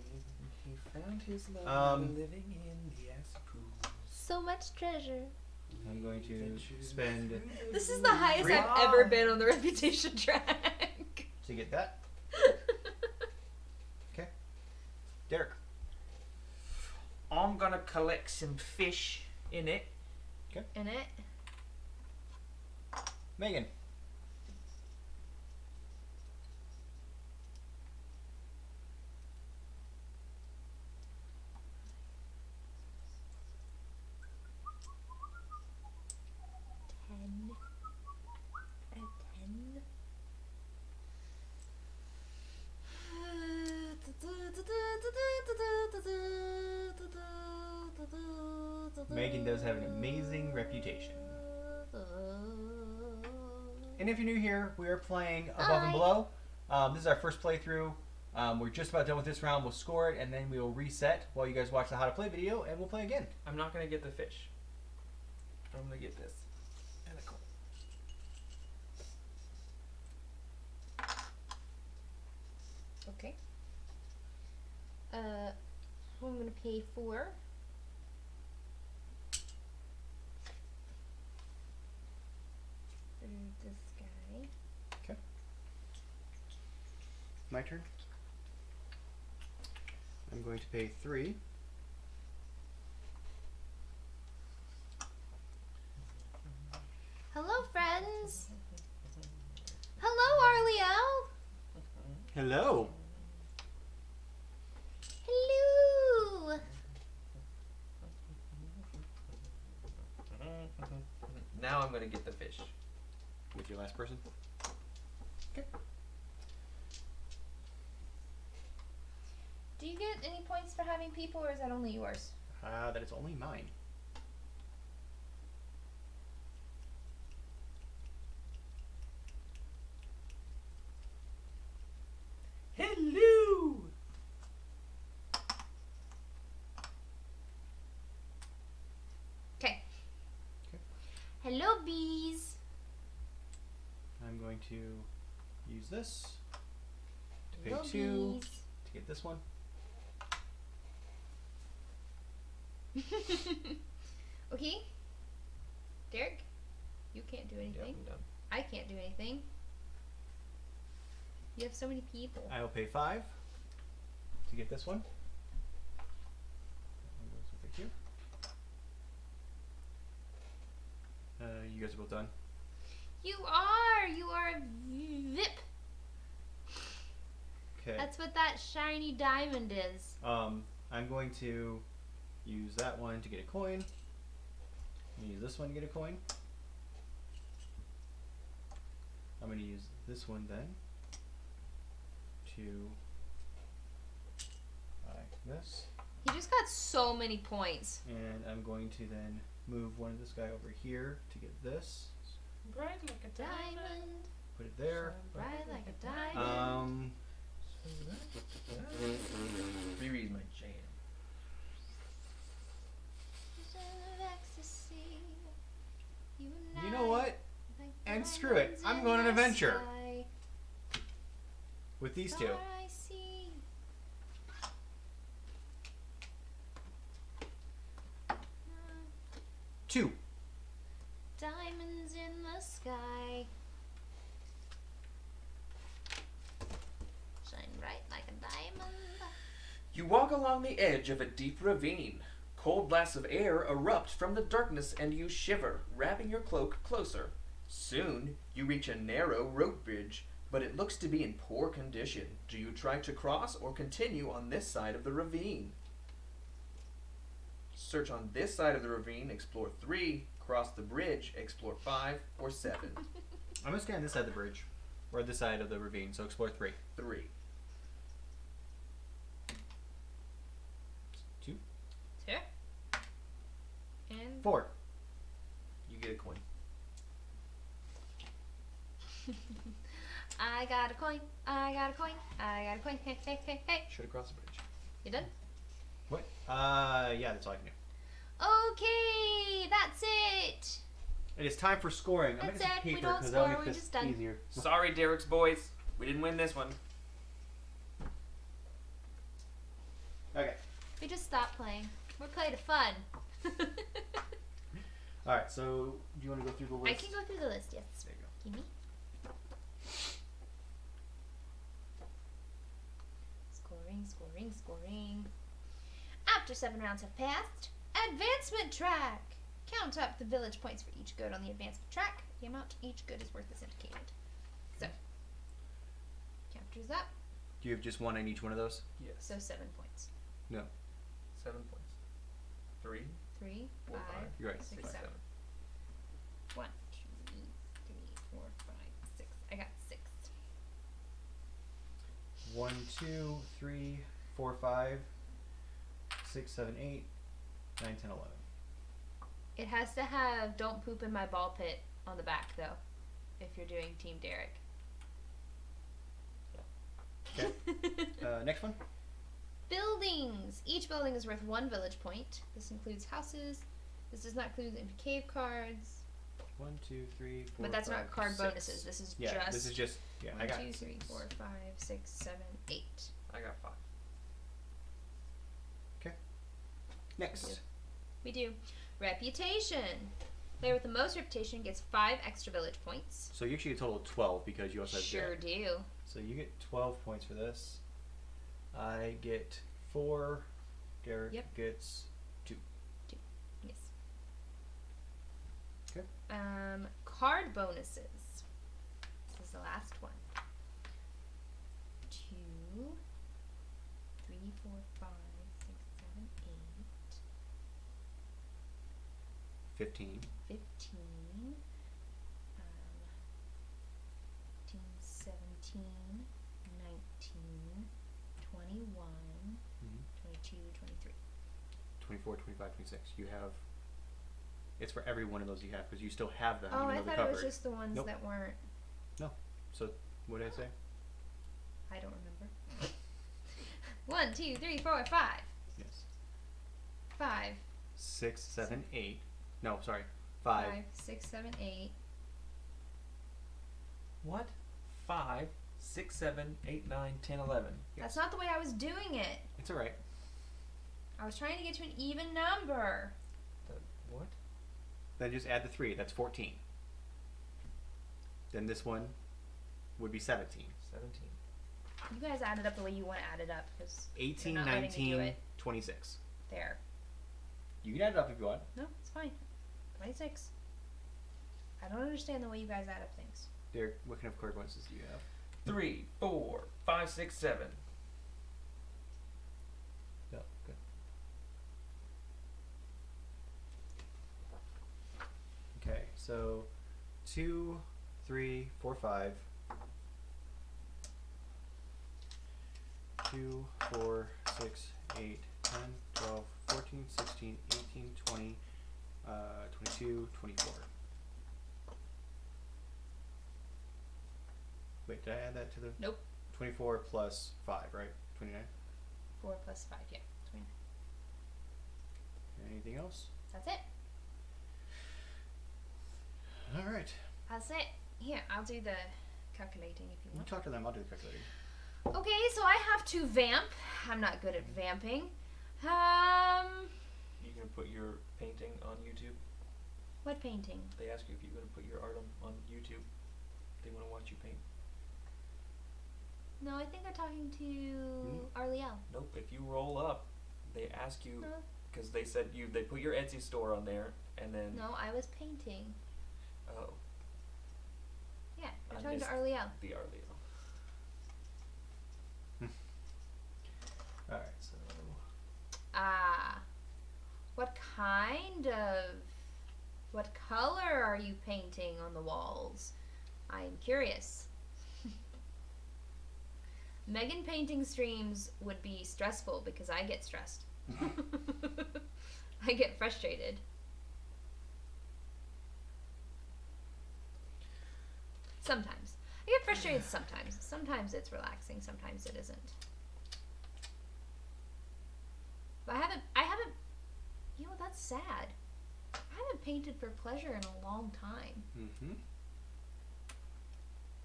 He found his love living in the acid pool. So much treasure. I'm going to spend This is the highest 3 I've ever been on the reputation track. to get that. Okay. Derek. I'm gonna collect some fish in it. In it. Megan. Megan does have an amazing reputation. And if you're new here, we are playing Above and Below. This is our first playthrough. We're just about done with this round. We'll score it, and then we will reset while you guys watch the how to play video, and we'll play again. I'm not gonna get the fish. I'm gonna get this. And a coin. Okay. I'm gonna pay 4. For this guy. Okay. My turn. I'm going to pay 3. Hello, friends. Hello, Arliel. Hello. Hello. Now I'm gonna get the fish. With your last person. Okay. Do you get any points for having people, or is that only yours? That is only mine. Hello. Okay. Okay. Hello, bees. I'm going to use this to pay Hello, 2 bees. to get this one. Okay. Derek, you can't do Yep, anything. I'm done. I can't do anything. You have so many people. I will pay 5 to get this one. That one goes over here. You guys are both done. You are a VIP. Okay. That's what that shiny diamond is. I'm going to use that one to get a coin. Use this one to get a coin. I'm going to use this one then to buy this. He just got so many points. And I'm going to then move one of this guy over here to get this. Bright like a Diamond. Put it there. Bright like a diamond. Riri's my jam. Vision of ecstasy. and You know what? I, like And screw it. diamonds I'm in going on an the adventure sky. with these Star two. I see. 2. Diamonds in the sky. Shine bright like a diamond. You walk along the edge of a deep ravine. Cold blasts of air erupt from the darkness and you shiver, wrapping your cloak closer. Soon, you reach a narrow rope bridge, but it looks to be in poor condition. Do you try to cross or continue on this side of the ravine? Search on this side of the ravine, explore 3. Cross the bridge, explore 5 or 7. I'm gonna stay on this side of the bridge, or this side of the ravine. So explore 3. 3. 2. 2. And 4. You get a coin. I got a coin. I got a coin. I got a coin. Hey, hey, hey, hey. Should have crossed the bridge. You done? What? Yeah, that's all I can do. Okay, that's it. It is time for scoring. I'm That's gonna it. get We some paper don't because that'll score, make we're this just done. easier. Sorry, Derek's boys. We didn't win this one. Okay. We just stopped playing. We're playing fun. All right. So, do you want to go through the list? I can go through the list, yes. There you go. Give me. Scoring, scoring, scoring. After 7 rounds have passed, advancement track. Count up the village points for each good on the advancement track. The amount each good is worth is indicated. So, counters up. Do you have just one in each one of those? Yes. So 7 points. No. 7 points. 3, 3, 4, 5, 5. You're right. 6, 6, 7. 1, 2, 3, 4, 5, 6. I got 6. 1, 2, 3, 4, 5, 6, 7, 8, 9, 10, 11. It has to have "Don't poop in my ball pit" on the back, though, if you're doing Team Derek. Okay. Next one. Buildings. Each building is worth 1 village point. This includes houses. This does not include any cave cards. 1, 2, 3, 4. But that's 5, not card 6. bonuses. This is Yeah, just this is just. Yeah, 1, I got 2, 3, 4, 5, 6, 7, 8. I got 5. Next. We do. Reputation. Player with the most reputation gets 5 extra village points. So you actually get a total of 12 because you also have Sure Derek. do. So you get 12 points for this. I get 4. Derek Yep. gets 2. Yes. Okay. Card bonuses. This is the last one. 2, 3, 4, 5, 6, 7, 8, 15. 15, 18, 17, 19, 21, Mhm. 22, 23. 24, 25, 26. You have. It's for every one of those you have because you still have them. Oh, even I though they're thought it covered. was just the ones Nope. that weren't. So what did I say? I don't remember. 1, 2, 3, 4, 5. Yes. 5. 6, 7, 8. No, sorry. 5. 6, 7, 8. What? 5, 6, 7, 8, 9, 10, 11. That's not the way I was doing it. It's alright. I was trying to get to an even number. What? Then just add the 3. That's 14. Then this one would be 17. 17. You guys add it up the way you want to add it up, because 18, not letting me do 19, it. 26. there. You can add it up if you want. No, it's fine. 26. I don't understand the way you guys add up things. Derek, what kind of card bonuses do you have? 3, 4, 5, 6, 7. No, good. Okay, so 2, 3, 4, 5. 2, 4, 6, 8, 10, 12, 14, 16, 18, 20, 22, 24. Wait, did I add that to the... Nope. 24 plus 5, right? 29? 4 plus 5, yeah. 29. Anything else? That's it. Alright. That's it. Here, I'll do the calculating if you You want. talk to them, I'll do the calculating. Okay, so I have to vamp. I'm not good at vamping. You can put your painting on YouTube. What painting? They ask you if you're going to put your art on YouTube. They want to watch you paint. No, I think they're talking to Arliel. Nope. If you roll up, they ask you No. Because they said they put your Etsy store on there, and then No, I was painting. oh, Yeah, I I'm talking to missed Arliel. the Arleo. All right, so What color are you painting on the walls? I'm curious. Megan painting streams would be stressful because I get stressed. I get frustrated. Sometimes. I get frustrated sometimes. Sometimes it's relaxing, sometimes it isn't. But I haven't, you know, that's sad. I haven't painted for pleasure in a long time. Mm-hmm.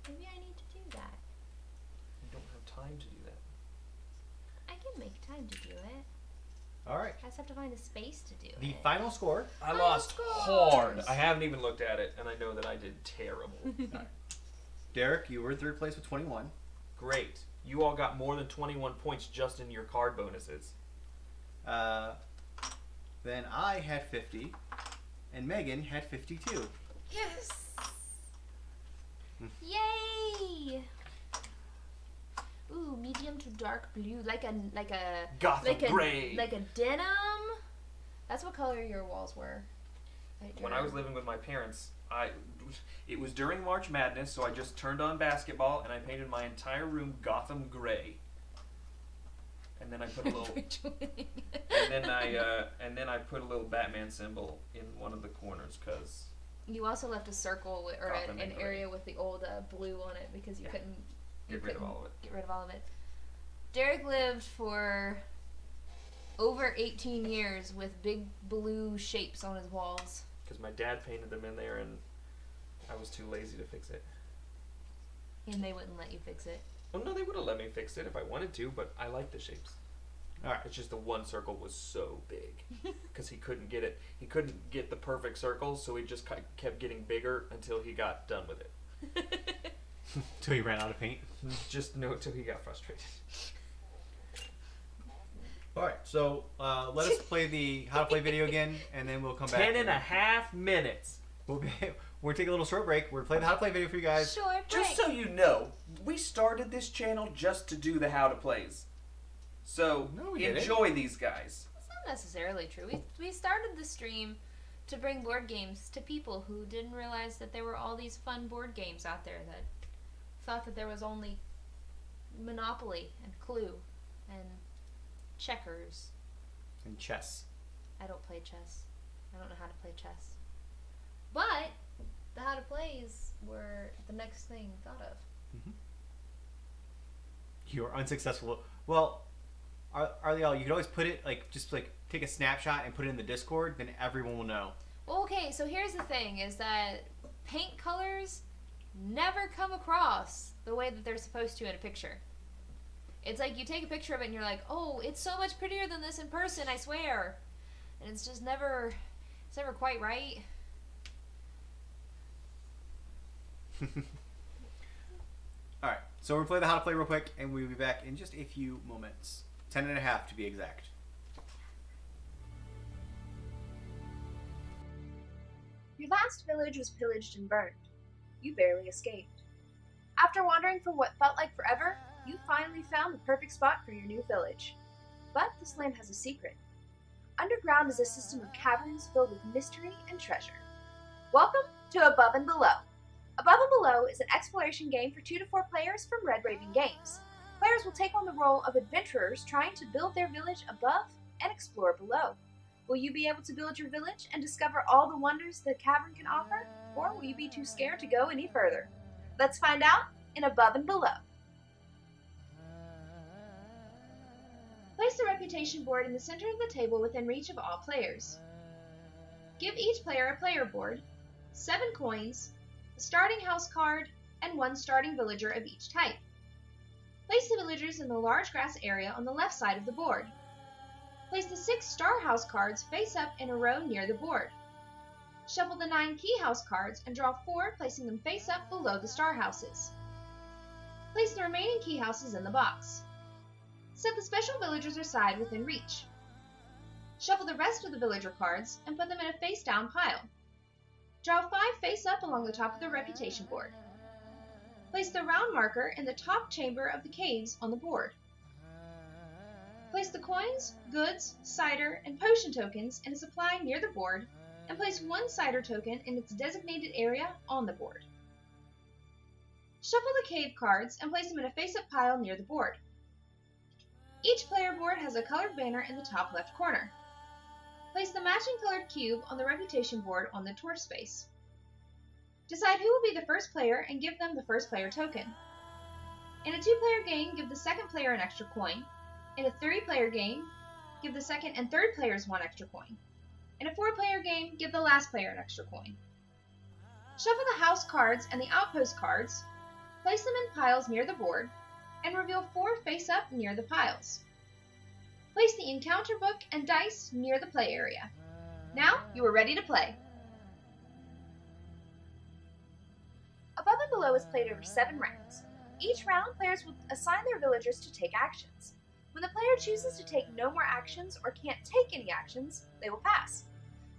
Maybe I need to do that. You don't have time to do that. I can make time to do it. All right. I just have to find a space to do The it. final score. I Oh, lost scores! hard. I haven't even looked at it, and I know that I did terrible. Derek, you were in third place with 21. Great. You all got more than 21 points just in your card bonuses. Then I had 50, and Megan had 52. Yes! Yay! Ooh, medium to dark blue, like a Gotham gray. like a denim. That's what color your walls were. When I was living with my parents, it was during March Madness, so I just turned on basketball and I painted my entire room Gotham gray. And then I put a little, and then I put a little Batman symbol in one of the corners because You also left a circle or Gotham an and area with the old blue on it because you couldn't get rid of all of it. Get rid of all of it. Derek lived for over 18 years with big blue shapes on his walls. Because my dad painted them in there and I was too lazy to fix it. And they wouldn't let you fix it. Well, no, they would have let me fix it if I wanted to, but I like the shapes. All right. It's just the one circle was so big because he couldn't get it. He couldn't get the perfect circle, so he just kept getting bigger until he got done with it. Till you ran out of paint. Just no, until he got frustrated. All right, so let us play the how to play video again, and then we'll come back. 10.5 minutes. We're gonna take a little short break. We're gonna play the how to play video for you guys. Short break. Just so you know, we started this channel just to do the how to plays. So No, we didn't. enjoy these guys. That's not necessarily true. We started the stream to bring board games to people who didn't realize that there were all these fun board games out there that thought that there was only Monopoly and Clue and checkers. And chess. I don't play chess. I don't know how to play chess. But the how to plays were the next thing thought of. You are unsuccessful. Well, Arliel, you could always put it just take a snapshot and put it in the Discord. Then everyone will know. Well, okay, so here's the thing, is that paint colors never come across the way that they're supposed to in a picture. It's like you take a picture of it and you're like, oh, it's so much prettier than this in person, I swear. And it's just never quite right. All right, so we're gonna play the how to play real quick, and we'll be back in just a few moments. 10.5 to be exact. Your last village was pillaged and burned. You barely escaped. After wandering for what felt like forever, you finally found the perfect spot for your new village. But this land has a secret. Underground is a system of caverns filled with mystery and treasure. Welcome to Above and Below. Above and Below is an exploration game for 2 to 4 players from Red Raven Games. Players will take on the role of adventurers trying to build their village above and explore below. Will you be able to build your village and discover all the wonders the cavern can offer? Or will you be too scared to go any further? Let's find out in Above and Below. Place the reputation board in the center of the table within reach of all players. Give each player a player board, 7 coins, a starting house card, and 1 starting villager of each type. Place the villagers in the large grass area on the left side of the board. Place the 6 star house cards face up in a row near the board. Shuffle the 9 key house cards and draw 4, placing them face up below the star houses. Place the remaining key houses in the box. Set the special villagers aside within reach. Shuffle the rest of the villager cards and put them in a face-down pile. Draw 5 face-up along the top of the reputation board. Place the round marker in the top chamber of the caves on the board. Place the coins, goods, cider, and potion tokens in a supply near the board, and place 1 cider token in its designated area on the board. Shuffle the cave cards and place them in a face-up pile near the board. Each player board has a colored banner in the top left corner. Place the matching colored cube on the reputation board on the torch space. Decide who will be the first player and give them the first player token. In a 2-player game, give the second player an extra coin. In a 3-player game, give the second and third players 1 extra coin. In a 4-player game, give the last player an extra coin. Shuffle the house cards and the outpost cards, place them in piles near the board, and reveal 4 face-up near the piles. Place the encounter book and dice near the play area. Now, you are ready to play. Above and Below is played over 7 rounds. Each round, players will assign their villagers to take actions. When the player chooses to take no more actions or can't take any actions, they will pass.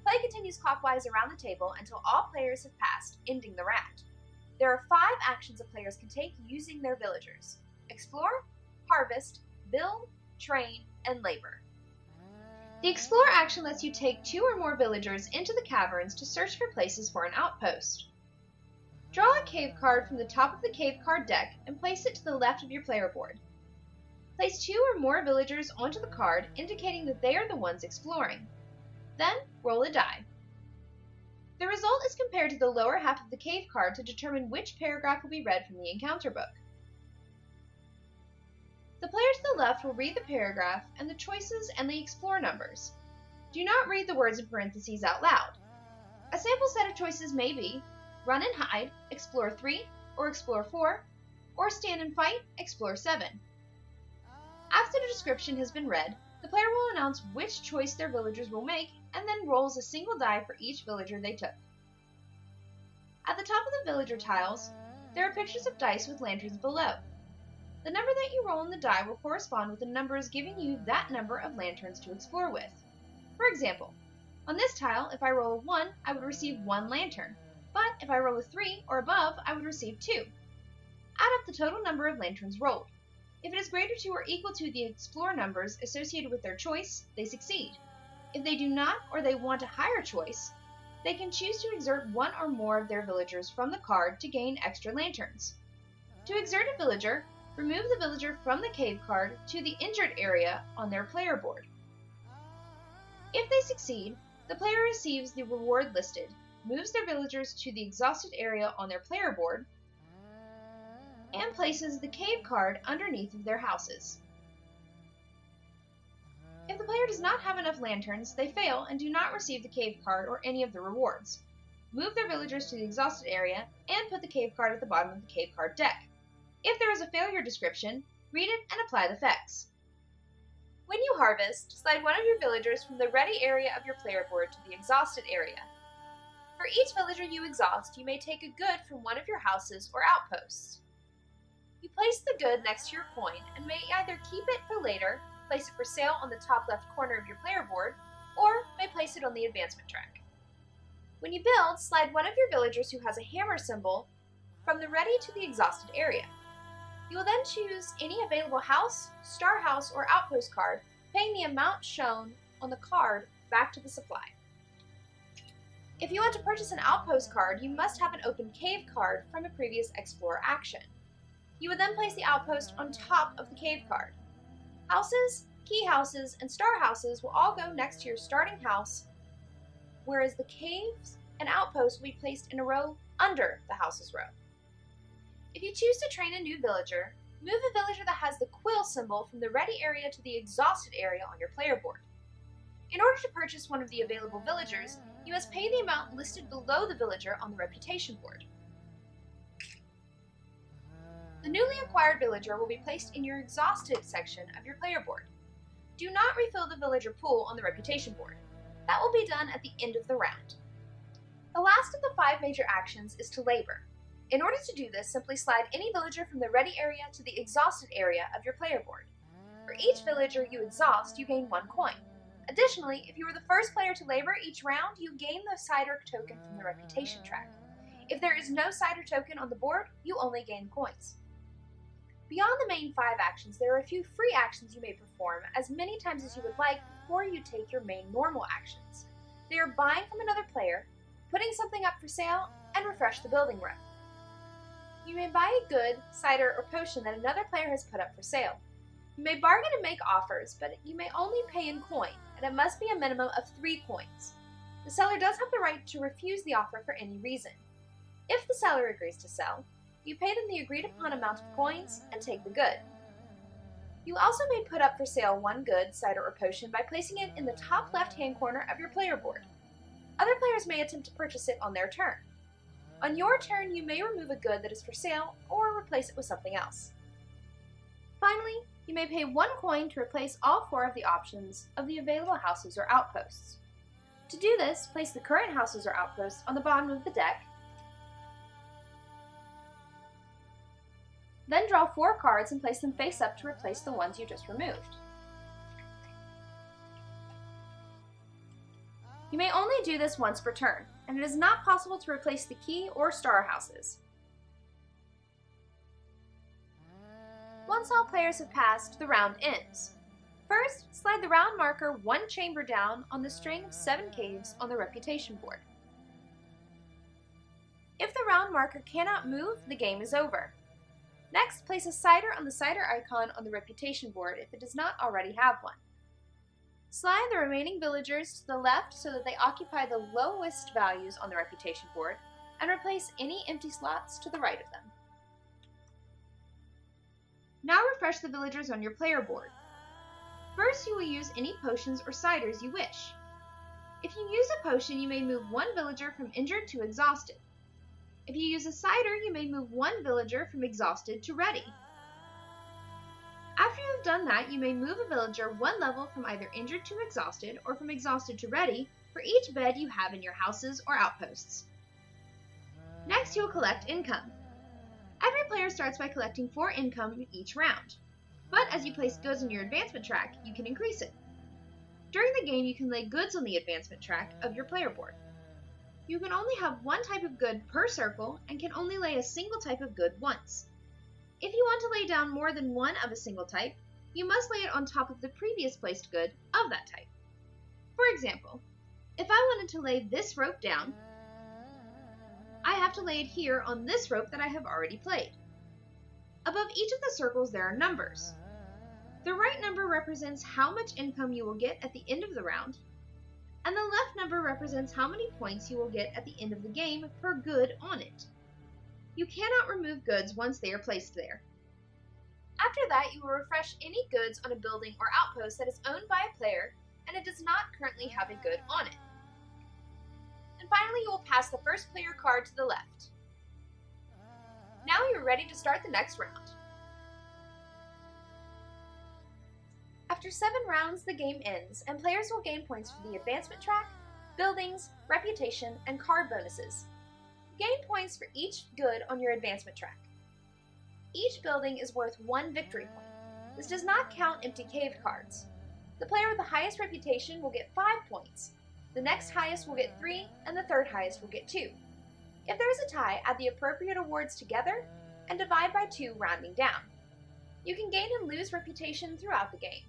Play continues clockwise around the table until all players have passed, ending the round. There are 5 actions that players can take using their villagers: Explore, Harvest, Build, Train, and Labor. The Explore action lets you take 2 or more villagers into the caverns to search for places for an outpost. Draw a cave card from the top of the cave card deck and place it to the left of your player board. Place 2 or more villagers onto the card, indicating that they are the ones exploring. Then, roll a die. The result is compared to the lower half of the cave card to determine which paragraph will be read from the encounter book. The player to the left will read the paragraph and the choices and the explore numbers. Do not read the words in parentheses out loud. A sample set of choices may be Run and Hide, Explore 3, or Explore 4, or Stand and Fight, Explore 7. After the description has been read, the player will announce which choice their villagers will make and then rolls a single die for each villager they took. At the top of the villager tiles, there are pictures of dice with lanterns below. The number that you roll on the die will correspond with the numbers giving you that number of lanterns to explore with. For example, on this tile, if I roll a 1, I would receive 1 lantern, but if I roll a 3 or above, I would receive 2. Add up the total number of lanterns rolled. If it is greater to or equal to the explore numbers associated with their choice, they succeed. If they do not or they want a higher choice, they can choose to exert 1 or more of their villagers from the card to gain extra lanterns. To exert a villager, remove the villager from the cave card to the injured area on their player board. If they succeed, the player receives the reward listed, moves their villagers to the exhausted area on their player board, and places the cave card underneath of their houses. If the player does not have enough lanterns, they fail and do not receive the cave card or any of the rewards. Move their villagers to the exhausted area and put the cave card at the bottom of the cave card deck. If there is a failure description, read it and apply the effects. When you harvest, slide 1 of your villagers from the ready area of your player board to the exhausted area. For each villager you exhaust, you may take a good from one of your houses or outposts. You place the good next to your coin and may either keep it for later, place it for sale on the top left corner of your player board, or may place it on the advancement track. When you build, slide 1 of your villagers who has a hammer symbol from the ready to the exhausted area. You will then choose any available house, star house, or outpost card, paying the amount shown on the card back to the supply. If you want to purchase an outpost card, you must have an open cave card from a previous Explorer action. You would then place the outpost on top of the cave card. Houses, key houses, and star houses will all go next to your starting house, whereas the caves and outposts will be placed in a row under the houses row. If you choose to train a new villager, move a villager that has the quill symbol from the ready area to the exhausted area on your player board. In order to purchase one of the available villagers, you must pay the amount listed below the villager on the reputation board. The newly acquired villager will be placed in your exhausted section of your player board. Do not refill the villager pool on the reputation board. That will be done at the end of the round. The last of the 5 major actions is to labor. In order to do this, simply slide any villager from the ready area to the exhausted area of your player board. For each villager you exhaust, you gain 1 coin. Additionally, if you were the first player to labor each round, you gain the cider token from the reputation track. If there is no cider token on the board, you only gain coins. Beyond the main 5 actions, there are a few free actions you may perform as many times as you would like before you take your main normal actions. They are buying from another player, putting something up for sale, and refresh the building rep. You may buy a good, cider, or potion that another player has put up for sale. You may bargain and make offers, but you may only pay in coin, and it must be a minimum of 3 coins. The seller does have the right to refuse the offer for any reason. If the seller agrees to sell, you pay them the agreed upon amount of coins and take the good. You also may put up for sale one good, cider, or potion by placing it in the top left-hand corner of your player board. Other players may attempt to purchase it on their turn. On your turn, you may remove a good that is for sale or replace it with something else. Finally, you may pay 1 coin to replace all 4 of the options of the available houses or outposts. To do this, place the current houses or outposts on the bottom of the deck. Then draw 4 cards and place them face up to replace the ones you just removed. You may only do this once per turn, and it is not possible to replace the key or star houses. Once all players have passed, the round ends. First, slide the round marker 1 chamber down on the string of 7 caves on the reputation board. If the round marker cannot move, the game is over. Next, place a cider on the cider icon on the reputation board if it does not already have one. Slide the remaining villagers to the left so that they occupy the lowest values on the reputation board, and replace any empty slots to the right of them. Now refresh the villagers on your player board. First, you will use any potions or ciders you wish. If you use a potion, you may move 1 villager from injured to exhausted. If you use a cider, you may move 1 villager from exhausted to ready. After you have done that, you may move a villager 1 level from either injured to exhausted or from exhausted to ready for each bed you have in your houses or outposts. Next, you will collect income. Every player starts by collecting 4 income each round, but as you place goods on your advancement track, you can increase it. During the game, you can lay goods on the advancement track of your player board. You can only have 1 type of good per circle and can only lay a single type of good once. If you want to lay down more than 1 of a single type, you must lay it on top of the previous placed good of that type. For example, if I wanted to lay this rope down, I have to lay it here on this rope that I have already played. Above each of the circles there are numbers. The right number represents how much income you will get at the end of the round, and the left number represents how many points you will get at the end of the game per good on it. You cannot remove goods once they are placed there. After that, you will refresh any goods on a building or outpost that is owned by a player and it does not currently have a good on it. And finally, you will pass the first player card to the left. Now you're ready to start the next round. After 7 rounds, the game ends, and players will gain points for the advancement track, buildings, reputation, and card bonuses. Gain points for each good on your advancement track. Each building is worth 1 victory point. This does not count empty cave cards. The player with the highest reputation will get 5 points. The next highest will get 3, and the third highest will get 2. If there is a tie, add the appropriate awards together and divide by 2, rounding down. You can gain and lose reputation throughout the game.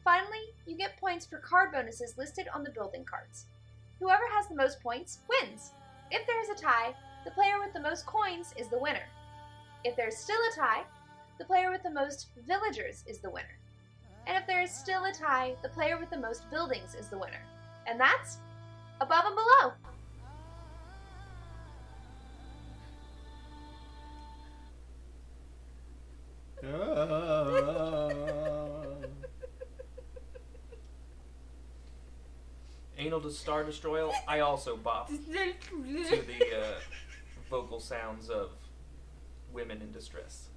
Finally, you get points for card bonuses listed on the building cards. Whoever has the most points wins. If there is a tie, the player with the most coins is the winner. If there is still a tie, the player with the most villagers is the winner. And if there is still a tie, the player with the most buildings is the winner. And that's above and below. Anal to Star Destroyer, I also bop to the vocal sounds of women in distress.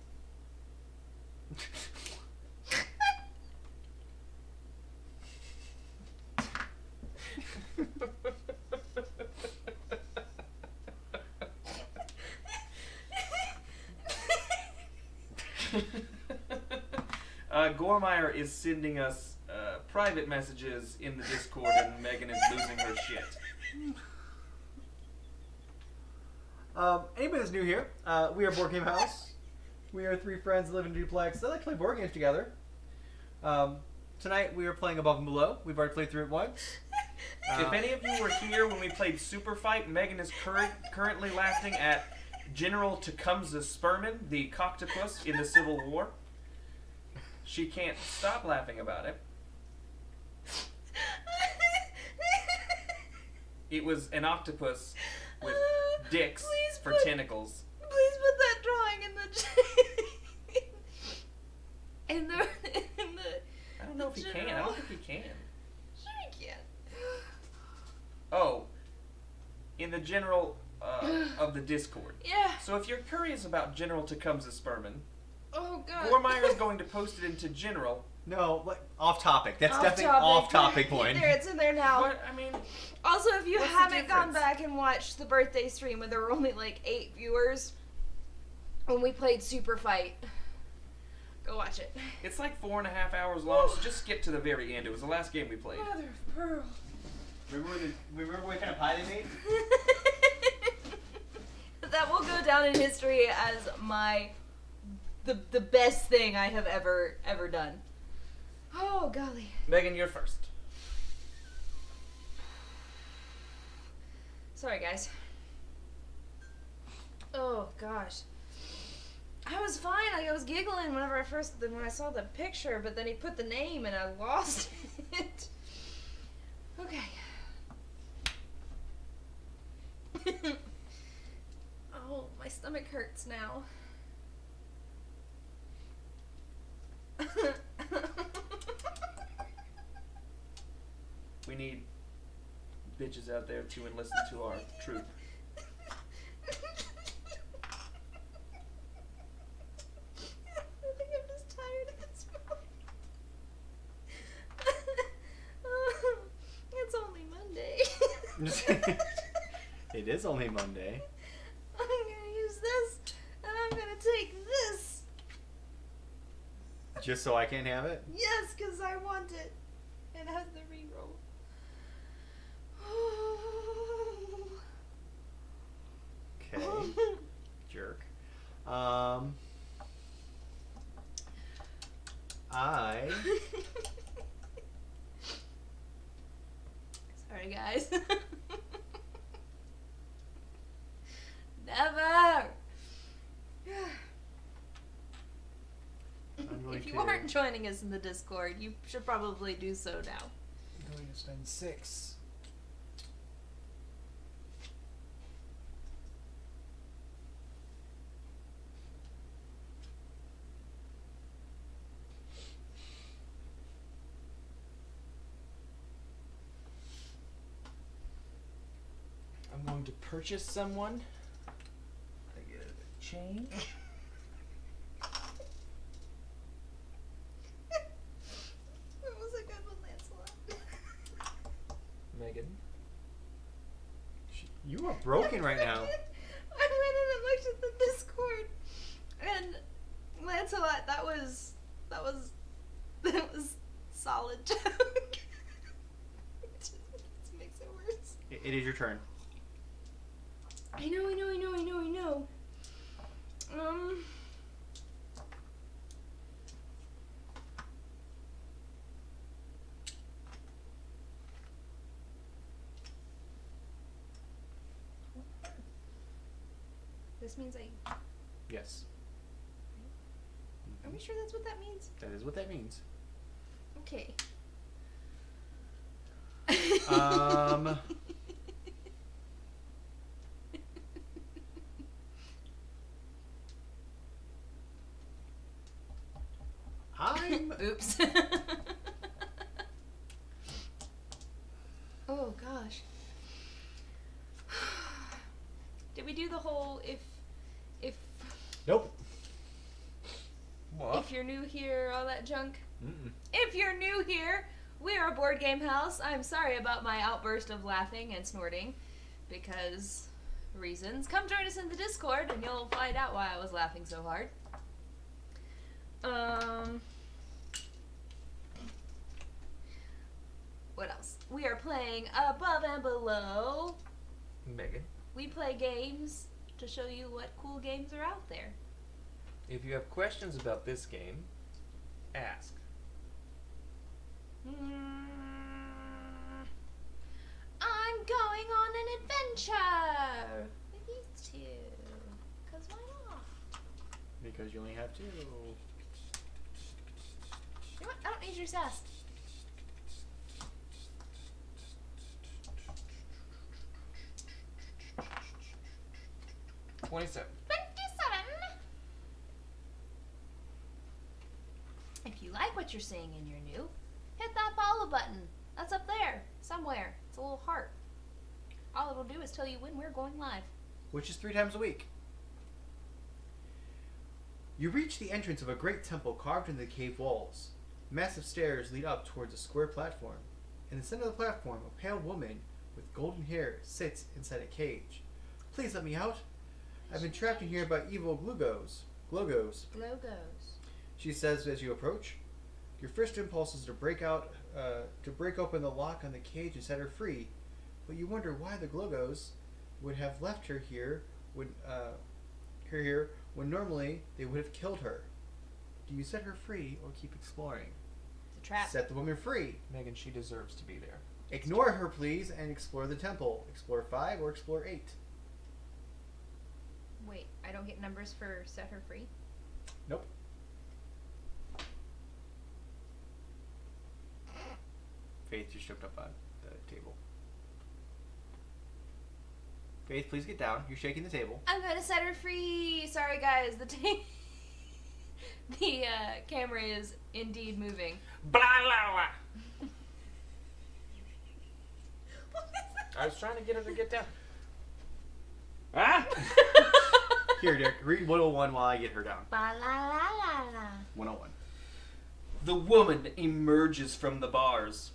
Gormeyer is sending us private messages in the Discord, and Megan is losing her shit. Anybody that's new here, we are Board Game House. We are three friends that live in a duplex that like to play board games together. Tonight we are playing Above and Below. We've already played through it once. If any of you were here when we played Super Fight, Megan is currently laughing at General Tecumseh Spurman, the coctopus in the Civil War. She can't stop laughing about it. It was an octopus with dicks for tentacles. Please put that drawing in the I don't know if he can. I don't think he can. Sure he can. Oh, in the general of the Discord. Yeah. So if you're curious about General Tecumseh Spurman, Oh god. Gormeyer is going to post it into General. No, like, off topic. That's Off definitely topic. off topic point. There, it's in there now. But I mean, Also, if you What's the haven't gone difference? back and watched the birthday stream where there were only like 8 viewers when we played Super Fight, go watch it. it's like 4.5 hours long. So just skip to the very end. It was the last game we played. Mother of pearl. Remember what kind of pie they made? That will go down in history as the best thing I have ever done. Oh golly. Megan, you're first. Sorry guys. Oh gosh. I was fine. Like I was giggling when I saw the picture, but then he put the name and I lost it. Okay. Oh, my stomach hurts now. We need bitches out there to listen to our truth. I think I'm just tired at this point. It's only Monday. It is only Monday. I'm gonna use this, and I'm gonna take this. Just so I can't have it? Yes, because I want it. It has the reroll. Okay. Jerk. Sorry, guys. Never. If you aren't joining us in the Discord, you should probably do so now. I'm going to spend 6. I'm going to purchase someone. I get a change. That was a good one, Lancelot. Megan. You are broken right now. I went in and looked at the Discord, and Lancelot, that was solid joke. It just makes it worse. It is your turn. I know. This means Yes. Are we sure that's what that means? That is what that means. Okay. Oops. Oh gosh. Did we do the whole if Nope. What? if you're new here, all that junk? Mm-mm. If you're new here, we are a board game house. I'm sorry about my outburst of laughing and snorting because reasons. Come join us in the Discord and you'll find out why I was laughing so hard. What else? We are playing Above and Below. Megan, We play games to show you what cool games are out there. if you have questions about this game, ask. I'm going on an adventure with these two. Because why not? Because you only have 2. You know what? I don't need your sass. $27. 27. If you like what you're seeing and you're new, hit that follow button. That's up there, somewhere. It's a little heart. All it'll do is tell you when we're going live. Which is 3 times a week. You reach the entrance of a great temple carved into the cave walls. Massive stairs lead up towards a square platform. In the center of the platform, a pale woman with golden hair sits inside a cage. Please let me out. I've been trapped in here by evil glogos. Glogos. She says as you approach. Your first impulse is to break open the lock on the cage and set her free, but you wonder why the glogos would have left her here when normally they would have killed her. Do you set her free or keep exploring? It's a trap. Set the woman free. Megan, she deserves to be there. Ignore her, please, and explore the temple. Explore 5 or explore 8. Wait, I don't get numbers for set her free? Nope. Faith just jumped up on the table. Faith, please get down. You're shaking the table. I'm gonna set her free. Sorry, guys. The camera is indeed moving. Blah, blah, blah. I was trying to get her to get down. Ah! Here, Dick, read 101 while I get her down. Ba la la la la. 101. The woman emerges from the bars.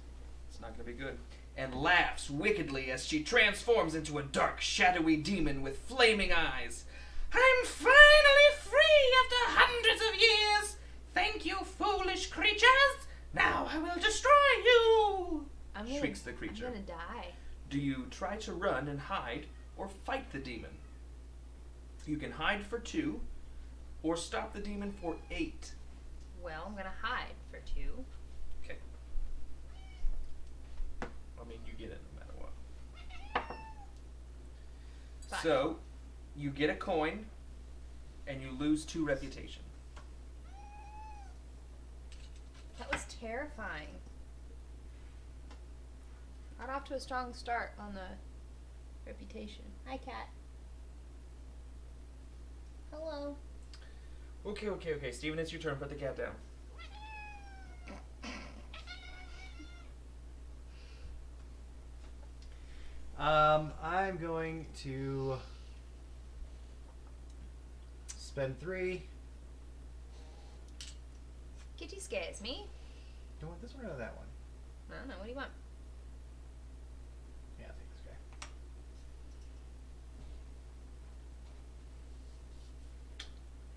It's not going to be good. And laughs wickedly as she transforms into a dark, shadowy demon with flaming eyes. I'm finally free after hundreds of years. Thank you, foolish creatures. Now I will destroy you. Shrieks the creature. I'm gonna die. Do you try to run and hide or fight the demon? You can hide for 2 or stop the demon for 8. Well, I'm gonna hide for 2. Okay. I mean, you get it no matter what. 5. So, you get a coin and you lose 2 reputation. That was terrifying. Got off to a strong start on the reputation. Hi, cat. Hello. Okay. Steven, it's your turn. Put the cat down. I'm going to spend 3. Kitty scares me. Do you want this one or that one? I don't know. What do you want? Yeah, I think this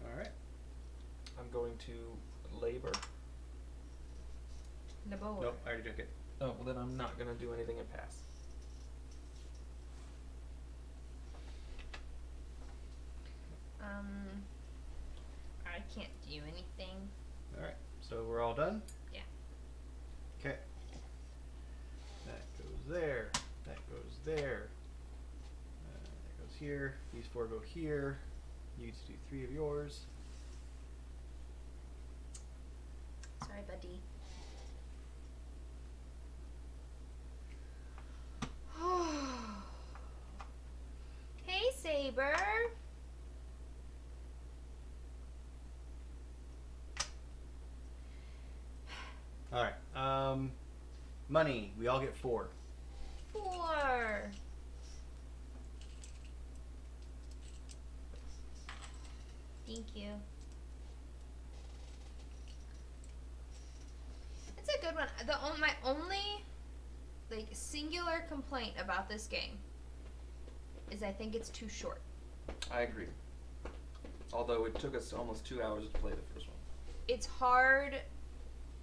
guy. Alright. I'm going to labor. The board. Nope, I already took it. Oh, well then I'm not going to do anything and pass. I can't do anything. Alright, so we're all done? Yeah. Okay. That goes there. That goes there. That goes here. These 4 go here. You get to do 3 of yours. Sorry, buddy. Hey, Saber. Alright, money. We all get 4. 4. Thank you. It's a good one. My only singular complaint about this game is I think it's too short. I agree. Although it took us almost 2 hours to play the first one. It's hard.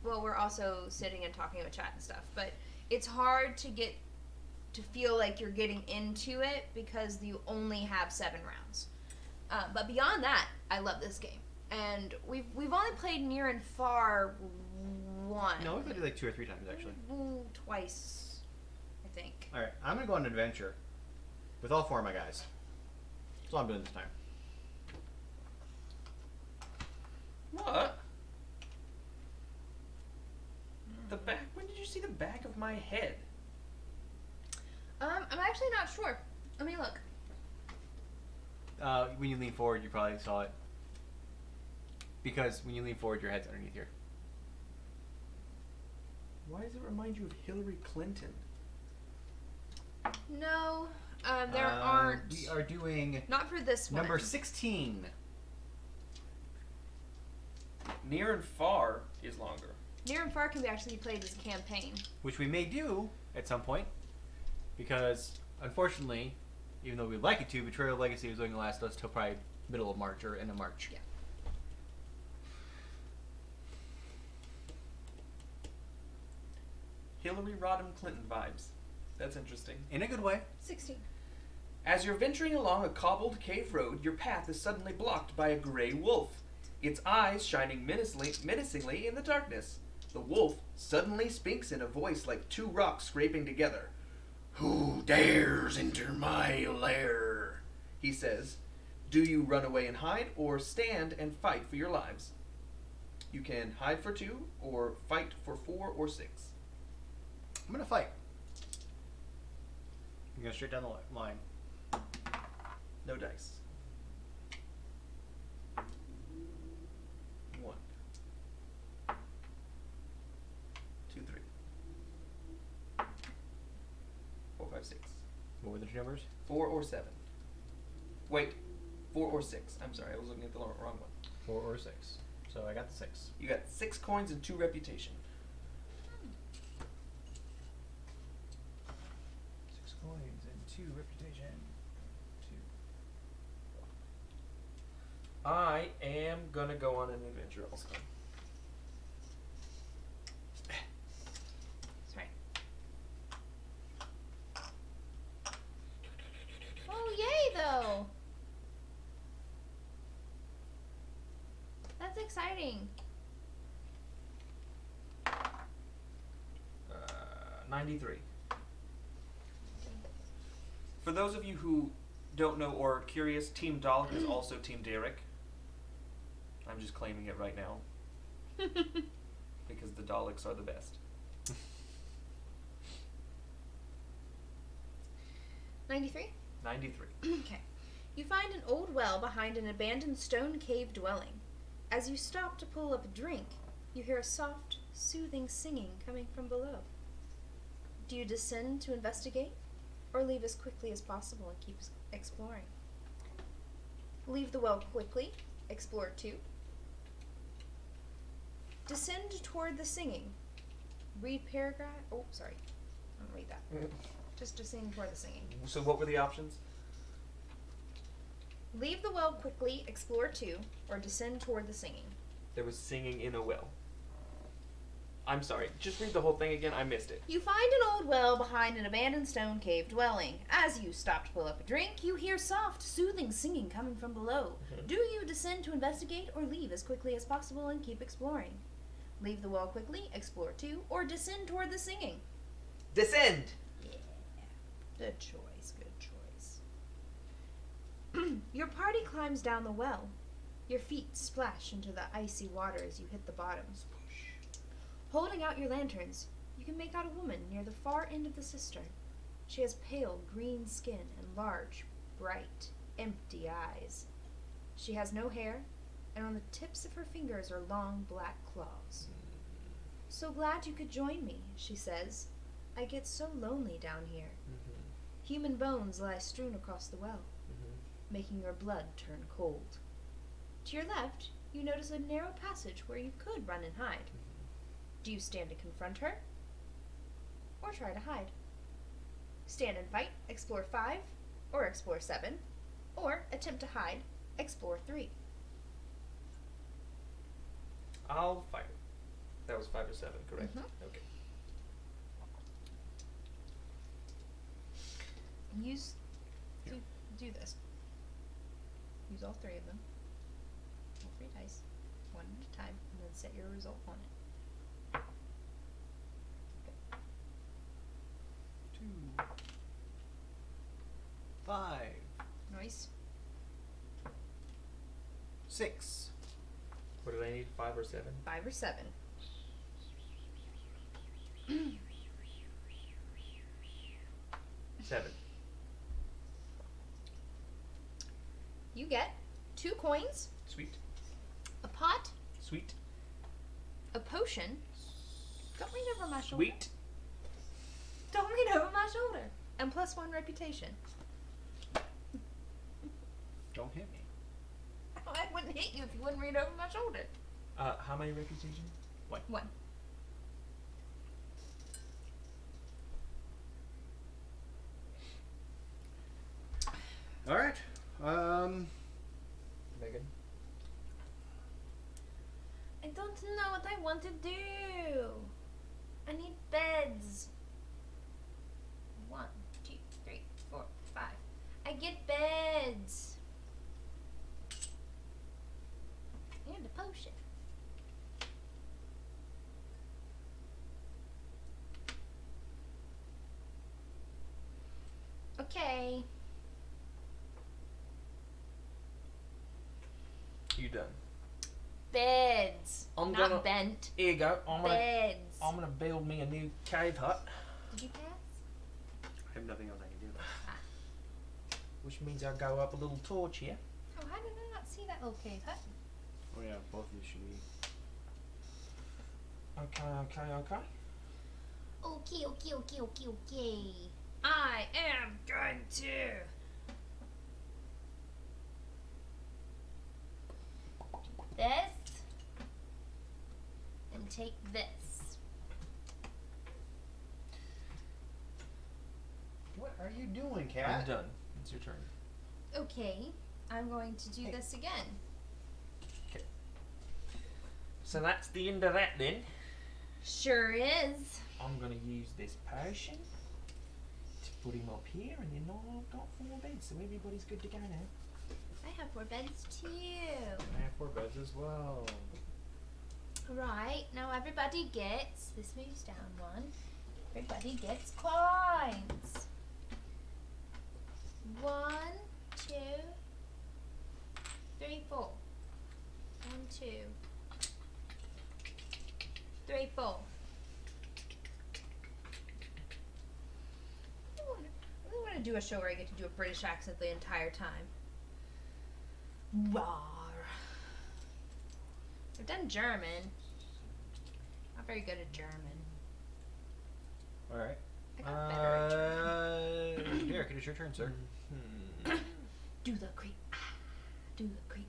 Well, we're also sitting and talking with chat and stuff, but it's hard to get to feel like you're getting into it because you only have 7 rounds. But beyond that, I love this game. And we've only played near and far once. No, we've played it like 2 or 3 times actually. Twice, I think. All right, I'm gonna go on an adventure with all 4 of my guys. That's all I'm doing this time. What? The back? When did you see the back of my head? I'm actually not sure. Let me look. When you lean forward, you probably saw it. Because when you lean forward, your head's underneath here. Why does it remind you of Hillary Clinton? No, there aren't. We are doing Not for this one. number 16. Near and far is longer. Near and far can be actually played as a campaign. Which we may do at some point. Because, unfortunately, even though we'd like it to, Betrayal Legacy is going to last us till probably middle of March or end of March. Yeah. Hillary Rodham Clinton vibes. That's interesting. In a good way. 16. As you're venturing along a cobbled cave road, your path is suddenly blocked by a gray wolf, its eyes shining menacingly in the darkness. The wolf suddenly speaks in a voice like 2 rocks scraping together. "Who dares enter my lair?" he says. Do you run away and hide, or stand and fight for your lives? You can hide for 2, or fight for 4 or 6. I'm going to fight. I'm going straight down the line. No dice. 1, 2, 3, 4, 5, 6. What were the 2 numbers? 4 or 7. Wait, 4 or 6. I'm sorry, I was looking at the wrong one. 4 or 6. So I got the 6. You got 6 coins and 2 reputation. 6 coins and 2 reputation. 2. I am gonna go on an adventure also. Sorry. Oh, yay, though. That's exciting. 93. For those of you who don't know or are curious, Team Dalek is also Team Derek. I'm just claiming it right now. Because the Daleks are the best. 93? 93. Okay. You find an old well behind an abandoned stone cave dwelling. As you stop to pull up a drink, you hear a soft, soothing singing coming from below. Do you descend to investigate, or leave as quickly as possible and keep exploring? Leave the well quickly, explore 2. Descend toward the singing. Read paragraph. Oh, sorry. I don't read that. Just descend toward the singing. So what were the options? Leave the well quickly, explore 2, or descend toward the singing. There was singing in a well. I'm sorry, just read the whole thing again. I missed it. You find an old well behind an abandoned stone cave dwelling. As you stop to pull up a drink, you hear soft, soothing singing coming from below. Do you descend to investigate, or leave as quickly as possible and keep exploring? Leave the well quickly, explore 2, or descend toward the singing. Descend! Yeah. Good choice, good choice. Your party climbs down the well. Your feet splash into the icy water as you hit the bottom. Holding out your lanterns, you can make out a woman near the far end of the cistern. She has pale green skin and large, bright, empty eyes. She has no hair, and on the tips of her fingers are long black claws. So glad you could join me, she says. I get so lonely down here. Human bones lie strewn across the well, making your blood turn cold. To your left, you notice a narrow passage where you could run and hide. Do you stand to confront her, or try to hide? Stand and fight, explore 5, or explore 7, or attempt to hide, explore 3. I'll fight. That was 5 or 7, correct? Mhm. Okay. use do this. Use all 3 of them. All 3 dice, one at a time, and then set your result on it. 2, 5, Nice. 6. What did I need? 5 or 7? 5 or 7. 7. You get 2 coins, Sweet. a pot, Sweet. a potion. Don't read over my shoulder. Sweet. Don't read over my shoulder. And +1 reputation. Don't hit me. I wouldn't hit you if you wouldn't read over my shoulder. How many reputation? 1. All right. Megan. I don't know what I want to do. I need beds. 1, 2, 3, 4, 5. I get beds. And a potion. Okay. You done? Beds. I'm Not gonna- bent. Here you go. I'm Beds. gonna build me a new cave hut, Did you pass? I have nothing else I can do. which means I'll go up a little torch here. Oh, how did I not see that little cave hut? Oh yeah, both of you should be. Okay. Okay. I am going to. This. And take this. What are you doing, I'm Cat? done. It's your turn. Okay. I'm going to do this again. So that's the end of that then. Sure is. I'm gonna use this potion to put him up here, and then I've got 4 beds, so everybody's good to go now. I have 4 beds too. I have 4 beds as well. Right, now everybody gets, this moves down 1, everybody gets coins. 1, 2, 3, 4. 1, 2, 3, 4. I really want to do a show where I get to do a British accent the entire time. Rawr. I've done German. Not very good at German. All right. I got better at German. Derek, it is your turn, sir. Do the creep. Do the creep.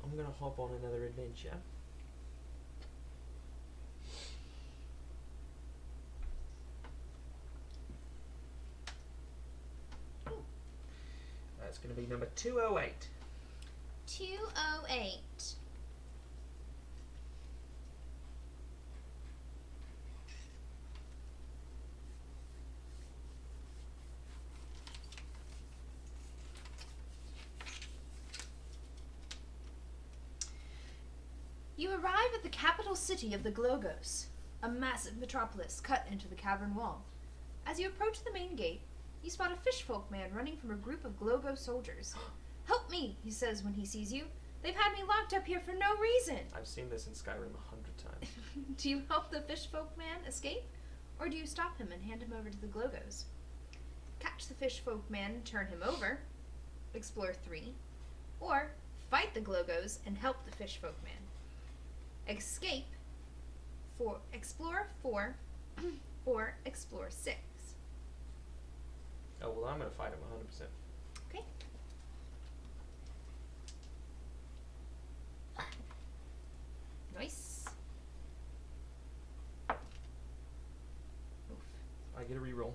I'm gonna hop on another adventure. That's gonna be number 208. 208. You arrive at the capital city of the Glogos, a massive metropolis cut into the cavern wall. As you approach the main gate, you spot a fishfolk man running from a group of Glogo soldiers. Help me, he says when he sees you. They've had me locked up here for no reason. I've seen this in Skyrim 100 times. Do you help the fishfolk man escape? Or do you stop him and hand him over to the Glogos? Catch the fishfolk man and turn him over. Explore 3. Or fight the Glogos and help the fishfolk man. Escape for explore 4 or explore 6. Oh, well, I'm gonna fight him 100%. Okay. Nice. Oof. I get a reroll.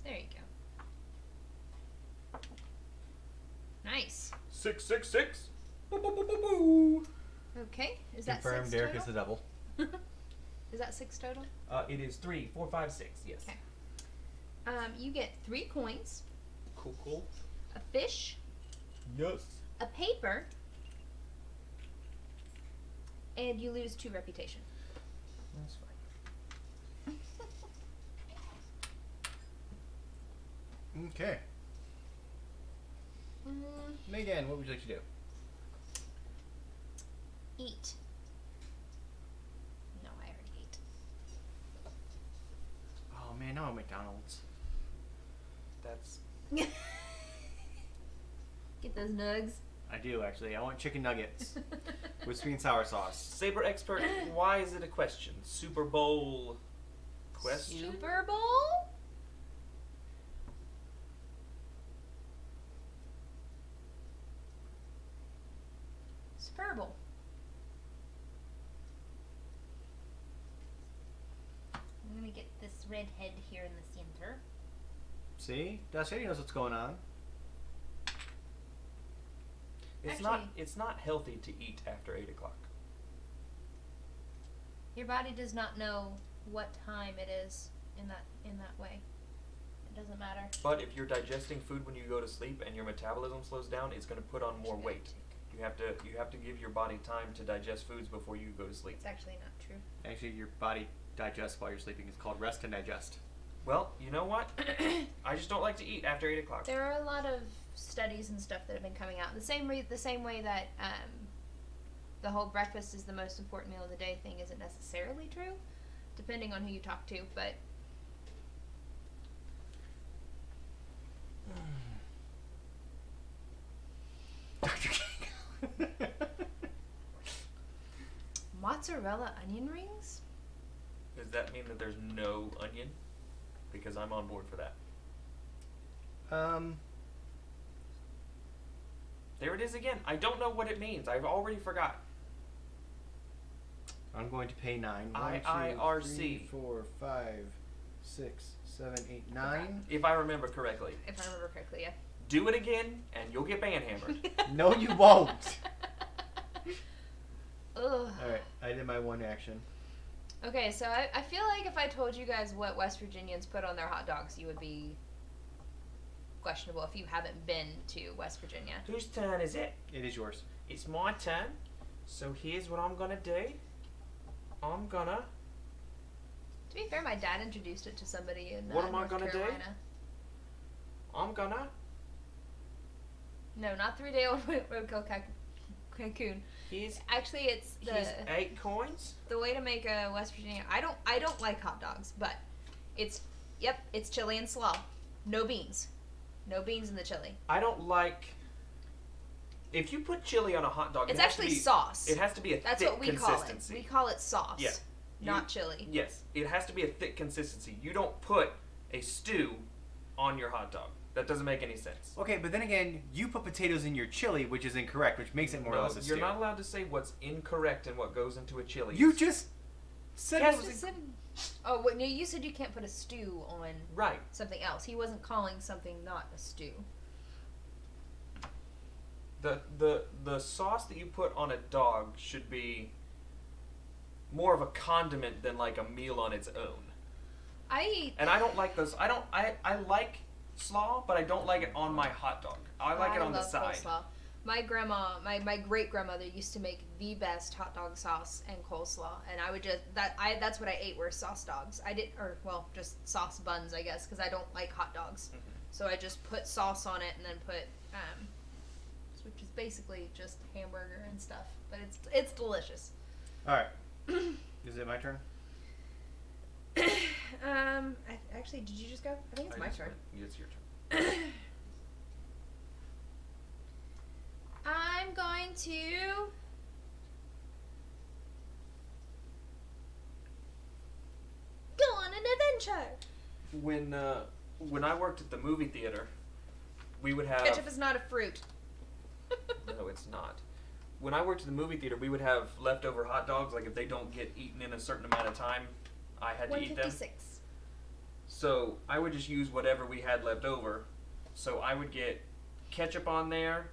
There you go. Nice. 666. Boo, boo, boo, boo, boo. Okay. Is that Confirmed, 6 Derek total? is the devil. Is that 6 total? It is 3, 4, 5, 6. Yes. Okay. You get 3 coins, Cool. a fish, Yes. a paper, and you lose 2 reputation. That's fine. Okay. Mm, Megan, what would you like to do? eat. No, I already ate. Oh man, no McDonald's. That's Get those nugs. I do actually. I want chicken nuggets with sweet and sour sauce. Saber expert. Why is it a question? Super Bowl question. Super Bowl? Super Bowl. I'm gonna get this red head here in the center. See? Dusty knows what's going on. It's not healthy to eat after 8 o'clock. Your body does not know what time it is in that way. It doesn't matter. But if you're digesting food when you go to sleep and your metabolism slows down, it's going to put on more weight. You have to give your body time to digest foods before you go to sleep. It's actually not true. Actually, your body digests while you're sleeping. It's called rest and digest. Well, you know what? I just don't like to eat after 8 o'clock. There are a lot of studies and stuff that have been coming out the same way that the whole breakfast is the most important meal of the day thing isn't necessarily true, depending on who you talk to. But Dr. King. mozzarella onion rings? Does that mean that there's no onion? Because I'm on board for that. There it is again. I don't know what it means. I've already forgot. I'm going to pay 9. IIRC. 3, 4, 5, 6, 7, 8, 9. If I remember correctly. If I remember correctly, yeah. Do it again, and you'll get banhammered. No, you won't. Ugh. Alright, I did my one action. Okay, so I feel like if I told you guys what West Virginians put on their hot dogs, you would be questionable if you haven't been to West Virginia. Whose turn is it? It is yours. It's my turn. So here's what I'm gonna do. I'm gonna. To be fair, my dad introduced it to somebody in What am I North gonna do? Carolina. I'm gonna. No, not 3-day-old roadkill raccoon. Here's Actually, it's here's 8 coins. the way to make a West Virginia. I don't like hot dogs, but it's chili and slaw. No beans. No beans in the chili. I don't like. If you put chili on a hot dog, It's it has actually to be, sauce. It has to be a That's thick what we call it. consistency. We call it sauce. Yeah. Not chili. Yes, it has to be a thick consistency. You don't put a stew on your hot dog. That doesn't make any sense. Okay, but then again, you put potatoes in your chili, which is incorrect, which makes it more or No, less a stew. you're not allowed to say what's incorrect and what goes into a chili. You just said Yes, it was Just said- Oh, wait, no, you said you can't put a stew on right. something else. He wasn't calling something not a stew. The sauce that you put on a dog should be more of a condiment than like a meal on its own. And I don't like those. I like slaw, but I don't like it on my hot dog. I like it on the love side. coleslaw. My grandma, my great grandmother used to make the best hot dog sauce and coleslaw, and I would just that's what I ate were sauce dogs. Just sauce buns, I guess, because I don't like hot dogs. Mm-hmm. So I just put sauce on it and then put which is basically just hamburger and stuff, but it's delicious. Alright. Is it my turn? Actually, did you just go? I think it's my turn. It's your turn. I'm going to go on an adventure. When I worked at the movie theater, we would have Ketchup is not a fruit. No, it's not. When I worked at the movie theater, we would have leftover hot dogs. Like if they don't get eaten in a certain amount of time, I had to eat them. 156. So I would just use whatever we had left over. So I would get ketchup on there,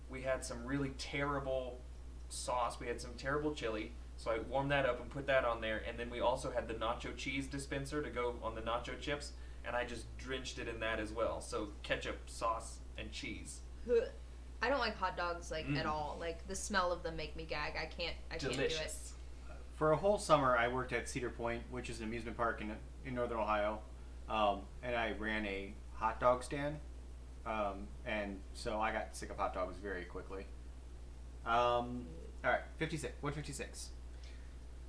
we had some really terrible sauce. We had some terrible chili. So I warmed that up and put that on there. And then we also had the nacho cheese dispenser to go on the nacho chips. And I just drenched it in that as well. So ketchup, sauce, and cheese. I don't like hot dogs at all. Like the smell of them make me gag. I can't do it. Delicious. For a whole summer, I worked at Cedar Point, which is an amusement park in northern Ohio, and I ran a hot dog stand, and so I got sick of hot dogs very quickly. All right, 156.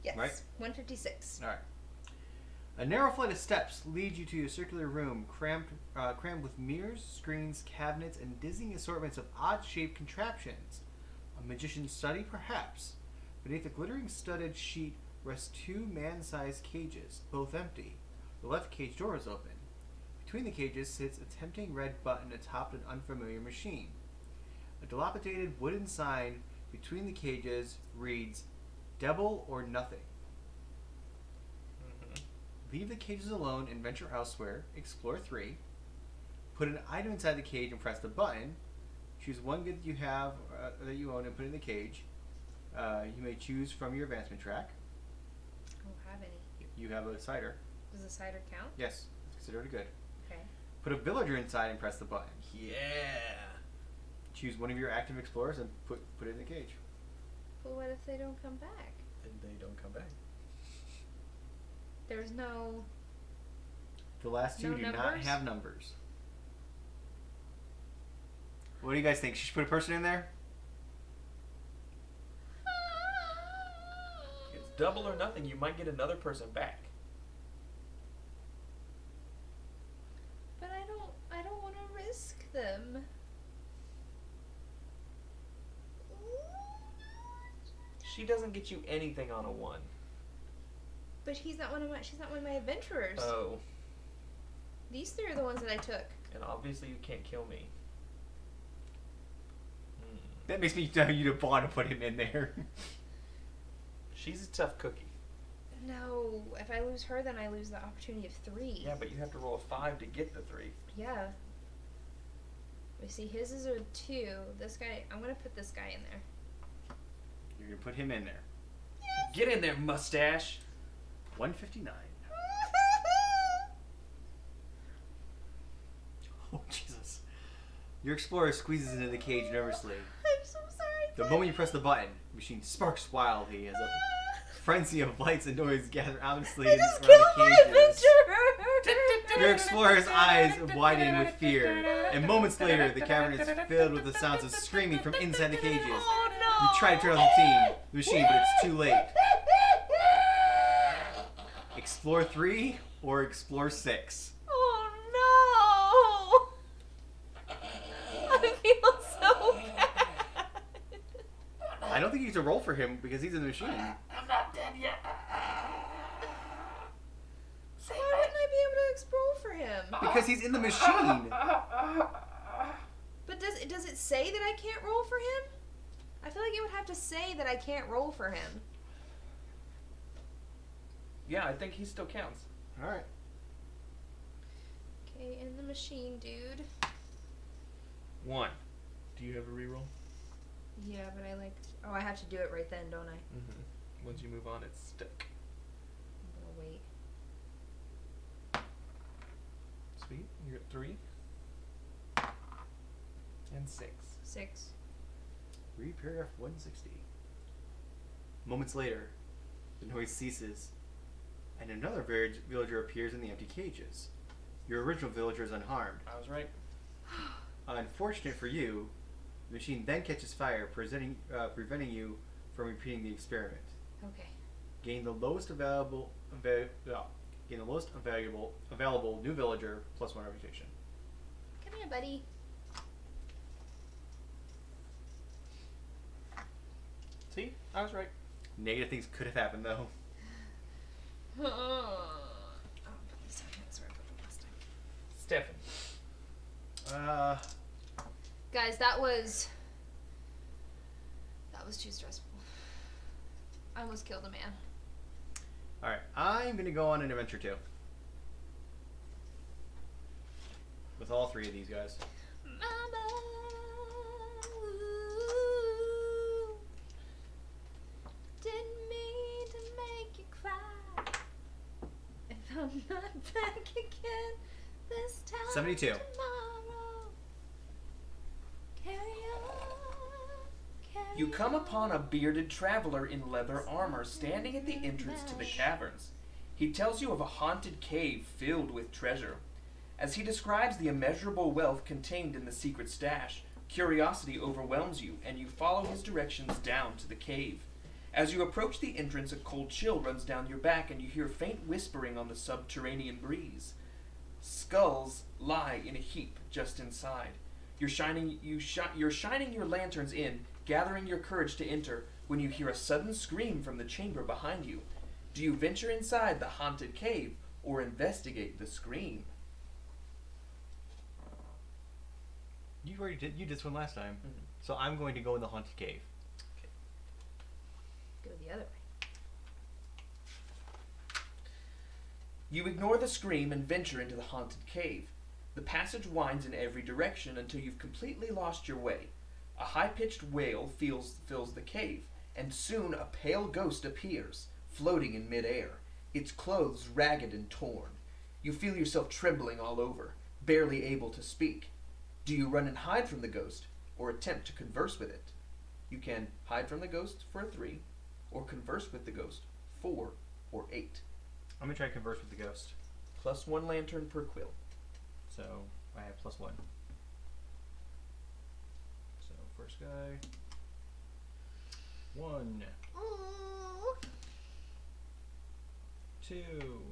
Yes, Right? 156. All right. A narrow flight of steps leads you to a circular room crammed with mirrors, screens, cabinets, and dizzying assortments of odd-shaped contraptions. A magician's study, perhaps. Beneath a glittering studded sheet rest 2 man-sized cages, both empty. The left cage door is open. Between the cages sits a tempting red button atop an unfamiliar machine. A dilapidated wooden sign between the cages reads, "Devil or Nothing." Leave the cages alone and venture elsewhere. Explore 3. Put an item inside the cage and press the button. Choose one good that you own and put it in the cage. You may choose from your advancement track. I don't have any. You have a cider. Does the cider count? Yes, it's considered a good. Okay. Put a villager inside and press the button. Yeah. Choose one of your active explorers and put it in the cage. But what if they don't come back? And they don't come back. There's no... The last 2 No do not numbers? have numbers. What do you guys think? Should she put a person in there? It's double or nothing. You might get another person back. But I don't want to risk them. She doesn't get you anything on a 1. But she's not one of my adventurers. Oh. These 3 are the ones that I took. And obviously you can't kill me. That makes me tell you to want to put him in there. She's a tough cookie. No, if I lose her, then I lose the opportunity of 3. Yeah, but you have to roll a 5 to get the 3. Yeah. We see his is a 2. This guy, I'm gonna put this guy in there. You're going to put him in there. Yes. Get in there, mustache. 159. Oh, Jesus. Your explorer squeezes into the cage nervously. I'm so sorry. The moment you press the button, the machine sparks wildly as a frenzy of lights and noise gather ominously I around just the killed my cages. adventurer. Your explorer's eyes widen with fear, and moments later, the cavern is filled with the sounds of screaming from inside the cages. Oh no! You try to turn off the machine, but it's too late. Explore 3 or explore 6? Oh no! I feel so bad. I don't think you get to roll for him because he's in the machine. I'm not dead yet. Why wouldn't I be able to explore for him? Because he's in the machine. But does it say that I can't roll for him? I feel like it would have to say that I can't roll for him. Yeah, I think he still counts. All right. Okay, in the machine, dude. 1. Do you have a reroll? Yeah, but oh, I have to do it right then, don't I? Mm-hmm. Once you move on, it's stuck. I'm gonna wait. Sweet. You're at 3. And 6. 6. Read paragraph 160. Moments later, the noise ceases, and another villager appears in the empty cages. Your original villager is unharmed. I was right. Unfortunate for you, the machine then catches fire, preventing you from repeating the experiment. Okay. Gain the lowest available new villager plus 1 reputation. Come here, buddy. See? I was right. Negative things could have happened though. Oh, this time. That's where I put it last time. Stefan. Guys, that was too stressful. I almost killed a man. Alright, I'm gonna go on an adventure too. With all 3 of these guys. Mama, I'm not back again this time 72. tomorrow. Carry on, carry You come on. upon a bearded traveler in leather armor standing at the entrance to the caverns. He tells you of a haunted cave filled with treasure. As he describes the immeasurable wealth contained in the secret stash, curiosity overwhelms you, and you follow his directions down to the cave. As you approach the entrance, a cold chill runs down your back, and you hear faint whispering on the subterranean breeze. Skulls lie in a heap just inside. You're shining your lanterns in, gathering your courage to enter, when you hear a sudden scream from the chamber behind you. Do you venture inside the haunted cave or investigate the scream? You already did. You did this one last time. Mhm. So I'm going to go in the haunted cave. Go the other way. You ignore the scream and venture into the haunted cave. The passage winds in every direction until you've completely lost your way. A high-pitched wail fills the cave, and soon a pale ghost appears, floating in midair, its clothes ragged and torn. You feel yourself trembling all over, barely able to speak. Do you run and hide from the ghost, or attempt to converse with it? You can hide from the ghost for a 3, or converse with the ghost 4 or 8. I'm going to try to converse with the ghost. Plus 1 lantern per quill. So I have +1. So first guy. 1, Ooh. 2,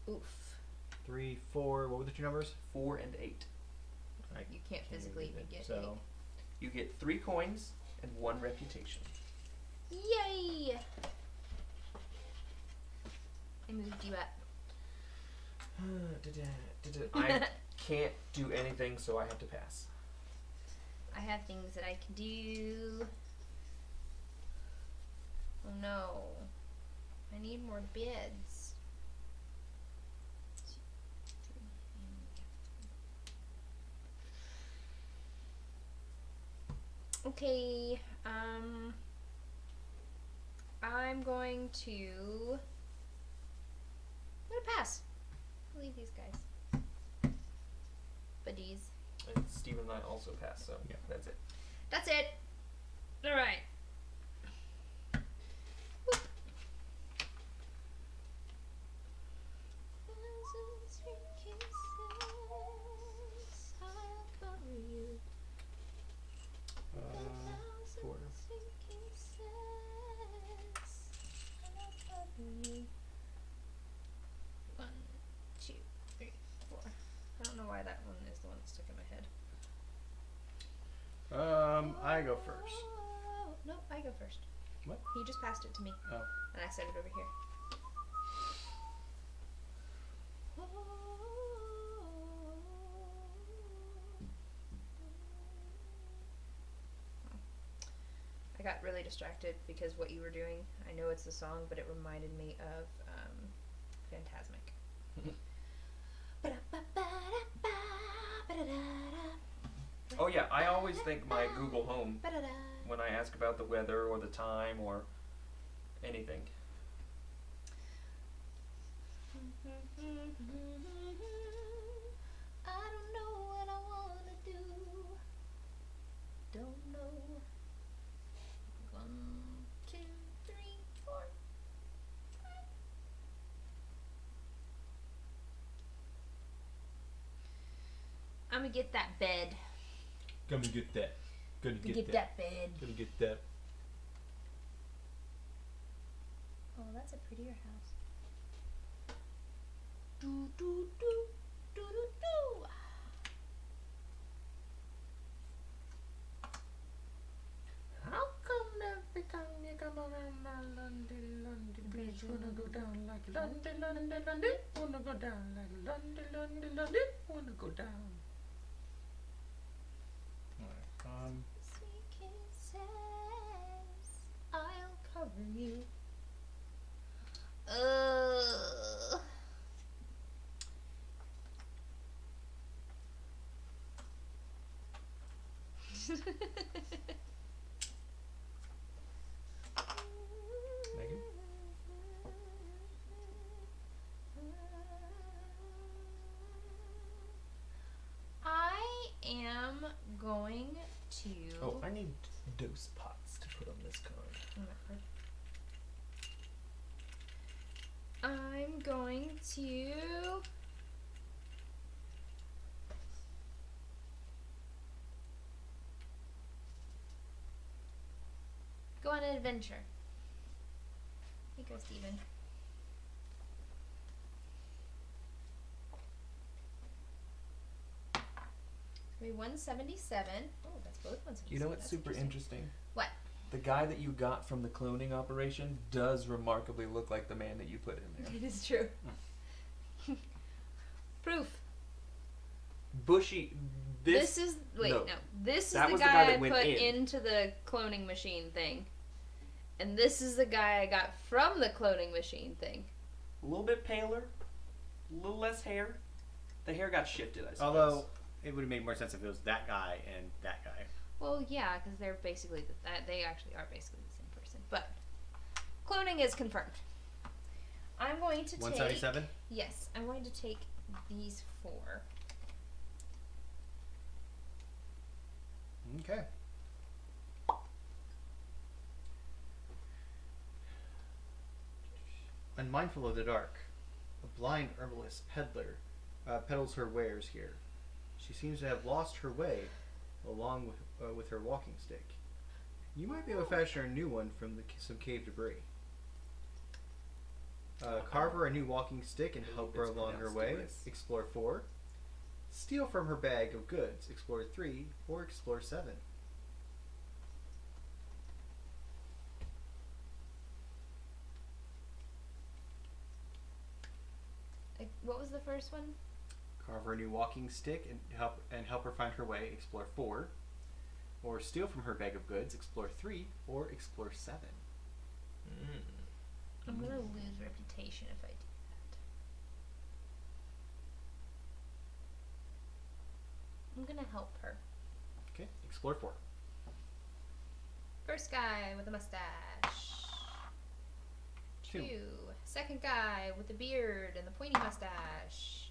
Oof. 3, 4. What were the two numbers? 4 and 8. I You can't physically read even it. get So You get 3 coins and 1 reputation. Yay! I moved you up. I can't do anything, so I have to pass. I have things that I can do. Oh no. I need more beds. Okay, I'm going to pass. I'll leave these guys. Buddies. And Steve and I also pass, so Yeah. that's it. That's it. All right. Four. One, two, three, 4. I don't know why that one is the one that stuck in my head. I go first. No, I go first. What? He just passed it to me. Oh. And I set it over here. I got really distracted because what you were doing, I know it's the song, but it reminded me of Phantasmic. Oh yeah, I always think my Google Home when I ask about the weather or the time or anything. I don't know what I wanna do. Don't know. 1, 2, 3, 4, 5. I'm gonna get that bed. Gonna get that. Gonna Get that bed. Gonna get that. Oh, that's a prettier house. Do do do do do do. How come every time you come around my London, London bridge wanna go down like London, London, London, wanna go down like London, London, London, wanna go down. Alright. Sweet kisses, I'll cover you. Megan? I'm going to go on an adventure. Here you go, Steven. Maybe 177. Oh, that's both 177. You know what's That's super interesting? What? The guy that you got from the cloning operation does remarkably look like the man that you put in there. It is true. Proof. Bushy. This is This is That the was the guy, guy that I went put in. into the cloning machine thing, and this is the guy I got from the cloning machine thing. A little bit paler, a little less hair. The hair got shifted, I suppose. Although it would have made more sense if it was that guy and that guy. Well, yeah, because they're basically they actually are basically the same person. But cloning is confirmed. I'm going to take 177. Yes, I'm going to take these 4. Okay. Unmindful of the dark, a blind herbalist peddler peddles her wares here. She seems to have lost her way along with her walking stick. You might be able to fashion her a new one from some cave debris. Carve her a new walking stick and help her along her way. Explore 4. Steal from her bag of goods. Explore 3 or explore 7. What was the first one? Carve her a new walking stick and help her find her way. Explore 4. Or steal from her bag of goods. Explore 3 or explore 7. I'm gonna lose reputation if I do that. I'm gonna help her. Okay, explore 4. First guy with a mustache. 2. Second guy with the beard and the pointy mustache.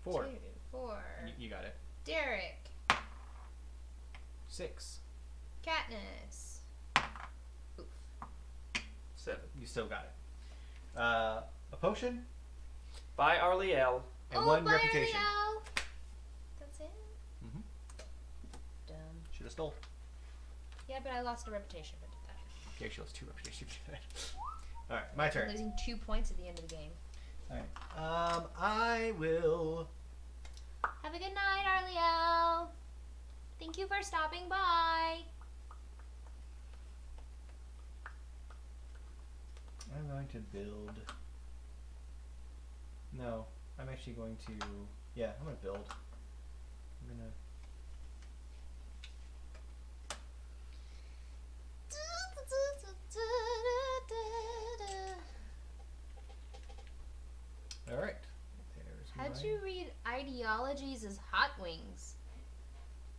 4. 2, 4. You got it. Derek. 6. Katniss. Oof. 7. You still got it. A potion By Arliel. and 1 reputation. Ariel. That's it. Mm-hmm. Dumb. Should have stole. Yeah, but I lost a reputation if I did that. Okay, she lost 2 reputations. Alright, my I'm turn. losing 2 points at the end of the game. Alright. I will. Have a good night, Arliel. Thank you for stopping by. I'm going to build. No, I'm actually going to. Yeah, I'm going to build. I'm going to. Alright. How'd you read ideologies as hot wings?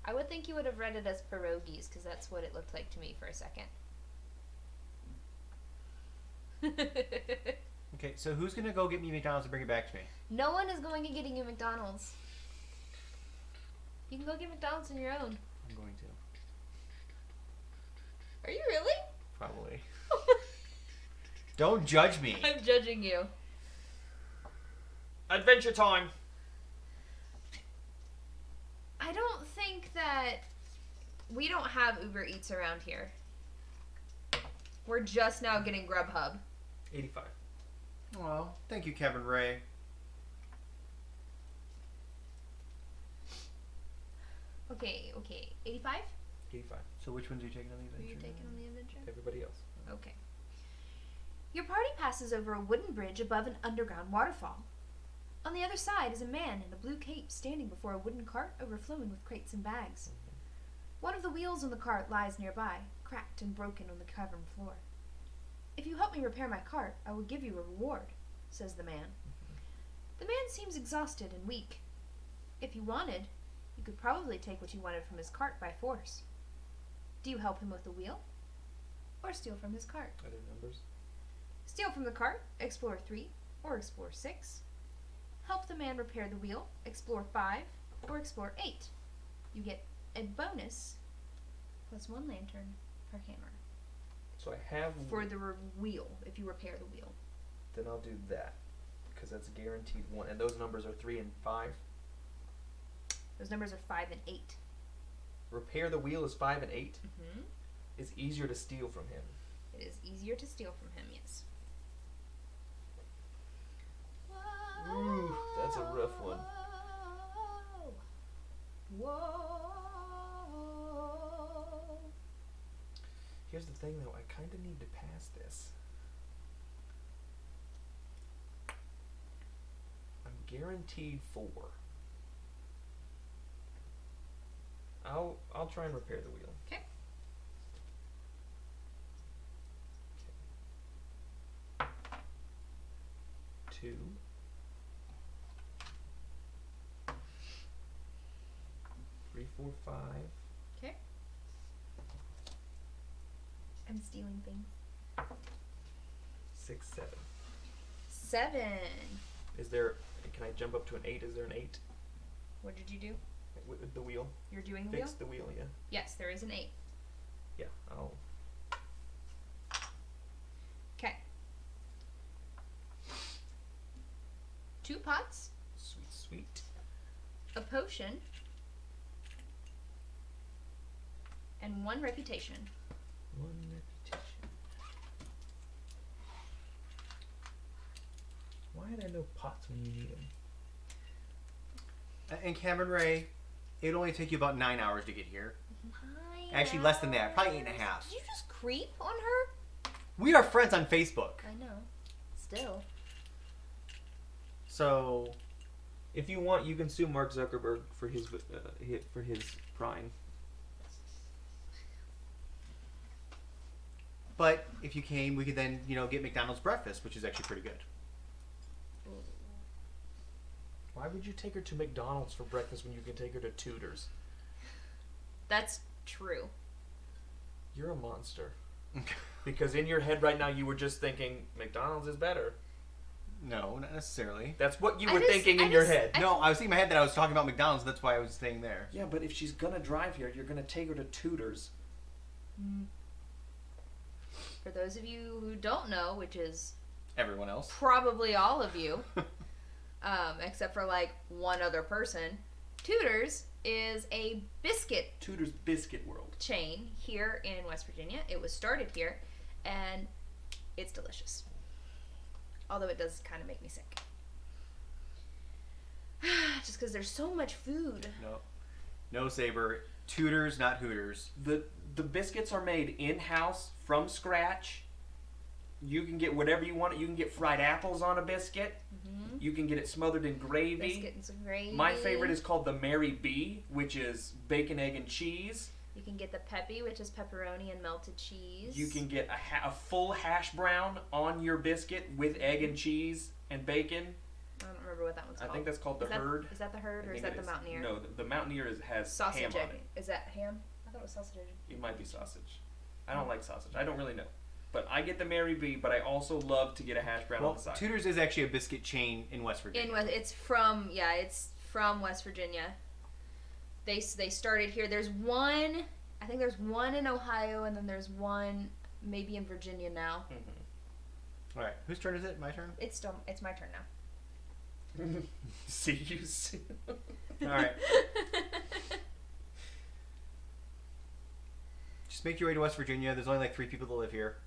I would think you would have read it as pierogies, because that's what it looked like to me for a second. Okay, so who's going to go get me McDonald's and bring it back to me? No one is going to getting you McDonald's. You can go get McDonald's on your own. I'm going to. Are you really? Probably. Don't judge me. I'm judging you. Adventure time. I don't think that we don't have Uber Eats around here. We're just now getting Grubhub. 85. Well, thank you, Kevin Ray. Okay. 85? 85. So which ones are you taking on the Were you adventure? taking on the adventure? Everybody else. Okay. Your party passes over a wooden bridge above an underground waterfall. On the other side is a man in a blue cape standing before a wooden cart overflowing with crates and bags. One of the wheels on the cart lies nearby, cracked and broken on the cavern floor. If you help me repair my cart, I will give you a reward, says the man. The man seems exhausted and weak. If you wanted, you could probably take what you wanted from his cart by force. Do you help him with the wheel? Or steal from his cart? Are there numbers? Steal from the cart, explore 3, or explore 6. Help the man repair the wheel, explore 5, or explore 8. You get a bonus plus 1 lantern per hammer So I have. for the wheel if you repair the wheel. Then I'll do that. because that's guaranteed 1. And those numbers are 3 and 5. Those numbers are 5 and 8. Repair the wheel is 5 and 8. Mm-hmm. It's easier to steal from him. It is easier to steal from him, yes. Ooh, that's a rough one. Whoa. Here's the thing, though. I kind of need to pass this. I'm guaranteed 4. I'll try and repair the wheel. Okay. 2. 3, 4, 5. Okay. I'm stealing things. 6, 7. 7. Is there? Can I jump up to an 8? Is there an 8 What did you do? with the wheel? You're doing the Fix wheel? the wheel, yeah. Yes, there is an 8. Yeah. I'll. Okay. 2 pots, Sweet, sweet. a potion, and 1 reputation. 1 reputation. Why are there no pots when you need them? In Cameron Ray, it would only take you about 9 hours to get here. 9 Actually, less than that. Probably 8.5. Did you just creep on her? We are friends on Facebook. I know. Still. So, If you want, you can sue Mark Zuckerberg for his prying. but if you came, we could then, get McDonald's breakfast, which is actually pretty good. Why would you take her to McDonald's for breakfast when you can take her to Tudor's? That's true. You're a monster. Because in your head right now, you were just thinking McDonald's is better. No, not necessarily. That's what you I were just- thinking I in your just- head. No, I was thinking in my head that I was talking about McDonald's. That's why I was staying there. Yeah, but if she's gonna drive here, you're gonna take her to Tudor's. For those of you who don't know, which is Everyone else. probably all of you, except for like one other person, Tudor's is a biscuit Tudor's Biscuit World. chain here in West Virginia. It was started here, and it's delicious. Although it does kind of make me sick. Just because there's so much food. No, Saber. Tudors, not Hooters. The biscuits are made in-house from scratch. You can get whatever you want. You can get fried apples on a biscuit. Mm-hmm. You can get it smothered in gravy. Biscuit and some gravy. My favorite is called the Mary B, which is bacon, egg, and cheese. You can get the peppy, which is pepperoni and melted cheese. You can get a full hash brown on your biscuit with egg and cheese and bacon. I don't remember what that one's I called. think that's called the Herd. Is that the Herd I or is think that it the Mountaineer? No, the Mountaineer has Sausage ham on egg. it. Is that ham? I thought it was sausage egg. It might be sausage. I don't like sausage. I don't really know. But I get the Mary B, but I also love to get a hash brown on Well, the side. Tudors is actually a biscuit chain in West Virginia. It's from West Virginia. They started here. There's one. I think there's one in Ohio, and then there's one maybe in Virginia now. Mm-hmm. All right, whose turn is it? My turn. It's my turn now. See you soon. All right. Just make your way to West Virginia. There's only like 3 people that live here.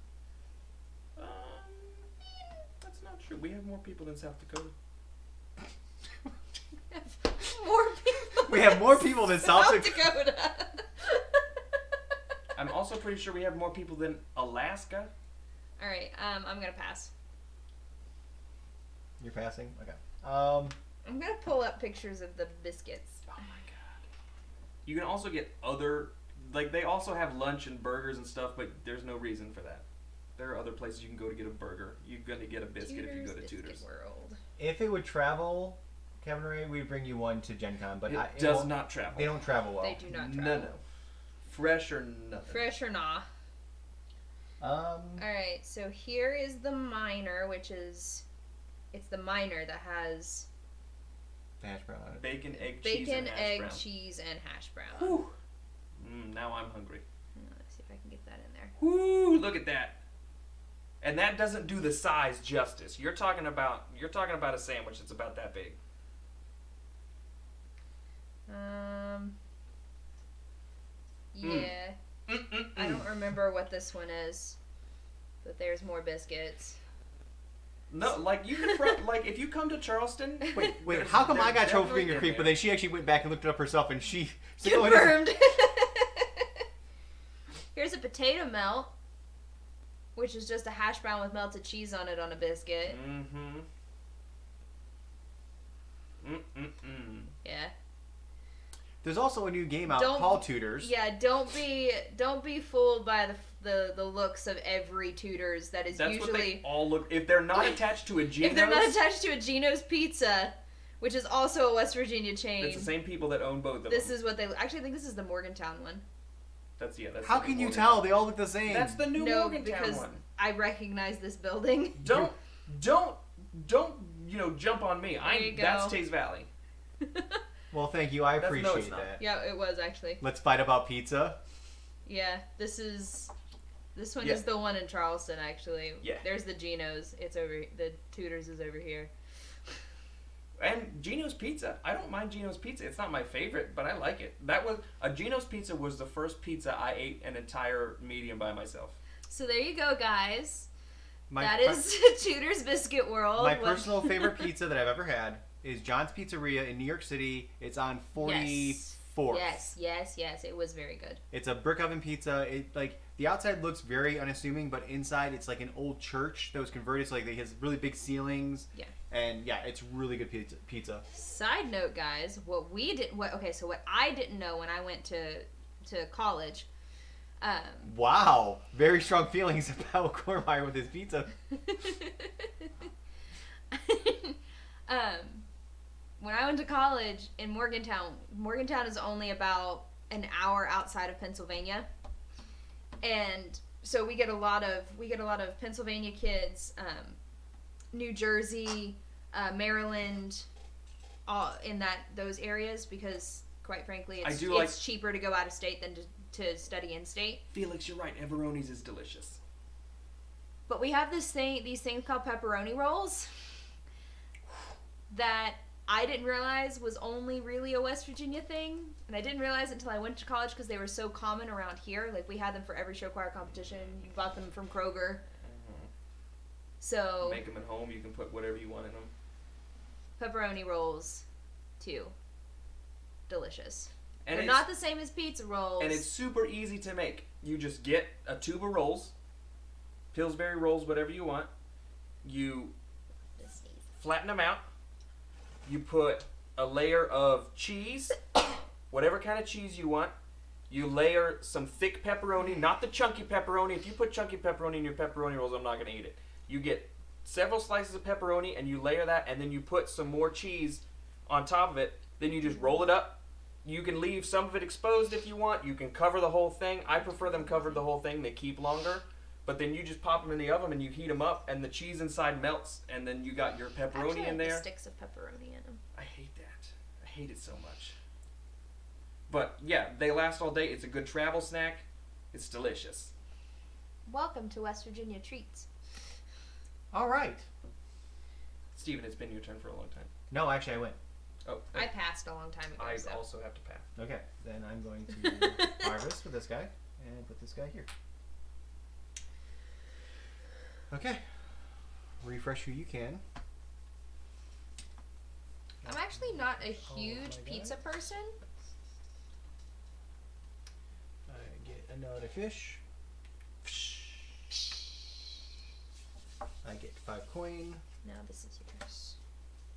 That's not true. We have more people than South Dakota. More people. We have more people than South Dakota. I'm also pretty sure we have more people than Alaska. All right. I'm gonna pass. You're passing? Okay. I'm gonna pull up pictures of the biscuits. Oh my god. You can also get other, like they also have lunch and burgers and stuff, but there's no reason for that. There are other places you can go to get a burger. You're going to get a biscuit if you go to Biscuit Tudor's. World. If it would travel, Kevin Ray, we'd bring you one to Gen Con, but It it does won't- not travel. They don't travel well. They do not travel. No. Fresh or nothing. Fresh or nah. All right. So here is the minor, which is, it's the minor that has the hash brown on it. Bacon, egg, cheese, bacon, and hash egg, brown. cheese, and hash brown. Whew. Now I'm hungry. Let's see if I can get that in there. Whoo! Look at that. And that doesn't do the size justice. You're talking about a sandwich that's about that big. Yeah. I don't remember what this one is, but there's more biscuits. No, like you can like if you come to Charleston. Wait, there's- how come I there's got trophy definitely finger in creep, but there. then she actually went back and looked it up herself, and she said, "Oh, it is." Confirmed. Here's a potato melt, which is just a hash brown with melted cheese on it on a biscuit. Mm-hmm. Yeah. There's also a new game out Don't- called Tutors. Yeah, don't be fooled by the looks of every Tutors that is That's usually what they all look. If they're not attached to a Geno's, if they're not attached to a Geno's Pizza, which is also a West Virginia chain. it's the same people that own both of them. This is what they actually I think this is the Morgantown one. That's How the can new you Morgantown. tell? They all look the same. That's the new No, Morgantown because one. I recognize this building. Don't jump on me. you go. That's Taze Valley. Well, thank you. I No, it's appreciate not. that. Yeah, it was actually. Let's fight about pizza. Yeah, this one Yeah. is the one in Charleston actually. Yeah. There's the Geno's. It's over. The Tutors is over here. And Geno's Pizza. I don't mind Geno's Pizza. It's not my favorite, but I like it. Geno's Pizza was the first pizza I ate an entire medium by myself. So there you go, guys. My, That is Tudor's Biscuit World. my personal favorite pizza that I've ever had is John's Pizzeria in New York City. It's on 44th. Yes. It was very good. It's a brick oven pizza. It like the outside looks very unassuming, but inside it's like an old church that was converted. So like it has really big ceilings. Yeah. And yeah, it's really good pizza. Side note, guys, what I didn't know when I went to college. Wow, very strong feelings about Cormeyer with his pizza. When I went to college in Morgantown is only about an hour outside of Pennsylvania, and so we get a lot of Pennsylvania kids, New Jersey, Maryland, all in those areas because quite frankly it's cheaper to go out of state than to study in state. Felix, you're right. Everoni's is delicious. But we have these things called pepperoni rolls that I didn't realize was only really a West Virginia thing, and I didn't realize it until I went to college because they were so common around here. Like we had them for every show choir competition. You bought them from Kroger. So Make them at home. You can put whatever you want in them. pepperoni rolls, too. Delicious. And They're it's- not the same as pizza rolls. And it's super easy to make. You just get a tube of rolls, Pillsbury rolls, whatever you want. You flatten them out. You put a layer of cheese, whatever kind of cheese you want. You layer some thick pepperoni, not the chunky pepperoni. If you put chunky pepperoni in your pepperoni rolls, I'm not going to eat it. You get several slices of pepperoni and you layer that, and then you put some more cheese on top of it. Then you just roll it up. You can leave some of it exposed if you want. You can cover the whole thing. I prefer them covered the whole thing. They keep longer. But then you just pop them in the oven and you heat them up, and the cheese inside melts, and then you got your pepperoni Actually, in like there. the sticks of pepperoni in them. I hate that. I hate it so much. But yeah, they last all day. It's a good travel snack. It's delicious. Welcome to West Virginia Treats. All right. Steven, it's been your turn for a long time. No, actually, I went. Oh, I passed a long time ago. I so. also have to pass. Okay, then I'm going to harvest with this guy and put this guy here. Okay. Refresh who you can. I'm actually not a Oh huge my pizza person. I get another fish. I get 5 coin. No, this is yours.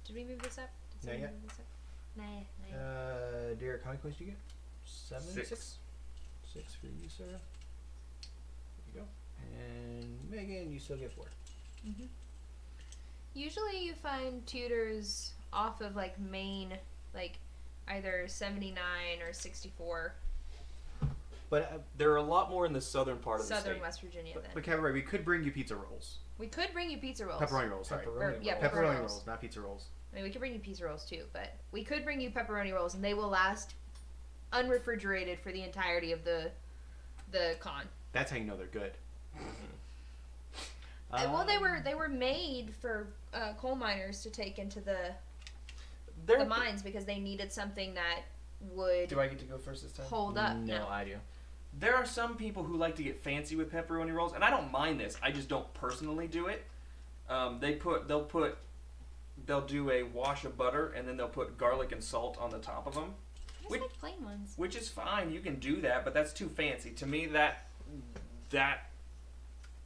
Did we move this up? Did Not someone yet. move this up? Nah, nah. Derek, how many coins do you get? 7? 6. 6 for you, sir. There you go. And Megan, you still get 4. Usually you find tutors off of like Maine, like either 79 or 64. But There are a lot more in the southern part of the Southern state. West Virginia then. but Kevin, we could bring you pizza rolls. We could bring you pizza rolls. Pepperoni rolls, sorry. Or, yeah, Pepperoni pepperoni rolls, rolls. not pizza rolls. I mean, we could bring you pizza rolls too, but we could bring you pepperoni rolls, and they will last unrefrigerated for the entirety of the con. That's how you know they're good. Well, they were made for coal miners to take into the There, mines because they needed something that would do I get to go first this time? hold up. No, I do. There are some people who like to get fancy with pepperoni rolls, and I don't mind this. I just don't personally do it. They'll do a wash of butter, and then they'll put garlic and salt on the top of them, I just Which- like plain ones. which is fine. You can do that, but that's too fancy. To me, that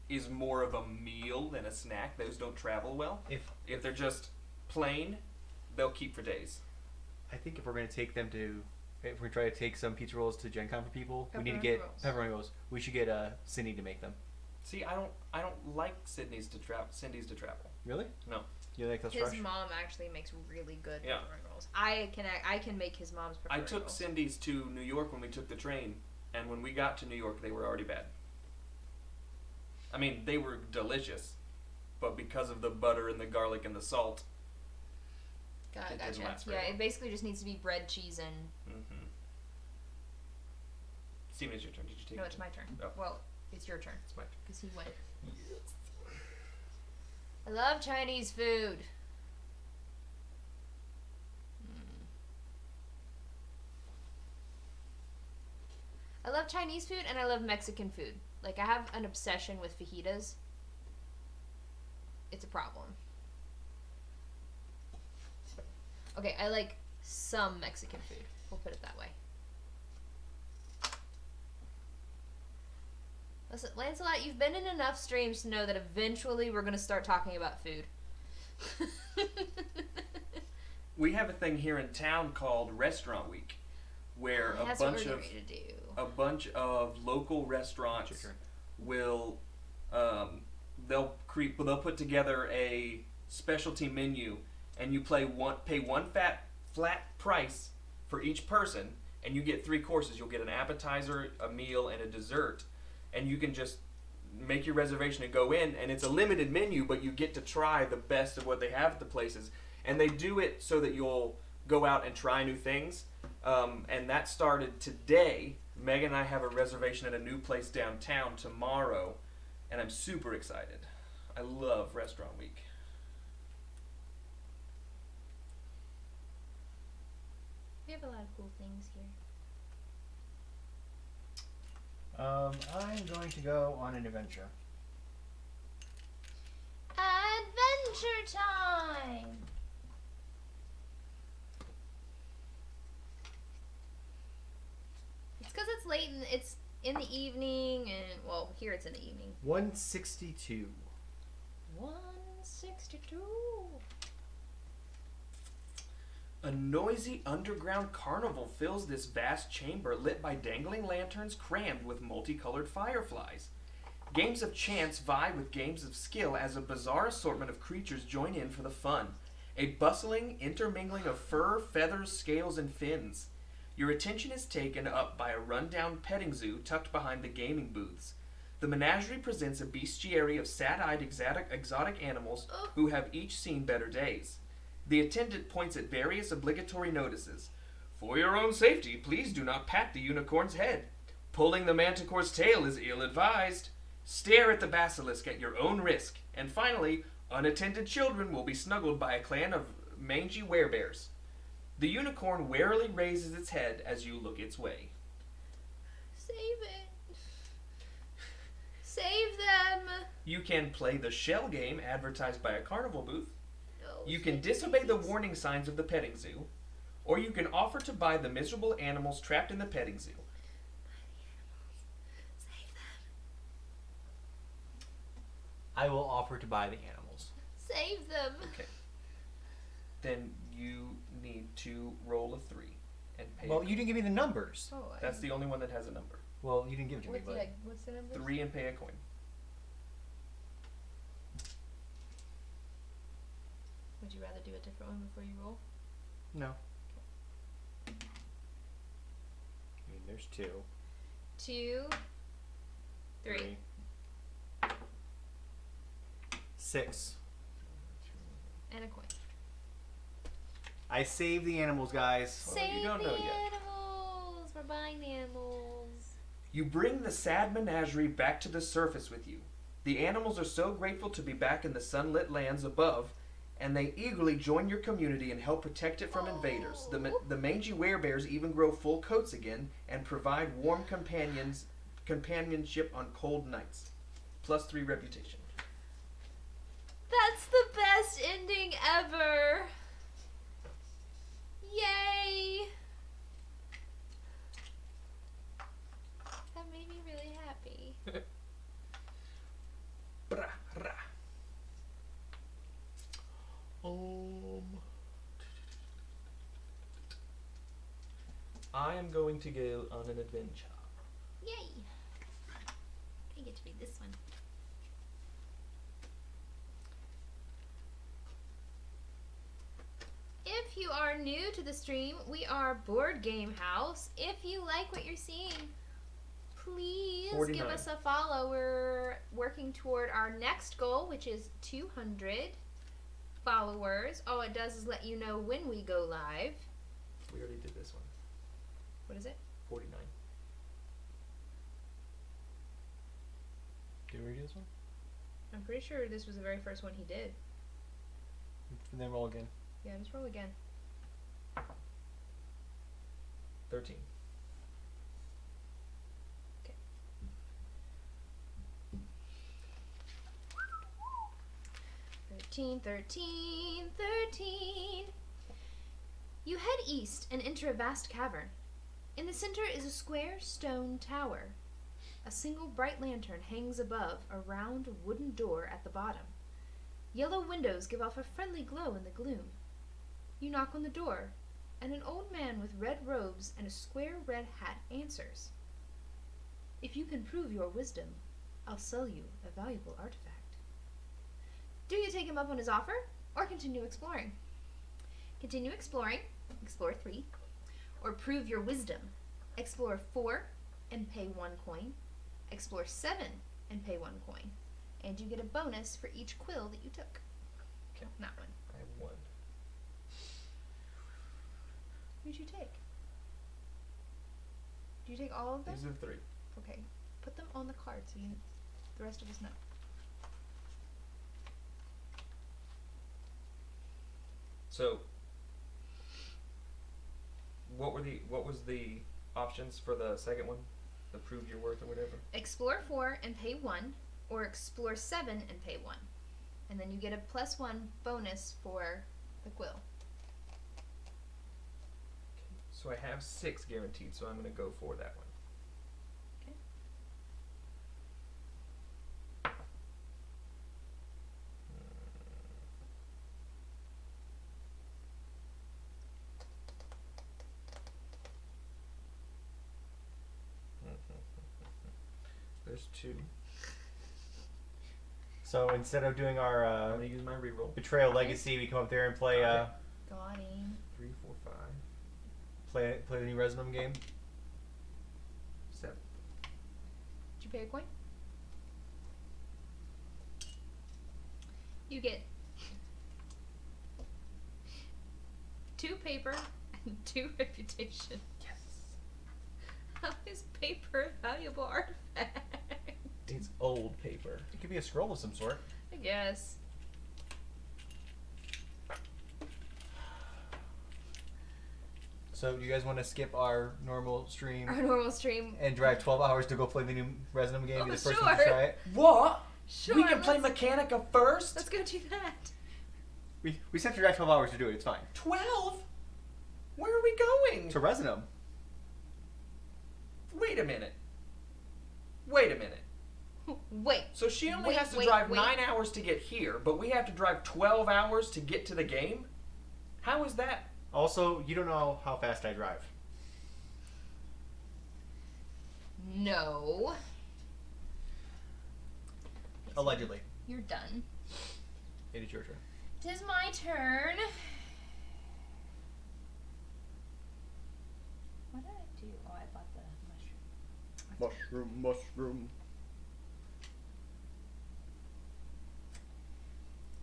is more of a meal than a snack. Those don't travel well. If they're just plain, they'll keep for days. I think if we're going to take them to, if we're trying to take some pizza rolls to Gen Con for people, we need to Pepperoni get rolls. pepperoni rolls. We should get Cindy to make them. See, I don't like Cindy's to travel. Really? No. You like those His fresh? mom actually makes really good Yeah. pepperoni rolls. I can make his mom's pepperoni I took rolls. Cindy's to New York when we took the train, and when we got to New York, they were already bad. I mean, they were delicious, but because of the butter and the garlic and the salt, Got It didn't gotcha. last very Yeah, long. it basically just needs to be bread, cheese, and Steven, it's your turn. Did you take no, it? it's my turn. Oh. Well, it's your turn It's my turn. because he went. I love Chinese food. I love Chinese food and I love Mexican food. Like, I have an obsession with fajitas. It's a problem. Okay, I like some Mexican food. We'll put it that way. Listen, Lancelot, you've been in enough streams to know that eventually we're going to start talking about food. We have a thing here in town called Restaurant Week, where That's a what bunch we're of going to do. a bunch of local restaurants It's your turn. will they'll put together a specialty menu, and you pay one flat price for each person, and you get 3 courses. You'll get an appetizer, a meal, and a dessert, and you can just make your reservation and go in, and it's a limited menu, but you get to try the best of what they have at the places, and they do it so that you'll go out and try new things, and that started today. Megan and I have a reservation at a new place downtown tomorrow, and I'm super excited. I love Restaurant Week. We have a lot of cool things here. I'm going to go on an adventure. Adventure time! It's because it's late and it's in the evening, and well, here it's in the evening. 162. 162. A noisy underground carnival fills this vast chamber lit by dangling lanterns crammed with multicolored fireflies. Games of chance vie with games of skill as a bizarre assortment of creatures join in for the fun. A bustling intermingling of fur, feathers, scales, and fins. Your attention is taken up by a rundown petting zoo tucked behind the gaming booths. The menagerie presents a bestiary of sad-eyed exotic animals who have each seen better days. The attendant points at various obligatory notices. For your own safety, please do not pat the unicorn's head. Pulling the manticore's tail is ill-advised. Stare at the basilisk at your own risk. And finally, unattended children will be snuggled by a clan of mangy werebears. The unicorn warily raises its head as you look its way. Save it. Save them. You can play the shell game advertised by a carnival booth. No, You can save disobey the please. warning signs of the petting zoo. Or you can offer to buy the miserable animals trapped in the petting zoo. Save them. I will offer to buy the animals. Save them. Okay. Then you need to roll a 3 and pay. Well, you didn't give me the numbers. Oh, That's the only one that has a number. Well, you didn't give it to me, what's, but what's the number? 3 and pay a coin. Would you rather do a different one before you roll? no. I mean, there's 2. 2, 3. 6. And a coin. I saved the animals, guys. Well, you don't Save know the yet. animals. We're buying the animals. You bring the sad menagerie back to the surface with you. The animals are so grateful to be back in the sunlit lands above, and they eagerly join your community and help protect it from invaders. The mangy werebears even grow full coats again and provide warm companionship on cold nights. +3 reputation. That's the best ending ever. Yay. That made me really happy. Bra, ra. I am going to go on an adventure. Yay. I get to read this one. If you are new to the stream, we are Board Game House. If you like what you're seeing, please 49. give us a follow. We're working toward our next goal, which is 200 followers. All it does is let you know when we go live. We already did this one. What is it? 49. Did we do this one? I'm pretty sure this was the very first one he did. And then roll again. Yeah, just roll again. 13. 13, 13, 13. You head east and enter a vast cavern. In the center is a square stone tower. A single bright lantern hangs above a round wooden door at the bottom. Yellow windows give off a friendly glow in the gloom. You knock on the door, and an old man with red robes and a square red hat answers. If you can prove your wisdom, I'll sell you a valuable artifact. Do you take him up on his offer, or continue exploring? Continue exploring, explore 3, or prove your wisdom, explore 4 and pay 1 coin, explore 7 and pay 1 coin, and you get a bonus for each quill that you took. Okay. Not one. I have 1. Who'd you take? Did you take all of them? These are 3. Okay, put them on the card so the rest of us know. So, what was the options for the second one? The prove your worth or whatever? Explore 4 and pay 1, or explore 7 and pay 1. And then you get a +1 bonus for the quill. So I have 6 guaranteed, so I'm going to go for that one. Okay. There's 2. So instead of doing our I'm going to use my reroll. Betrayal Legacy, we come up there and play Got him. 3, 4, 5, play the new Resonum game. 7. Did you pay a coin? You get 2 paper and 2 reputation. Yes. How is paper a valuable artifact? It's old paper. It could be a scroll of some sort. I guess. So do you guys want to skip our normal stream Our normal stream. and drive 12 hours to go play the new Resonum game? Oh, Be the first one to sure. try it? What? Sure, We can play let's- Mechanica first? Let's go do that. We sent to drive 12 hours to do it. It's fine. 12? Where are we going? To Resonum. Wait a minute. Wait a minute. Wait. So she only Wait, has to wait, drive wait. 9 hours to get here, but we have to drive 12 hours to get to the game? How is that? Also, you don't know how fast I drive. No. Allegedly. You're done. It is your turn. 'Tis my turn. What did I do? Oh, I bought the mushroom. Mushroom.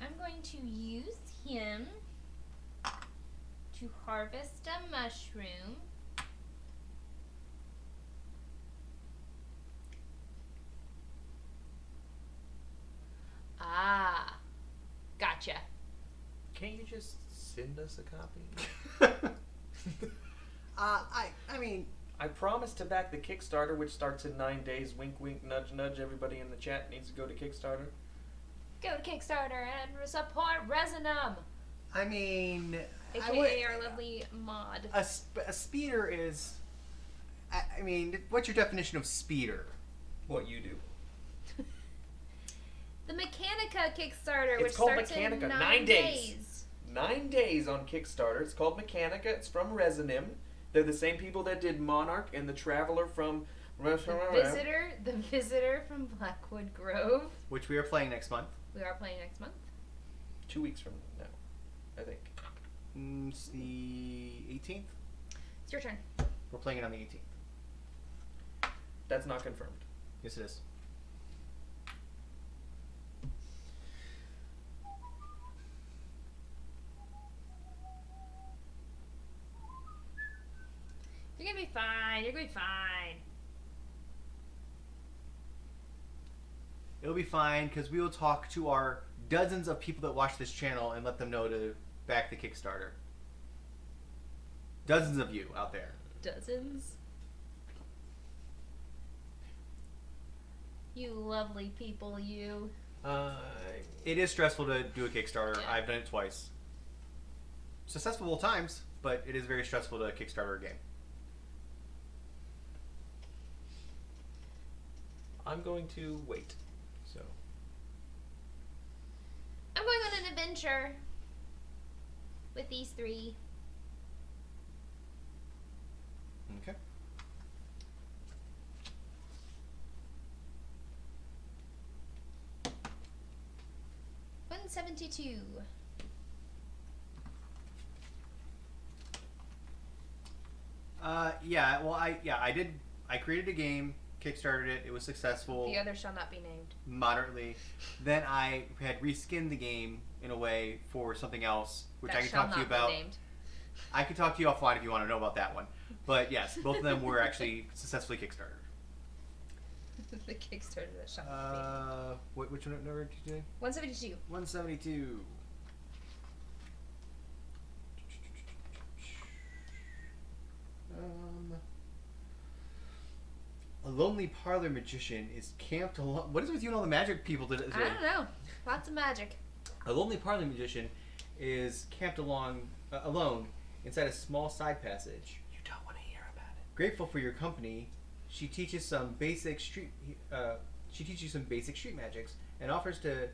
I'm going to use him to harvest a mushroom. Can't you just send us a copy? I mean, I promised to back the Kickstarter, which starts in 9 days. Wink, wink, nudge, nudge. Everybody in the chat needs to go to Kickstarter. Go to Kickstarter and support Resonum, I mean, aka our lovely mod. a speeder is. I mean, what's your definition of speeder? What you do. The Mechanica Kickstarter, It's which called starts Mechanica. in 9 days. 9 days on Kickstarter. It's called Mechanica. It's from Resonum. They're the same people that did Monarch and the Traveler from The Visitor from Blackwood Grove. Which we are playing next month. We are playing next month. 2 weeks from now, I think. It's the 18th. It's your turn. We're playing it on the 18th. That's not confirmed. Yes, it is. You're gonna be fine. You're gonna be fine. It'll be fine because we will talk to our dozens of people that watch this channel and let them know to back the Kickstarter. Dozens of you out there. Dozens. You lovely people, you. It is stressful to do a Kickstarter. Yeah. I've done it twice. Successful times, but it is very stressful to Kickstarter a game. I'm going to wait. So. I'm going on an adventure with these three. Okay. $172. Yeah. Well, I did. I created a game, kickstarted it. It was successful. The other shall not be named. Moderately. Then I had reskinned the game in a way for something else, which That I can shall talk to you not be about. named. I can talk to you offline if you want to know about that one. But yes, both of them were actually successfully kickstarted. The Kickstarter that shall not be named. Which one number did you do? 172. 172. A lonely parlor magician is camped alone. What is with you and all the magic people today? I don't know. Lots of magic. A lonely parlor magician is camped alone inside a small side passage. You don't want to hear about it. Grateful for your company, she teaches some basic street. She teaches you some basic street magics and offers to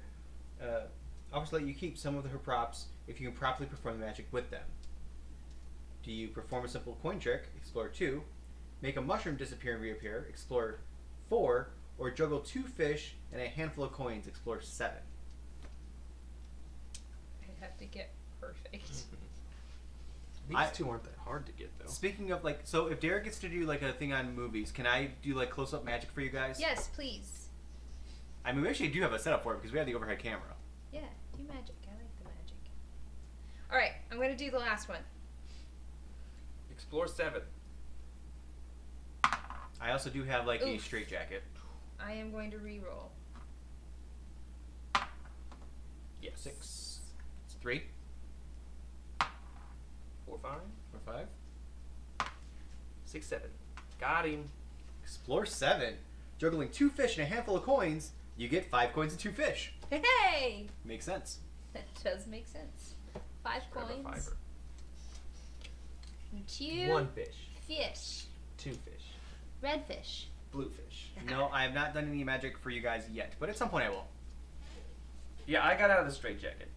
let you keep some of her props if you can properly perform the magic with them. Do you perform a simple coin trick? Explore 2. Make a mushroom disappear and reappear. Explore 4. Or juggle 2 fish and a handful of coins. Explore 7. I have to get perfect. These two aren't that hard to get, though. Speaking of so if Derek gets to do like a thing on movies, can I do like close up magic for you guys? Yes, please. I mean, we actually do have a setup for it because we have the overhead camera. Yeah, do magic. I like the magic. Alright, I'm going to do the last one. Explore 7. I also do have like a Oof. straight jacket. I am going to re-roll. Yes. 6. It's 3. 4, 5. 4, 5. 6, 7. Got him. Explore 7. Juggling 2 fish and a handful of coins, you get 5 coins and 2 fish. Hey! Makes sense. That does make sense. 5 Grab a coins. fiver. And 2 1 fish. fish. 2 fish. Red fish. Blue fish. No, I have not done any magic for you guys yet, but at some point I will. Yeah, I got out of the straitjacket.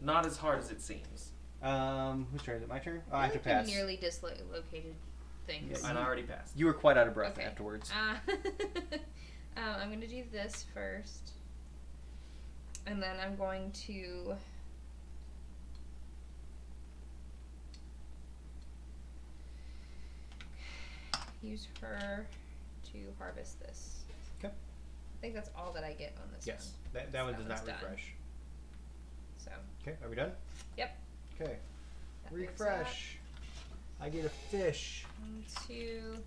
Not as hard as it seems. Whose turn is it? My turn? Oh, I have to like the pass. nearly dislocated things. Yeah, And I already passed. You were quite out of breath Okay. afterwards. I'm going to do this first. And then I'm going to... use her to harvest this. Okay. I think that's all that I get on this Yes. one. That one That does one's not done. refresh. So, Okay, are we done? Yep. Okay. that moves Refresh. I get a fish. that. 1, 2,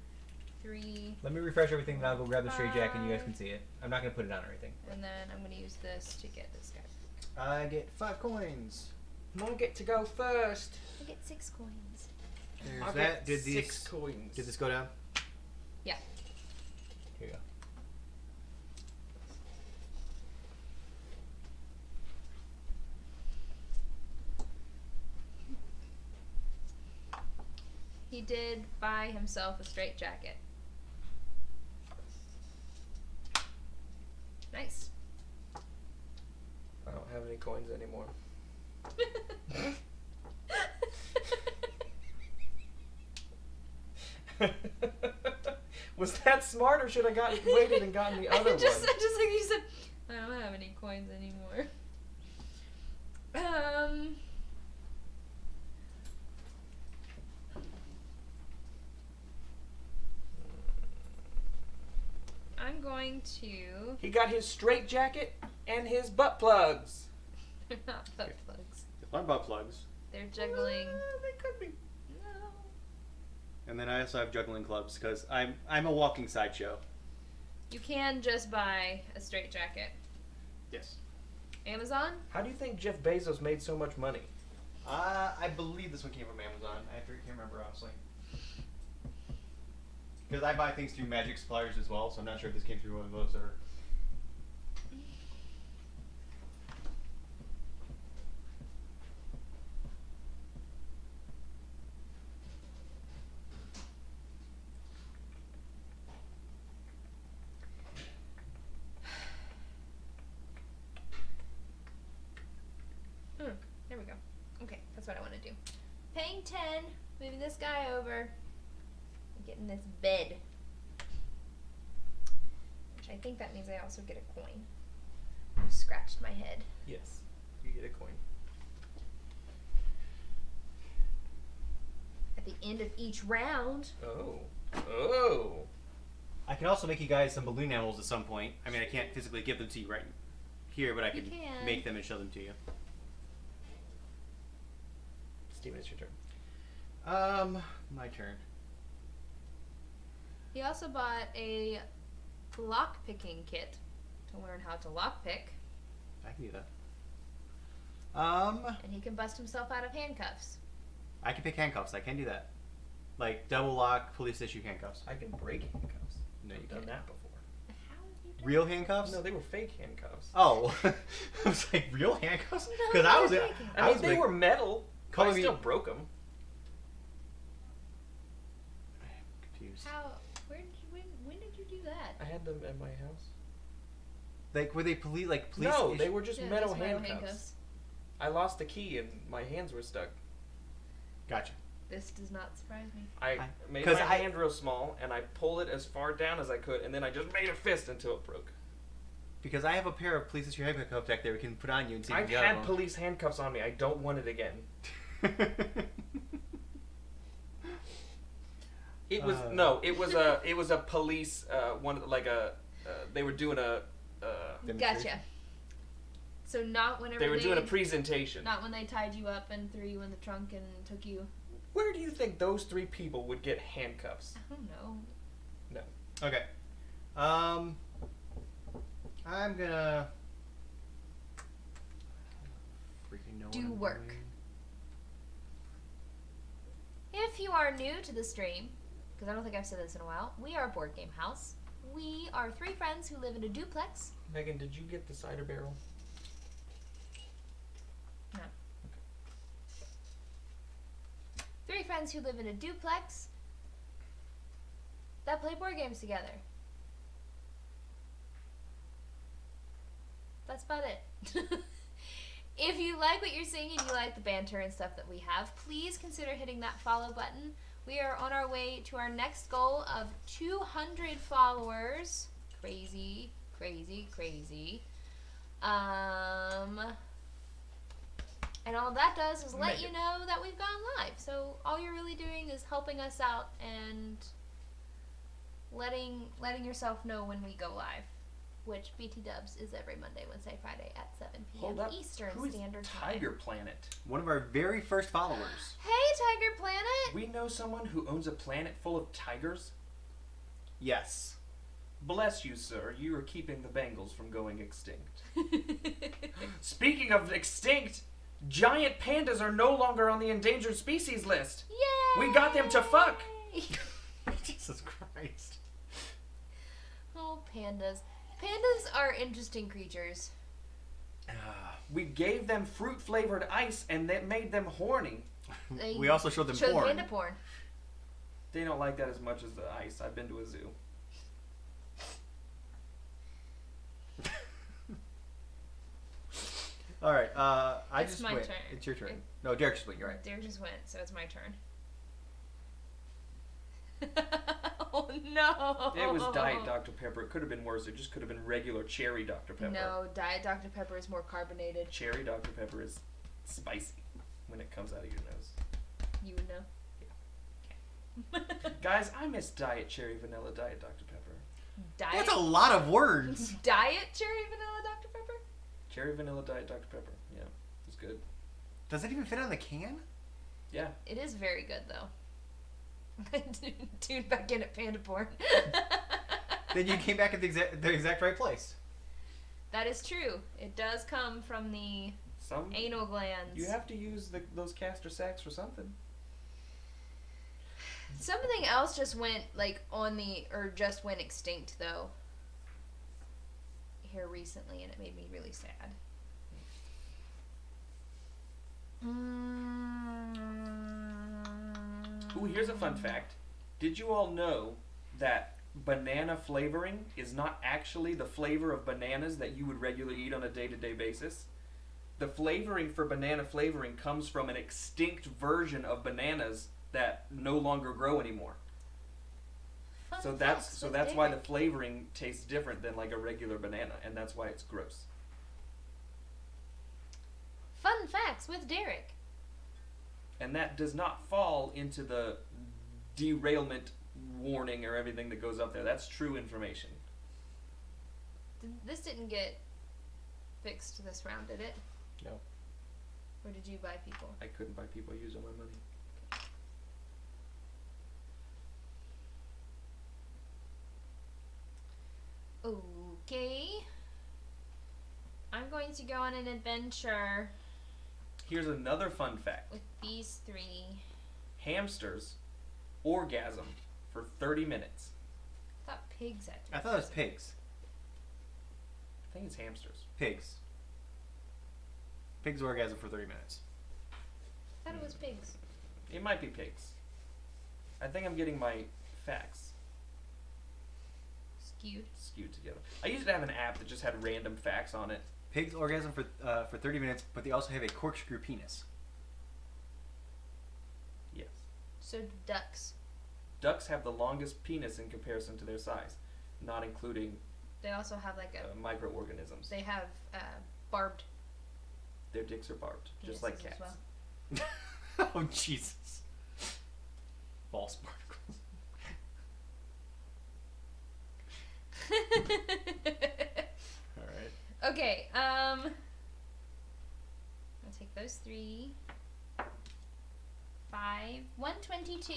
3, Let me refresh everything, then I'll go grab the straight jacket and you guys can see it. I'm not going to put it on or anything. and then I'm going to use this to get this guy. I get 5 coins. I get to go first. I get 6 coins. There's I'll that. get 6 coins. Did this go down? Yeah. Here you go. He did buy himself a straight jacket. Nice. I don't have any coins anymore. Was that smart, or should I waited and gotten the other one? just like you said, I don't have any coins anymore. I'm going to. He got his straight jacket and his butt plugs. They're not butt plugs. They are butt plugs. They're juggling. They could be. No. And then I also have juggling clubs because I'm a walking sideshow. You can just buy a straight jacket. Yes. Amazon? How do you think Jeff Bezos made so much money? I believe this one came from Amazon. I can't remember honestly. Because I buy things through Magic Suppliers as well, so I'm not sure if this came through one of those or. There we go. Okay, that's what I want to do. Paying 10, moving this guy over, and getting this bed. Which I think that means I also get a coin. I scratched my head. Yes, you get a coin. At the end of each round. Oh. I can also make you guys some balloon animals at some point. I mean, I can't physically give them to you right here, but I You can can. make them and show them to you. Steven, it's your turn. My turn. He also bought a lock picking kit to learn how to lock pick, I can do that. and he can bust himself out of handcuffs. I can pick handcuffs. I can do that. Like double lock, police issue handcuffs. I can break handcuffs. No, you I've done can't. that before. How have you done Real handcuffs? No, they were fake handcuffs. Oh, I was like, real handcuffs? No, Because I was, they're fake I mean, was they like, were metal. But calling I me- still broke them. I'm confused. How? When did you do that? I had them at my house. Like, were they police? Like police? No, issue- they were just Yeah, metal just handcuffs. I lost the key and my hands were stuck. Gotcha. This does not surprise me. I made 'cause my I- hand real small and I pulled it as far down as I could, and then I just made a fist until it broke. Because I have a pair of police issue handcuffs back there we can put on you and see if I've you get had out police handcuffs on me. I don't want it again. of them. It was no. It was a police they were doing a Gotcha. So not whenever they were doing a presentation. not when they tied you up and threw you in the trunk and took you. Where do you think those 3 people would get handcuffs? I don't know. No. Okay. I'm gonna freaking know what Do I'm work. doing. If you are new to the stream, because I don't think I've said this in a while, we are a board game house. We are 3 friends who live in a duplex. Megan, did you get the cider barrel? No. 3 friends who live in a duplex that play board games together. That's about it. If you like what you're seeing and you like the banter and stuff that we have, please consider hitting that follow button. We are on our way to our next goal of 200 followers. Crazy, crazy, crazy. And all that does is let you know that we've gone live. So all you're really doing is helping us out and letting yourself know when we go live, which BT Dubs is every Monday, Wednesday, Friday at 7 p.m. Hold up. Eastern Who is Standard Time. Tiger Planet? One of our very first followers. Hey, Tiger Planet! We know someone who owns a planet full of tigers. Yes. Bless you, sir. You are keeping the Bengals from going extinct. Speaking of extinct, giant pandas are no longer on the endangered species list. Yay! We got them to fuck. Jesus Christ. Oh, pandas. Pandas are interesting creatures. We gave them fruit-flavored ice, and that made them horny. We also showed them Showed porn. panda porn. They don't like that as much as the ice. I've been to a zoo. All right. I It's just my went. turn. It's your turn. No, Derek just went. You're right. Derek just went, so it's my turn. Oh no! It was Diet Dr. Pepper. It could have been worse. It just could have been regular cherry Dr. Pepper. No, Diet Dr. Pepper is more carbonated. Cherry Dr. Pepper is spicy when it comes out of your nose. You would know. Guys, I miss Diet Cherry Vanilla Diet Dr. Pepper. Diet. That's a lot of words. Diet cherry vanilla Dr. Pepper. Cherry Vanilla Diet Dr. Pepper. Yeah, it's good. Does it even fit on the can? Yeah. It is very good though. Tuned back in at panda porn. Then you came back at the exact right place. That is true. It does come from the anal glands. You have to use those castor sacs for something. Something else just went just went extinct though. Here recently, and it made me really sad. Ooh, here's a fun fact. Did you all know that banana flavoring is not actually the flavor of bananas that you would regularly eat on a day-to-day basis? The flavoring for banana flavoring comes from an extinct version of bananas that no longer grow anymore. So that's why the flavoring tastes different than like a regular banana, and that's why it's gross. Fun facts with Derek. And that does not fall into the derailment warning or everything that goes up there. That's true information. This didn't get fixed this round, did it? No. Or did you buy people? I couldn't buy people. I used all my money. Okay. I'm going to go on an adventure Here's another fun fact. with these three. Hamsters orgasm for 30 minutes. I thought pigs had. I thought it was pigs. I think it's hamsters. Pigs. Pigs orgasm for 30 minutes. I thought it was pigs. It might be pigs. I think I'm getting my facts Skewed. together. I used to have an app that just had random facts on it. Pigs orgasm for 30 minutes, but they also have a corkscrew penis. Yes. So ducks. Ducks have the longest penis in comparison to their size, not including They also have like a. microorganisms. They have barbed. Their dicks are barbed, just like penises cats. as well. Oh, Jesus. False particles. All right. Okay. I'll take those 3. 5. 122.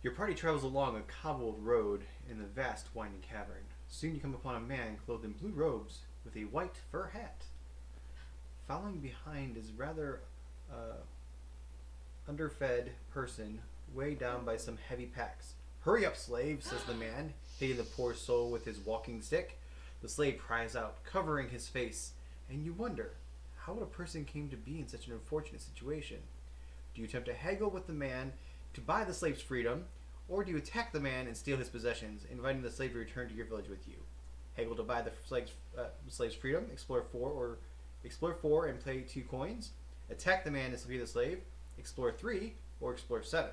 Your party travels along a cobbled road in the vast winding cavern. Soon you come upon a man clothed in blue robes with a white fur hat. Following behind is rather underfed person weighed down by some heavy packs. Hurry up, slave, says the man, hitting the poor soul with his walking stick. The slave cries out, covering his face, and you wonder, how would a person came to be in such an unfortunate situation? Do you attempt to haggle with the man to buy the slave's freedom, or do you attack the man and steal his possessions, inviting the slave to return to your village with you? Haggle to buy the slave's freedom, explore 4 and play 2 coins. Attack the man and free the slave, explore 3 or explore 7.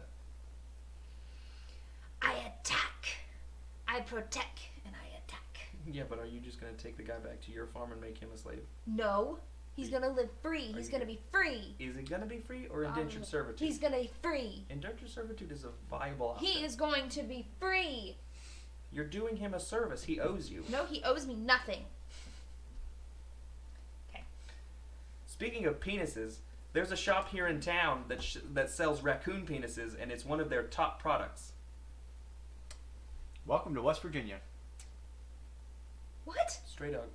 I attack. I protect and I attack. Yeah, but are you just going to take the guy back to your farm and make him a slave? No. He's gonna live free. He's gonna be free. Is he going to be free or indentured servitude? He's gonna be free. Indentured servitude is a viable option. He is going to be free. You're doing him a service. He owes you. No, he owes me nothing. Okay. Speaking of penises, there's a shop here in town that sells raccoon penises, and it's one of their top products. Welcome to West Virginia. What? Stray dog.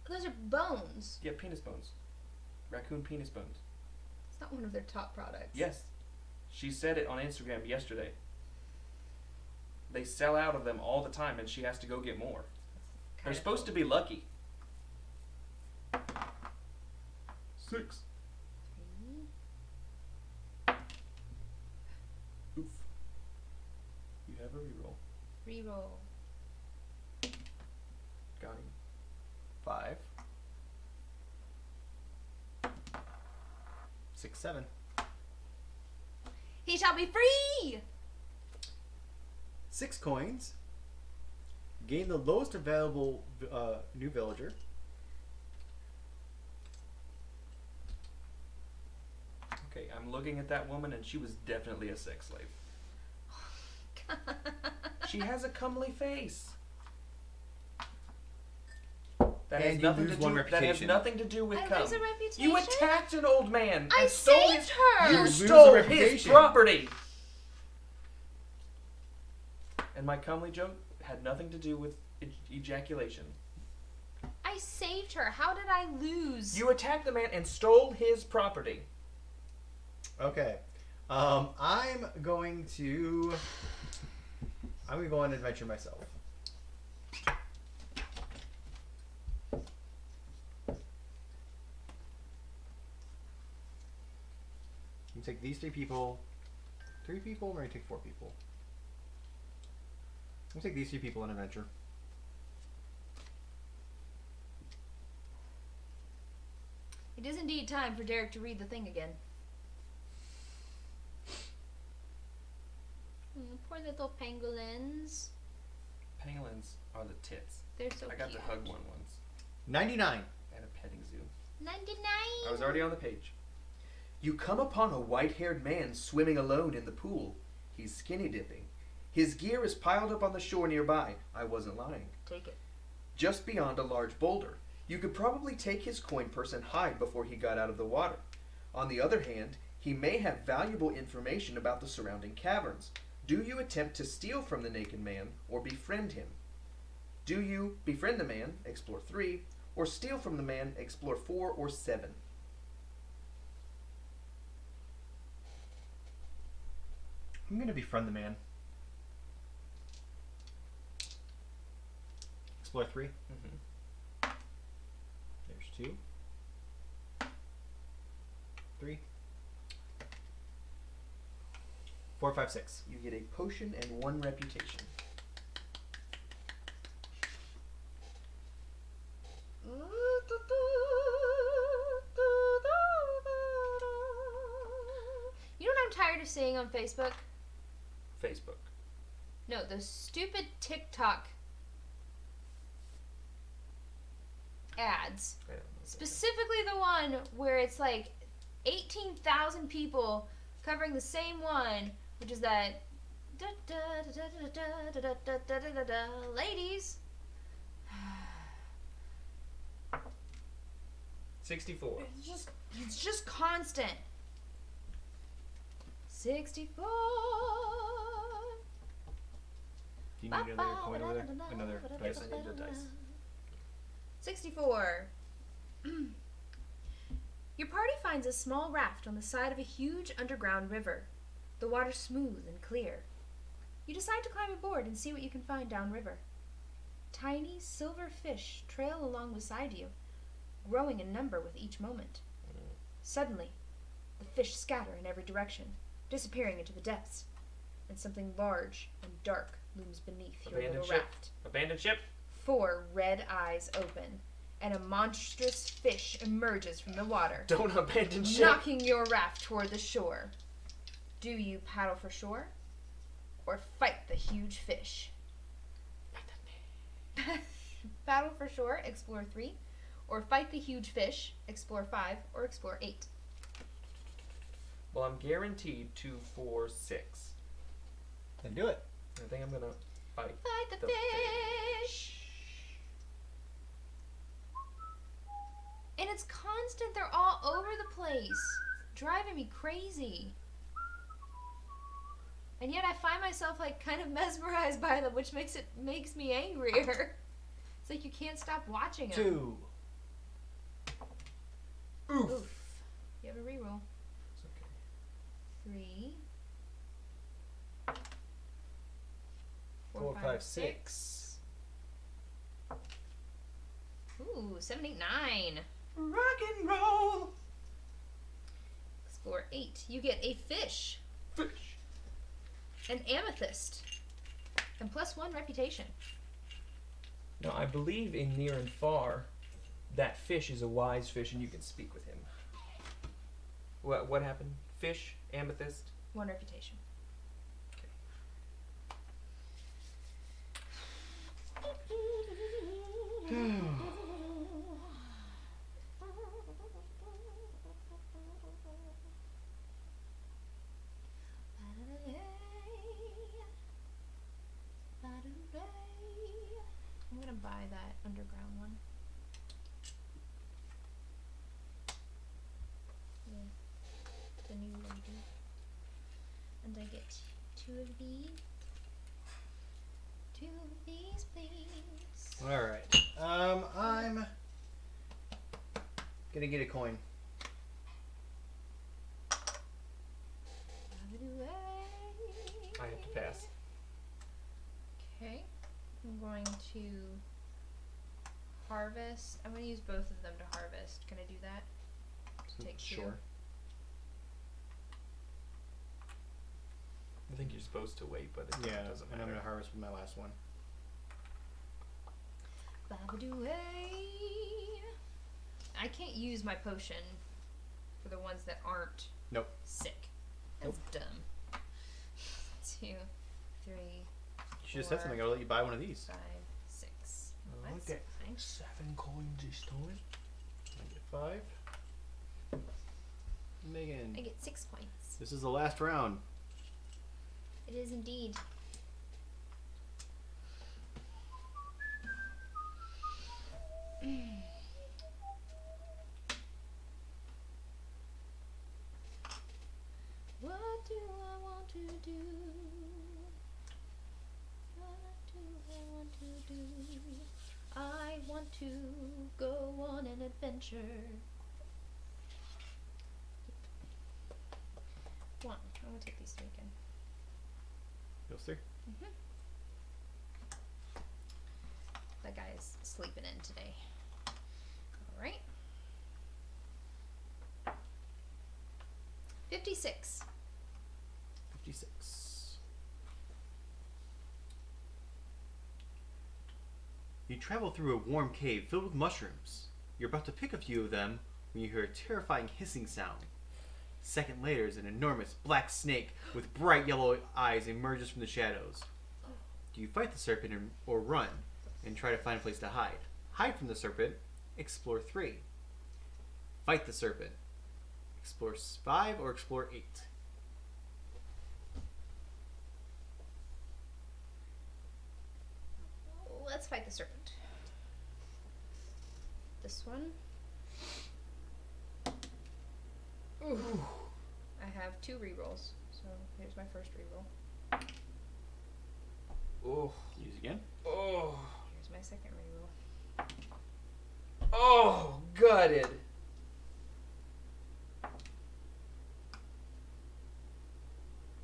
Those are bones. Yeah, penis bones. Raccoon penis bones. It's not one of their top products. Yes. She said it on Instagram yesterday. They sell out of them all the time, and she has to go get more. They're supposed to be lucky. 6. Oof. You have a reroll. Reroll. Got him. 5. 6, 7. He shall be free! 6 coins. Gain the lowest available new villager. Okay, I'm looking at that woman, and she was definitely a sex slave. She has a comely face. That has And you nothing lose to one do. That has reputation. nothing to do with I cum. lose a reputation? You attacked an old man. I and stole saved his, her! You You lose a stole his reputation. property. And my comely joke had nothing to do with ejaculation. I saved her. How did I lose? You attacked the man and stole his property. Okay. I'm going to go on an adventure myself. You take these 3 people. 3 people? Or you take 4 people? I'm gonna take these 3 people on an adventure. It is indeed time for Derek to read the thing again. Poor little pangolins. Pangolins are the tits. They're so I got cute. to hug one once 99. at a petting zoo. 99. I was already on the page. You come upon a white-haired man swimming alone in the pool. He's skinny dipping. His gear is piled up on the shore nearby. I wasn't lying. Take it. Just beyond a large boulder. You could probably take his coin purse and hide before he got out of the water. On the other hand, he may have valuable information about the surrounding caverns. Do you attempt to steal from the naked man or befriend him? Do you befriend the man, explore 3, or steal from the man, explore 4 or 7? I'm gonna befriend the man. Explore 3. Mm-hmm. There's 2. 3. 4, 5, 6. You get a potion and 1 reputation. You know what I'm tired of seeing on Facebook? Facebook. No, those stupid TikTok ads. I don't know. Specifically the one where it's like 18,000 people covering the same one, which is that ladies. 64. It's just constant. 64. Do you need another coin over there? Another dice? Yes, I need a dice. 64. Your party finds a small raft on the side of a huge underground river. The water's smooth and clear. You decide to climb aboard and see what you can find downriver. Tiny silver fish trail along beside you, growing in number with each moment. Suddenly, the fish scatter in every direction, disappearing into the depths, and something large and dark looms beneath your Abandoned little ship. raft. Abandoned ship. 4 red eyes open, and a monstrous fish emerges from the water, Don't abandon ship. knocking your raft toward the shore. Do you paddle for shore, or fight the huge fish? Paddle for shore, explore 3, or fight the huge fish, explore 5, or explore 8. Well, I'm guaranteed 2, 4, 6. Then do it. I think I'm gonna fight Fight the the fish. And it's constant. They're all over the place. Driving me crazy. And yet I find myself like kind of mesmerized by them, which makes me angrier. It's like you can't stop watching them. 2. Oof. You have a reroll. It's okay. 3. 4, 5, 6. Ooh, 7, 8, 9. Rock and roll. Explore 8. You get a fish. Fish. An amethyst. And +1 reputation. Now, I believe in Near and Far, that fish is a wise fish and you can speak with him. What happened? Fish, amethyst. 1 reputation. I'm gonna buy that underground one. Yeah, the new lady. And I get 2 of these. 2 of these, please. All right. I'm gonna get a coin. I have to pass. Okay, I'm going to harvest. I'm going to use both of them to harvest. Can I do that? Take 2. Sure. I think you're supposed to wait, but it Yeah, doesn't and matter. I'm gonna harvest with my last one. I can't use my potion for the ones that aren't Nope. sick. That's dumb. 2, 3, You should have said something. I'll let you buy one of these. 5, 6. Oh, That's okay. fine. 7 coins this time. I get 5. Megan, I get 6 points. this is the last round. It is indeed. What do I want to do? What do I want to do? I want to go on an adventure. 1. I'm gonna take these 3 again. Those 3. That guy is sleeping in today. Alright. 56. 56. You travel through a warm cave filled with mushrooms. You're about to pick a few of them when you hear a terrifying hissing sound. Second later, an enormous black snake with bright yellow eyes emerges from the shadows. Do you fight the serpent or run and try to find a place to hide? Hide from the serpent. Explore 3. Fight the serpent. Explore 5 or explore 8. Let's fight the serpent. This one. Ooh. I have 2 rerolls, so here's my first reroll. Oh. Use again. Oh. Here's my second reroll. Oh, gutted.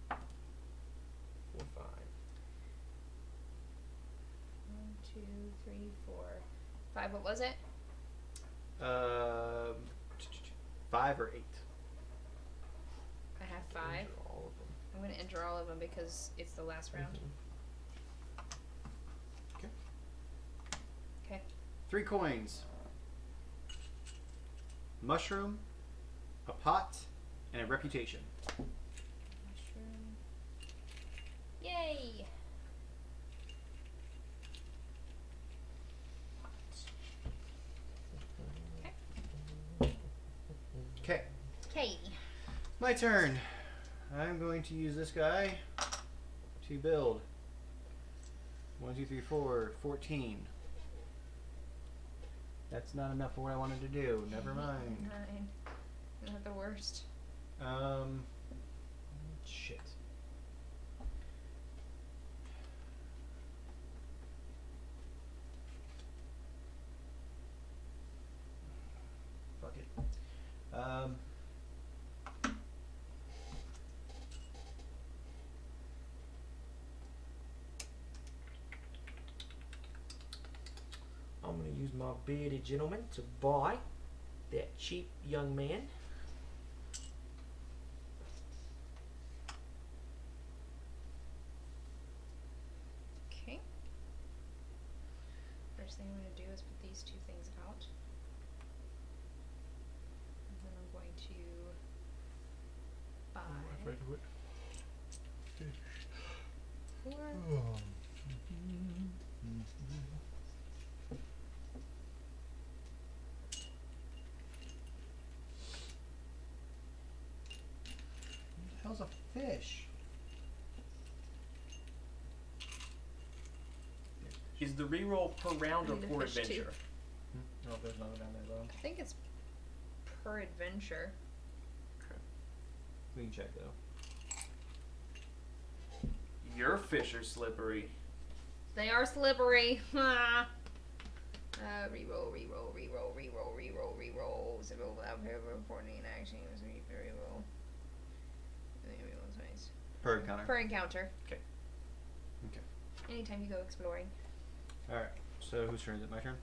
Four, 5. 1, 2, 3, 4, 5. What was it? 5 or 8. I have 5. Enter all of them. I'm going to enter all of them because it's the last round. Okay. Okay. 3 coins. Mushroom, a pot, and a reputation. Mushroom. Yay! Okay. Okay. My turn. I'm going to use this guy to build. 1, 2, 3, 4, 14. That's not enough for what I wanted to do. Never mind. 9. Isn't that the worst? Shit. use my bearded gentleman to buy that cheap young man. Okay. First thing I'm going to do is put these two things out. And then I'm going to buy four. How's a fish? Is the reroll per round I or need a per fish too. adventure? No, there's none down there though. I think it's per adventure. We can check though. Your fish are slippery. They are slippery. Reroll, reroll, reroll, reroll, reroll, reroll. Zero without reporting in action. Reroll. Nice. Per encounter. Per encounter. Okay. Okay. Anytime you go exploring. All right. So whose turn is it? My turn.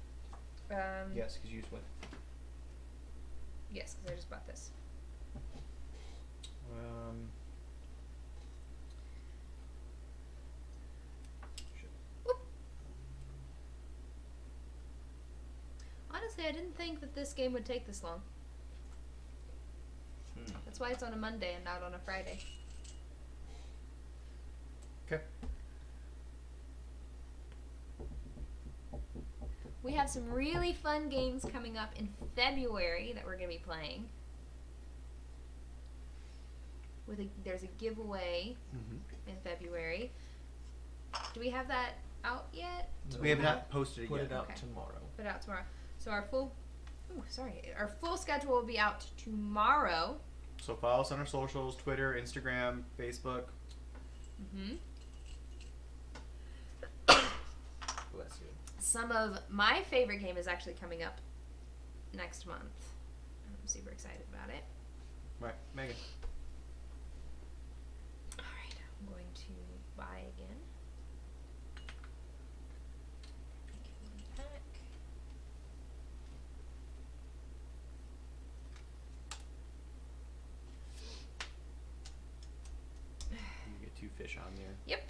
Yes, because you just went. Yes, because I just bought this. Shit. Honestly, I didn't think that this game would take this long. That's why it's on a Monday and not on a Friday. Okay. We have some really fun games coming up in February that we're going to be playing. There's a giveaway in February. Do we have that out yet? We have not posted it Put yet. it out Okay. tomorrow. Put it out tomorrow. So our full schedule will be out tomorrow. So follow us on our socials: Twitter, Instagram, Facebook. Mm-hmm. Bless you. Some of my favorite game is actually coming up next month. I'm super excited about it. Right, Megan. Alright, I'm going to buy again. Pick one pack. You get 2 fish on there. Yep.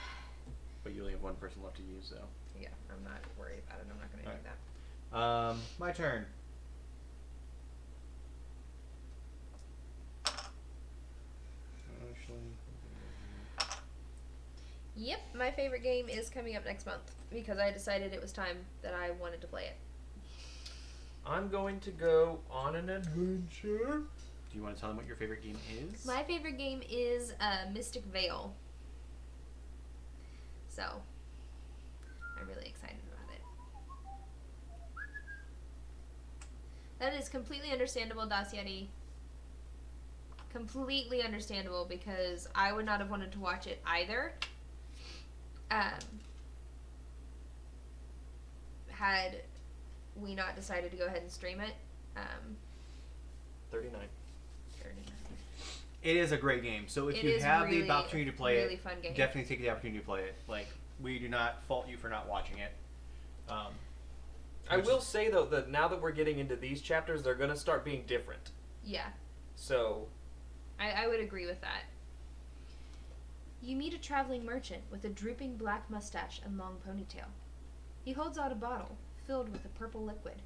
But you only have 1 person left to use, so. Yeah, I'm not worried about it. I'm not going to do Alright. that. My turn. Yep, my favorite game is coming up next month because I decided it was time that I wanted to play it. I'm going to go on an adventure. Do you want to tell them what your favorite game is? My favorite game is Mystic Vale. So, I'm really excited about it. That is completely understandable, Dasyeti. Completely understandable because I would not have wanted to watch it either. Had we not decided to go ahead and stream it. 39. 39. It is a great game. So if It you is have really, the opportunity to play really it, fun game. definitely take the opportunity to play it. Like, we do not fault you for not watching it. I will say though that now that we're getting into these chapters, they're gonna start being different. Yeah, So I would agree with that. You meet a traveling merchant with a drooping black mustache and long ponytail. He holds out a bottle filled with a purple liquid.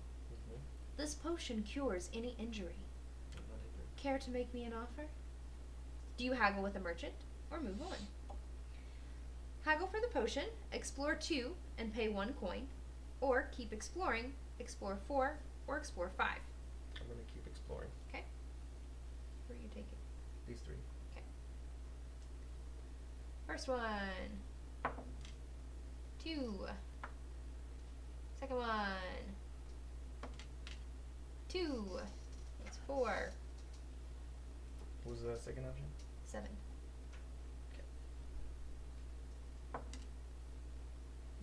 This potion cures any injury. Care to make me an offer? Do you haggle with a merchant or move on? Haggle for the potion, explore 2 and pay 1 coin, or keep exploring, explore 4 or explore 5. I'm gonna keep exploring Where are you taking? these 3. First one. 2. Second one. 2. That's 4. What was the second option? 7.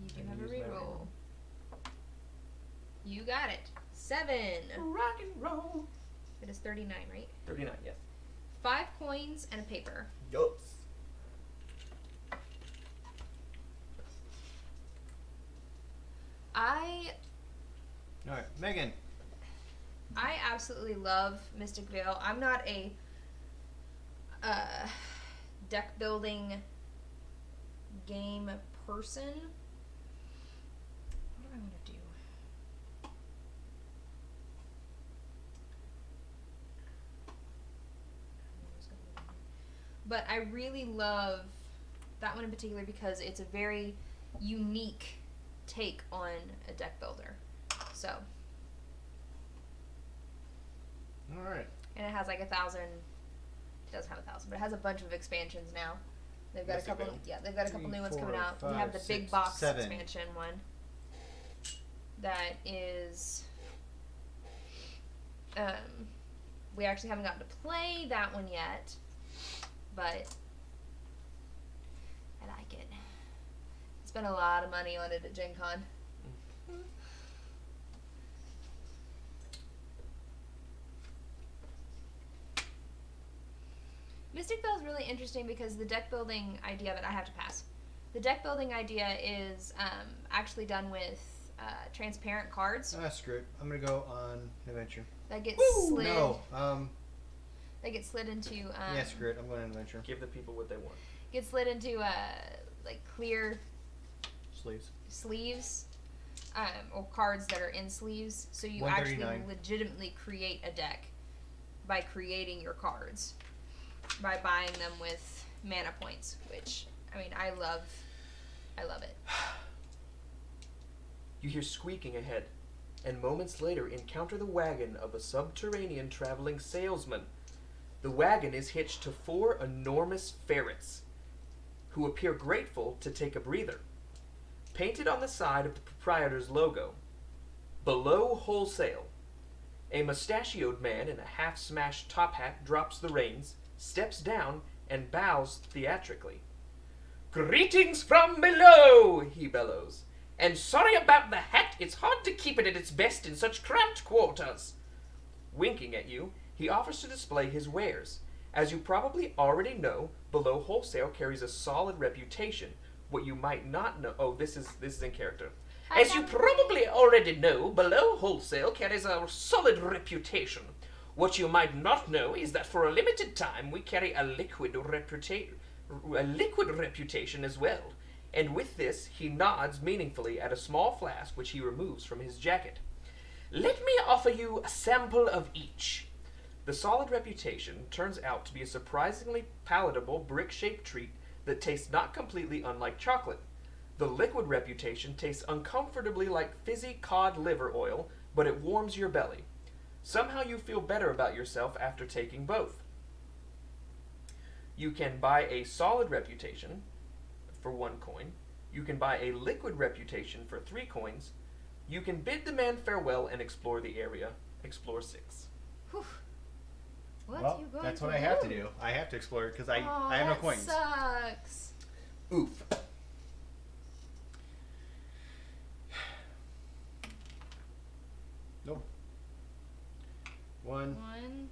You do And have a use my reroll. reroll. You got it. 7. Rock and roll. It is 39, right? 39. Yes. 5 coins and a paper. Yup. All right, Megan. I absolutely love Mystic Vale. I'm not a deck building game person. What do I want to do? But I really love that one in particular because it's a very unique take on a deck builder. So. All right. And it has like 1,000. It doesn't have 1,000, but it has a bunch of expansions now. They've got Mystic a couple. Vale. Yeah, they've got a couple 3, new ones 4, coming out. We 5, have the 6, big box 7. expansion one. That is. We actually haven't gotten to play that one yet, but I like it. Spent a lot of money on it at Gen Con. Mystic Vale is really interesting because the deck building idea of it, I have to pass. The deck building idea is actually done with transparent cards Ah, screw it. I'm gonna go on adventure. that get Woo! slid. No. They get slid into. Yeah, screw it. I'm going on adventure. Give the people what they want. Get slid into like clear Sleeves. sleeves, or cards that are in sleeves, so you actually 139. legitimately create a deck by creating your cards, by buying them with mana points, which I mean I love it. You hear squeaking ahead, and moments later encounter the wagon of a subterranean traveling salesman. The wagon is hitched to 4 enormous ferrets, who appear grateful to take a breather. Painted on the side of the proprietor's logo, "Below Wholesale," a mustachioed man in a half-smashed top hat drops the reins, steps down, and bows theatrically. "Greetings from below," he bellows. "And sorry about the hat, it's hard to keep it at its best in such cramped quarters." Winking at you, he offers to display his wares. As you probably already know, Below Wholesale carries a solid reputation. What you might not know... Oh, this is in character. As you probably already know, Below Wholesale carries a solid reputation. What you might not know is that for a limited time, we carry a liquid reputation as well. And with this, he nods meaningfully at a small flask which he removes from his jacket. "Let me offer you a sample of each." The solid reputation turns out to be a surprisingly palatable brick-shaped treat that tastes not completely unlike chocolate. The liquid reputation tastes uncomfortably like fizzy cod liver oil, but it warms your belly. Somehow you feel better about yourself after taking both. You can buy a solid reputation for 1 coin. You can buy a liquid reputation for 3 coins. You can bid the man farewell and explore the area. Explore 6. Whew. What Well, you going that's to what I have to do. I have to explore it because I have no that coins. Sucks. Oof. Nope. 1, 1,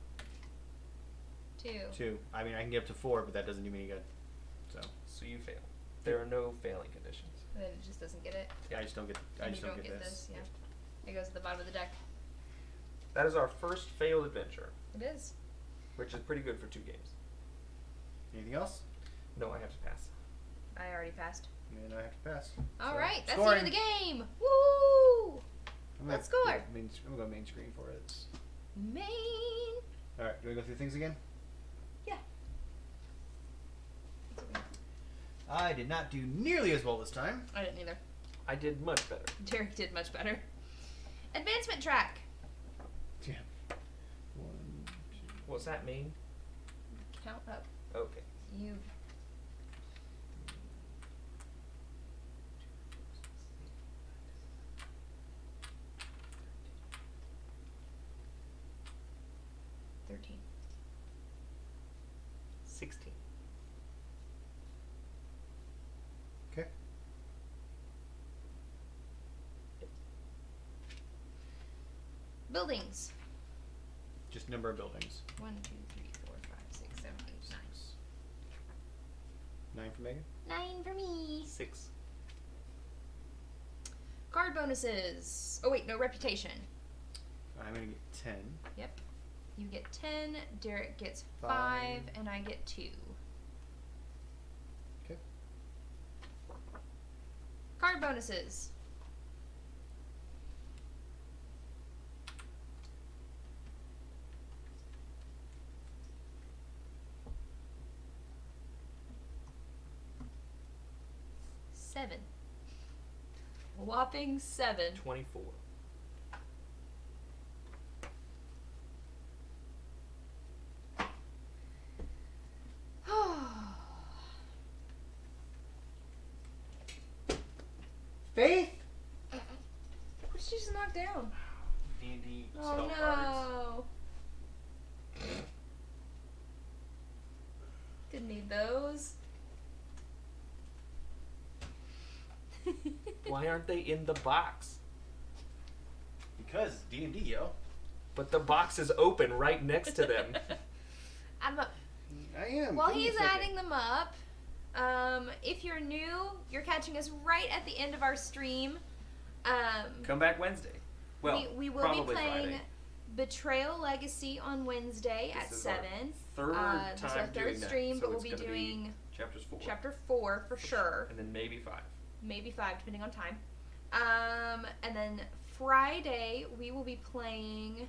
2. 2. I mean, I can get up to 4, but that doesn't do me any good. So you fail. There are no failing conditions. Then it just doesn't get it. Yeah, I just don't get. I And just you don't get this. Yeah. It goes to the bottom of the deck. That is our first failed adventure, It is. which is pretty good for 2 games. Anything else? No, I have to pass. I already passed. And I have to pass. All So, right, that's scoring. the end of the game. Woo! I'm Let's gonna, score. yeah, I'm gonna go main screen for it. Main. All right, do we go through things again? Yeah. I did not do nearly as well this time. I didn't either. I did much better. Derek did much better. Advancement track. Yeah. 1, 2. What's that mean? Count up. Okay. You. $13. 16. Okay. Buildings. Just number of buildings. 1, 2, 3, 4, 5, 6, 7, 8, 9. 9 for Megan. 9 for me. 6. Card bonuses. Oh wait, no, reputation. I'm gonna get 10. Yep. You get 10, Derek gets 5, Five. and I get 2. Okay. Card bonuses. Seven. Whopping 7. 24. Faith. What did she just knock down? D&D Oh spell cards. no. Didn't need those. Why aren't they in the box? Because D&D, yo. But the box is open right next to them. I'm a, I am. while Give me a he's second. adding them up, if you're new, you're catching us right at the end of our stream. Come back Wednesday. Well, we will be probably playing Friday. Betrayal Legacy on Wednesday at This is our 7. Third This is our time third doing stream, that, but so we'll it's be gonna doing chapters 4. chapter 4 for sure. And then maybe 5. Maybe 5, depending on time. And then Friday, we will be playing...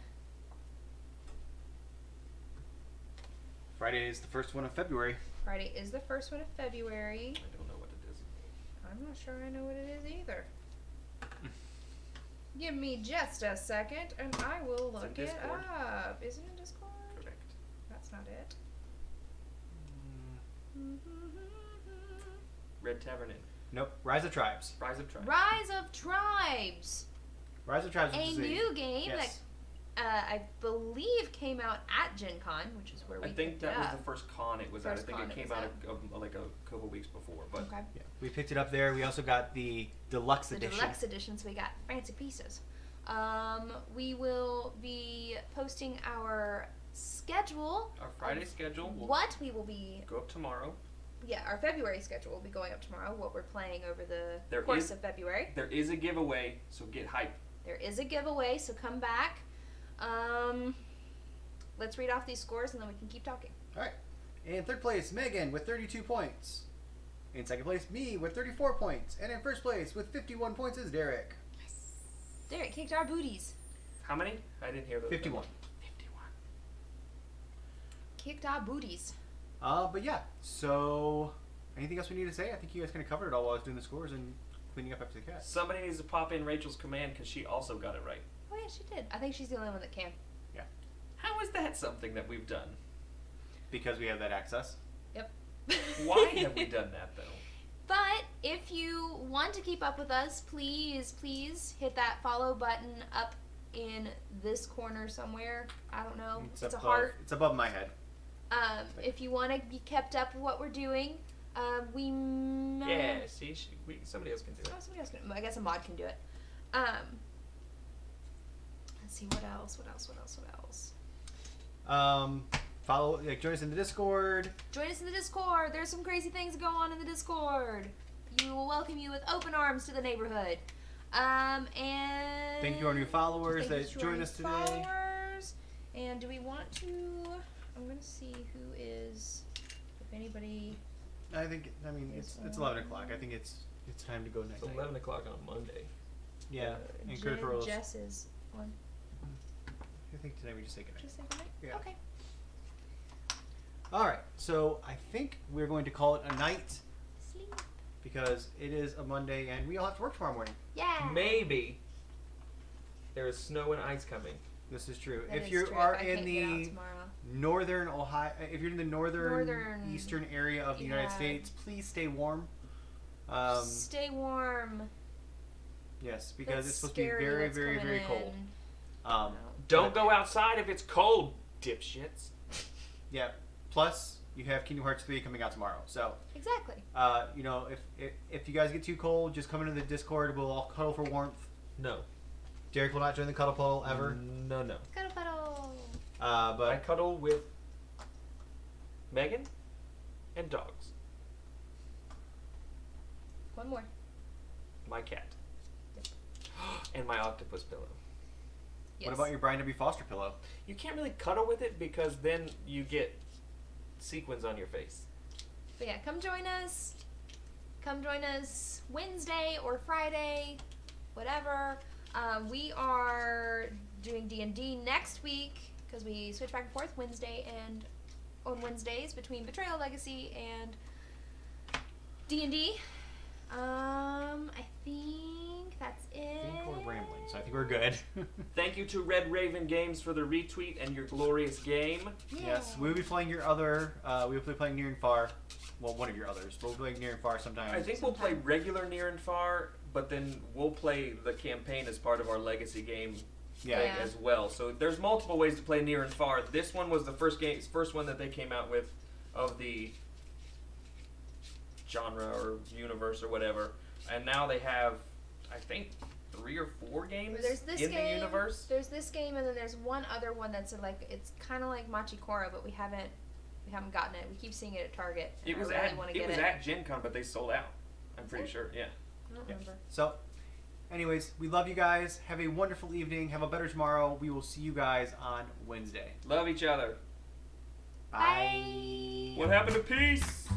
Friday is the first one of February. Friday is the first one of February. I don't know what it is. I'm not sure I know what it is either. Give me just a second, and I will It's in look it Discord. up. Is it in Discord? Correct. That's not it. Red Tavern Inn. Nope. Rise of Tribes. Rise of Tribes. Rise of Tribes. Rise of Tribes A is new game yes. that I believe came out at Gen Con, which is where we I think picked that it was up. the first con it was at. I First think con it it came was out at. like a couple weeks before. But Okay. Yeah, we picked it up there. We also got the deluxe The edition. deluxe edition, so we got fancy pieces. We will be posting our schedule. our Friday schedule will What we will be, go up tomorrow. our February schedule will be going up tomorrow. What we're playing over the There course is- of February. There is a giveaway, so get hype. There is a giveaway, so come back. Let's read off these scores and then we can keep talking. All right. In third place, Megan with 32 points. In second place, me with 34 points. And in first place with 51 points is Derek. Derek kicked our booties. How many? I didn't hear those. 51. 51. Kicked our booties. But yeah, so anything else we need to say? I think you guys kind of covered it all while I was doing the scores and cleaning up after the cast. Somebody needs to pop in Rachel's command because she also got it right. Oh yeah, she did. I think she's the only one that can. How is that something that we've done? Because we have that access. Yep. Why have we done that though? But if you want to keep up with us, please hit that follow button up in this corner somewhere. I don't know. It's a above, heart. It's above my head. If you want to be kept up with what we're doing, we Yeah, see, somebody else can do it. Oh, somebody else can. I guess a mod can do it. Let's see what else. Follow, join us in the Discord. Join us in the Discord. There's some crazy things that go on in the Discord. We will welcome you with open arms to the neighborhood. And Thank you to our new followers thank you that to our joined new us today. followers. And do we want to? I'm gonna see who is. If anybody. I think. I mean, it's 11 o'clock. I think it's time to go night. It's 11 o'clock on Monday. Yeah. And Kurt Rose. Jess is on. I think today we just say goodnight. Just say goodnight? Yeah. Okay. All right. So I think we're going to call it a night Sleep. because it is a Monday and we all have to work tomorrow morning. Yeah. Maybe there is snow and ice coming. This is true. That If is you true. are I in can't get out the tomorrow. northern Ohio, if you're in the northern Northern, eastern area of the United yeah. States, please stay warm. Stay warm. Yes, because That's it's supposed to be scary very, what's very, coming very cold. in. Don't go outside if it's cold, dipshits. Yeah. Plus, you have Kingdom Hearts 3 coming out tomorrow. So, Exactly. if you guys get too cold, just come into the Discord. We'll all cuddle for warmth. No. Derek will not join the cuddle puddle ever. No. Cuddle puddle. I But cuddle with Megan and dogs. One more. My cat. And my octopus pillow. Yes. What about your Brian W. Foster pillow? You can't really cuddle with it because then you get sequins on your face. But yeah, come join us. Come join us Wednesday or Friday, whatever. We are doing D&D next week because we switch back and forth Wednesday and on Wednesdays between Betrayal Legacy and D&D. I think that's it. I think we're rambling, so I think we're good. Thank you to Red Raven Games for the retweet and your glorious game. Yes, we'll be playing your other. We'll be playing Near and Far. Well, one of your others. We'll be playing Near and Far sometime. I think we'll play regular Near and Far, but then we'll play the campaign as part of our legacy game Yeah. thing as well. So there's multiple ways to play Near and Far. This one was the first one that they came out with of the genre or universe or whatever. And now they have, I think, 3 or 4 games There's this in game, the universe. There's this game, and then there's one other one that's like it's kind of like Machikora, but we haven't gotten it. We keep seeing it at Target. And It was I really want to get it. at Gen Con, but they sold out. I'm pretty sure. Yeah. I don't Yeah. remember. So, anyways, we love you guys. Have a wonderful evening. Have a better tomorrow. We will see you guys on Wednesday. Love each other. Bye. What happened to peace?